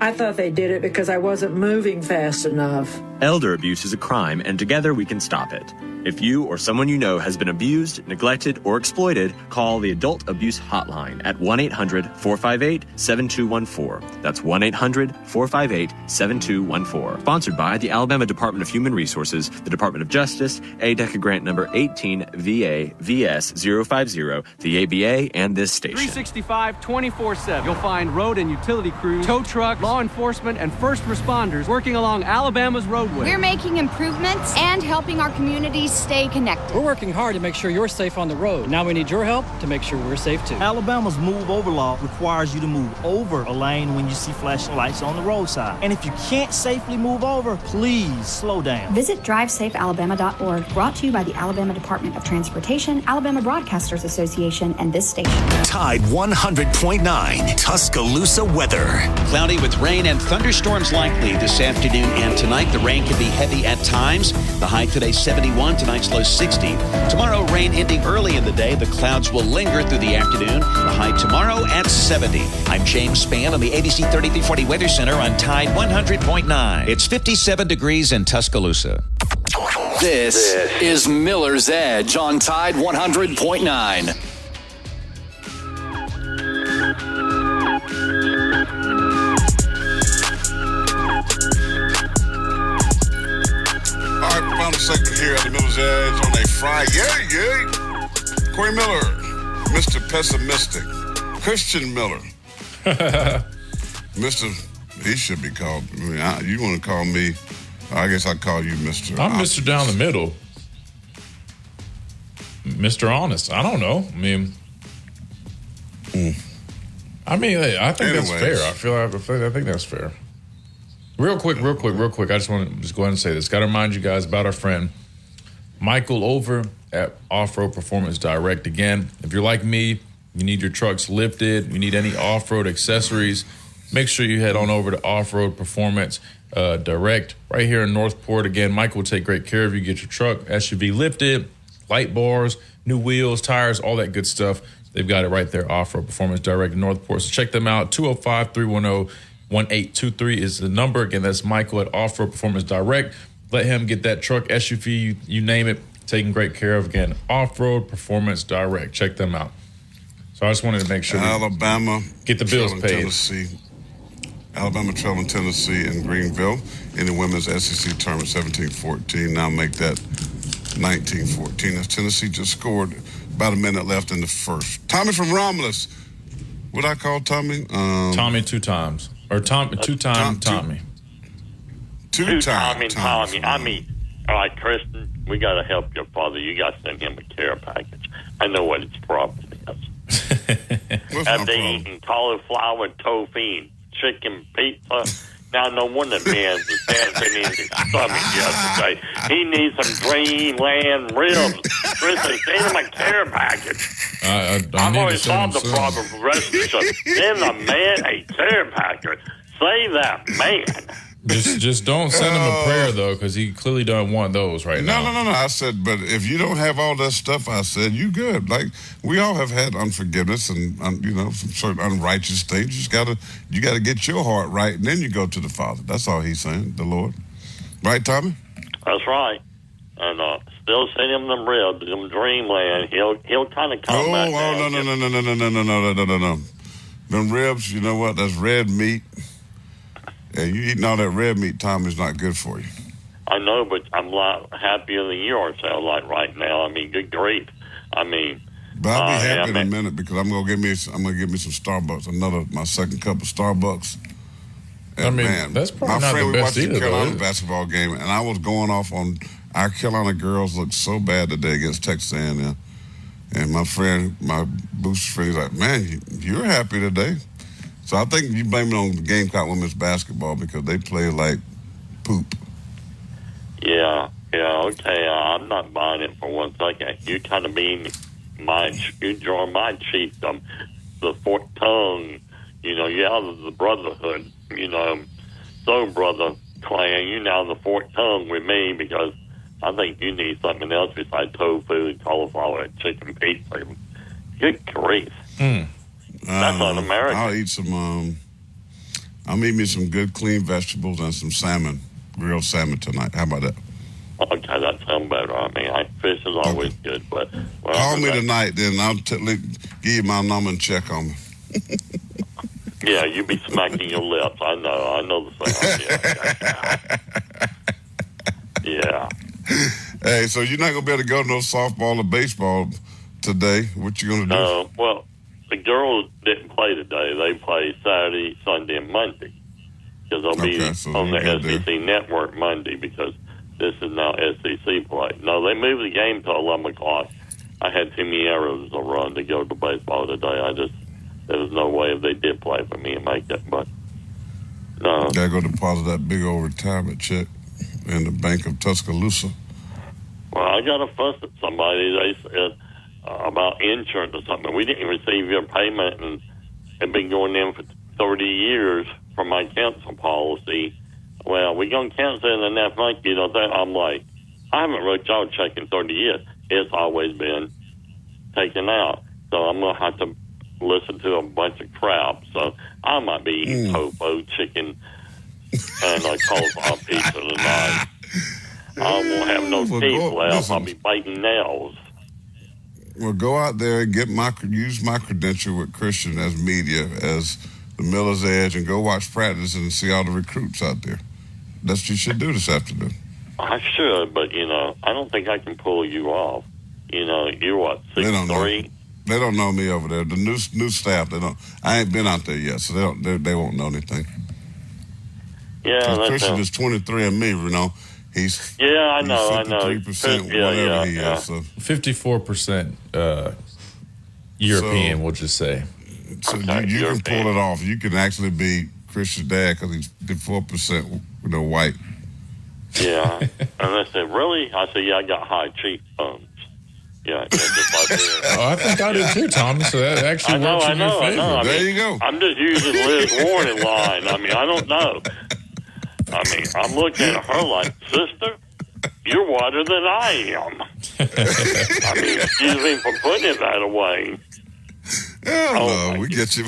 [SPEAKER 16] I thought they did it because I wasn't moving fast enough.
[SPEAKER 17] Elder abuse is a crime, and together we can stop it. If you or someone you know has been abused, neglected, or exploited, call the Adult Abuse Hotline at 1-800-458-7214. That's 1-800-458-7214. Sponsored by the Alabama Department of Human Resources, the Department of Justice, ADECA grant number 18VA-VS050, the ABA, and this station.
[SPEAKER 7] 365, 24/7. You'll find road and utility crews, tow truck, law enforcement, and first responders working along Alabama's roadways.
[SPEAKER 8] We're making improvements and helping our communities stay connected.
[SPEAKER 9] We're working hard to make sure you're safe on the road. Now we need your help to make sure we're safe too.
[SPEAKER 10] Alabama's move over law requires you to move over a lane when you see flashing lights on the roadside. And if you can't safely move over, please slow down.
[SPEAKER 20] Visit drivesafealabama.org, brought to you by the Alabama Department of Transportation, Alabama Broadcasters Association, and this station.
[SPEAKER 13] Tide 100.9 Tuscaloosa weather.
[SPEAKER 14] Cloudy with rain and thunderstorms likely this afternoon and tonight. The rain can be heavy at times. The high today 71, tonight's low 60. Tomorrow, rain ending early in the day. The clouds will linger through the afternoon. The high tomorrow at 70. I'm James Spann on the ABC 3340 Weather Center on Tide 100.9. It's 57 degrees in Tuscaloosa.
[SPEAKER 1] This is Miller's Edge on Tide 100.9.
[SPEAKER 4] Final segment here at the Miller's Edge on a Friday. Yay! Corey Miller, Mr. Pessimistic. Christian Miller. He should be called. I mean, you want to call me, I guess I'd call you Mr.
[SPEAKER 5] I'm Mr. Down the Middle. Mr. Honest. I don't know. I think that's fair. I think that's fair. Real quick. I just want to go ahead and say this. Got to remind you guys about our friend Michael over at Off-Road Performance Direct. Again, if you're like me, you need your trucks lifted, you need any off-road accessories, make sure you head on over to Off-Road Performance Direct right here in Northport. Again, Michael will take great care of you. Get your truck, SUV lifted, light bars, new wheels, tires, all that good stuff. They've got it right there, Off-Road Performance Direct in Northport. So check them out, 205-310-1823 is the number. Again, that's Michael at Off-Road Performance Direct. Let him get that truck, SUV, you name it, taken great care of. Again, Off-Road Performance Direct. Check them out. So I just wanted to make sure
[SPEAKER 4] Alabama,
[SPEAKER 5] get the bills paid.
[SPEAKER 4] Alabama, Trailing, Tennessee, and Greenville in the women's SEC tournament 17-14. Now make that 19-14. As Tennessee just scored about a minute left in the first. Tommy from Romulus. What I call Tommy?
[SPEAKER 5] Tommy two times. Or two-time Tommy.
[SPEAKER 4] Two-time
[SPEAKER 19] Tommy. I mean, all right, Kristen, we got to help your father. You got to send him a care package. I know what his problem is. After eating cauliflower tofu, chicken pizza. Now, no wonder man was dancing in his stomach yesterday. He needs some Dreamland ribs. Kristen, send him a care package. I've already solved the problem for the rest of the show. Send the man a care package. Save that man.
[SPEAKER 5] Just don't send him a prayer, though, because he clearly doesn't want those right now.
[SPEAKER 4] No. I said, but if you don't have all that stuff, I said, you good. Like, we all have had unforgiveness and, some certain unrighteous things. You gotta get your heart right, and then you go to the Father. That's all he's saying, the Lord. Right, Tommy?
[SPEAKER 19] That's right. And still send him them ribs, them Dreamland. He'll kind of come back down.
[SPEAKER 4] No. Them ribs, you know what? That's red meat. And you eating all that red meat, Tommy's not good for you.
[SPEAKER 19] I know, but I'm a lot happier than you are, sound like right now. I mean, good grief. I mean,
[SPEAKER 4] but I'll be happy in a minute because I'm gonna get me some Starbucks, my second cup of Starbucks. And man,
[SPEAKER 5] that's probably not the best
[SPEAKER 4] we watched
[SPEAKER 5] either,
[SPEAKER 4] the Carolina
[SPEAKER 5] though,
[SPEAKER 4] basketball game, and I was going off on our Carolina girls looked so bad today against Texas A&M. And my booster friend, is like, man, you're happy today. So I think you blame it on the Gamecock women's basketball because they play like poop.
[SPEAKER 19] Yeah, okay. I'm not buying it for 1 second. You kind of mean you draw my chiefdom, the forked tongue. You know, you out of the brotherhood. You know, so brother clan, you now the forked tongue with me because I think you need something else besides tofu, cauliflower, and chicken pizza. Good grief. That's un-American.
[SPEAKER 4] I'll eat some. I'm eating me some good clean vegetables and some salmon, grilled salmon tonight. How about that?
[SPEAKER 19] Okay, that sounds better. I mean, fish is always good, but
[SPEAKER 4] call me tonight, then I'll give you my number and check on me.
[SPEAKER 19] Yeah, you be smacking your lips. I know the sound. Yeah.
[SPEAKER 4] Hey, so you're not gonna be able to go to no softball or baseball today? What you gonna do?
[SPEAKER 19] No, well, the girls didn't play today. They play Saturday, Sunday, and Monday because they'll be on the SEC network Monday because this is now SEC play. No, they moved the game to 11 o'clock. I had too many errors to run to go to baseball today. There was no way if they did play for me to make it, but no.
[SPEAKER 4] Gotta go deposit that big old retirement check in the Bank of Tuscaloosa.
[SPEAKER 19] Well, I got a fuss at somebody. They said about insurance or something. We didn't receive your payment, and it's been going in for 30 years for my cancel policy. Well, we're going to cancel it in the next month. You know, I'm like, I haven't wrote y'all a check in 30 years. It's always been taken out. So I'm going to have to listen to a bunch of crap. So I might be eating tofu, chicken, and cauliflower pizza tonight. I won't have no teeth left. Listen, I'll be biting nails.
[SPEAKER 4] Well, go out there and use my credential with Christian as media, as the Miller's Edge, and go watch practice and see all the recruits out there. That's what you should do this afternoon.
[SPEAKER 19] I should, but, I don't think I can pull you off. You're what, 6'3"?
[SPEAKER 4] They don't know me over there. The new staff, they don't. I ain't been out there yet, so they won't know anything.
[SPEAKER 19] Yeah,
[SPEAKER 4] Christian is 23 and me, He's
[SPEAKER 19] I know.
[SPEAKER 4] 53%, whatever he is. So.
[SPEAKER 5] 54% European, we'll just say.
[SPEAKER 4] So you can pull it off. You can actually be Christian's dad because he's 4% white.
[SPEAKER 19] Yeah. And I said, really? I said, yeah, I got high cheekbones. Yeah, just like that.
[SPEAKER 5] I think I did too, Tommy, so that actually works in your favor.
[SPEAKER 4] There you go.
[SPEAKER 19] I'm just using Liz Warren line. I mean, I don't know. I'm looking at her like, sister, you're whiter than I am. Excuse me for putting it that way.
[SPEAKER 4] We get you.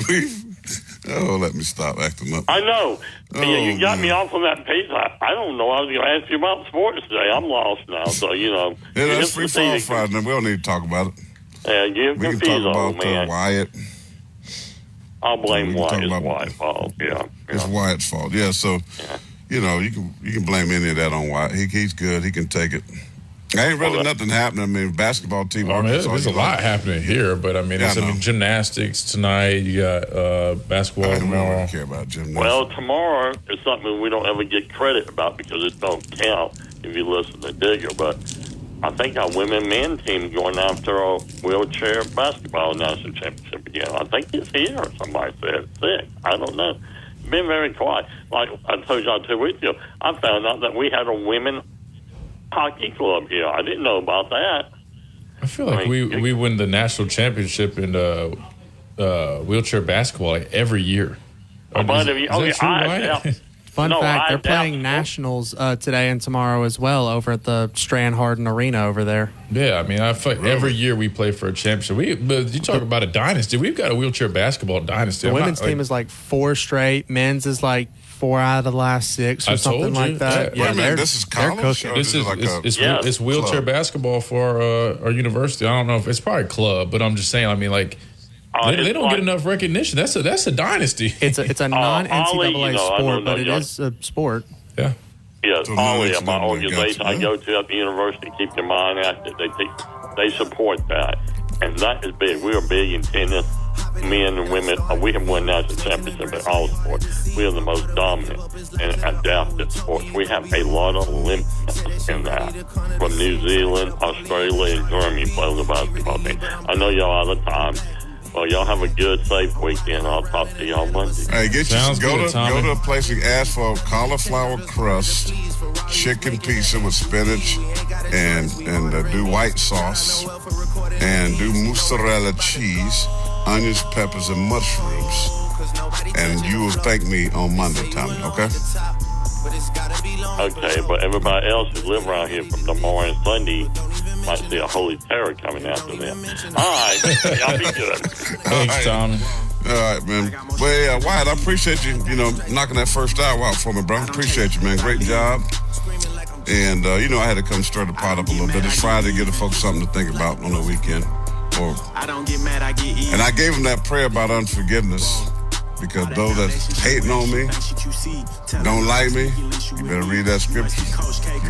[SPEAKER 4] Let me stop acting up.
[SPEAKER 19] I know. You got me off on that page. I don't know. I was going to ask you about sports today. I'm lost now, so,
[SPEAKER 4] Yeah, that's Free Fall Friday. We don't need to talk about it.
[SPEAKER 19] Yeah, you're confused,
[SPEAKER 4] we can talk about Wyatt.
[SPEAKER 19] I'll blame Wyatt. It's Wyatt's fault. Yeah.
[SPEAKER 4] It's Wyatt's fault. Yeah, so... you can blame any of that on Wyatt. He's good. He can take it. Ain't really nothing happening. I mean, basketball team.
[SPEAKER 5] I mean, there's a lot happening here, but I mean, gymnastics tonight. You got basketball tomorrow.
[SPEAKER 4] I don't care about gymnastics.
[SPEAKER 19] Well, tomorrow is something we don't ever get credit about because it don't count if you listen to Digger. But I think our women-men team going after a wheelchair basketball national championship again. I think it's here. Somebody said it's sick. I don't know. It's been very quiet. Like I told y'all 2 weeks ago, I found out that we had a women hockey club here. I didn't know about that.
[SPEAKER 5] I feel like we win the national championship in wheelchair basketball like every year. Fun
[SPEAKER 6] fact, they're playing nationals today and tomorrow as well over at the Strand Harden Arena over there.
[SPEAKER 5] Yeah, I mean, I feel like every year we play for a championship. But you talk about a dynasty. We've got a wheelchair basketball dynasty.
[SPEAKER 6] The women's team is like 4 straight. Men's is like 4 out of the last 6 or something like that.
[SPEAKER 4] Yeah, this is college.
[SPEAKER 5] It's wheelchair basketball for our university. I don't know if it's probably a club, but I'm just saying. I mean, like they don't get enough recognition. That's a dynasty.
[SPEAKER 6] It's a non-NCAA sport, but it is a sport.
[SPEAKER 5] Yeah.
[SPEAKER 19] Yeah, Ollie, my organization I go to at the university, keep your mind active. They support that, and that is big. We are big in tennis. Men and women, we have won national championship in all sports. We are the most dominant and adapted sports. We have a lot of Olympians in that. From New Zealand, Australia, and Germany play the basketball team. I know y'all out of time. Well, y'all have a good, safe weekend. I'll talk to y'all Monday.
[SPEAKER 4] Hey, go to a place and ask for a cauliflower crust, chicken pizza with spinach, and do white sauce, and do mozzarella cheese, onions, peppers, and mushrooms. And you will thank me on Monday, Tommy, okay?
[SPEAKER 19] Okay, but everybody else who live around here from tomorrow and Sunday might see a holy terror coming after them. All right, y'all be good.
[SPEAKER 5] Thanks, Tom.
[SPEAKER 4] All right, man. Well, Wyatt, I appreciate you, knocking that first hour out for me, bro. Appreciate you, man. Great job. And, I had to come stir the pot up a little bit. It's Friday, give the folks something to think about on the weekend. And I gave him that prayer about unforgiveness. Because those that's hating on me, don't like me, you better read that scripture.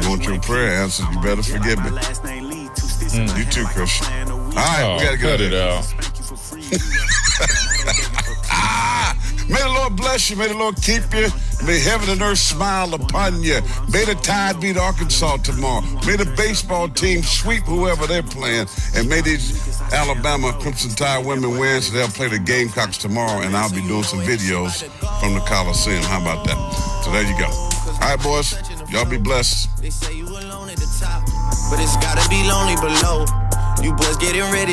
[SPEAKER 4] You want your prayer answered, you better forgive me. You too, Christian. All right, we got to get
[SPEAKER 5] it out.
[SPEAKER 4] May the Lord bless you. May the Lord keep you. May heaven and earth smile upon you. May the Tide beat Arkansas tomorrow. May the baseball team sweep whoever they're playing. And may these Alabama Crimson Tide women win so they'll play the Gamecocks tomorrow. And I'll be doing some videos from the Coliseum. How about that? So there you go. All right, boys. Y'all be blessed.
[SPEAKER 18] They say you alone at the top, but it's gotta be lonely below. You boys getting ready.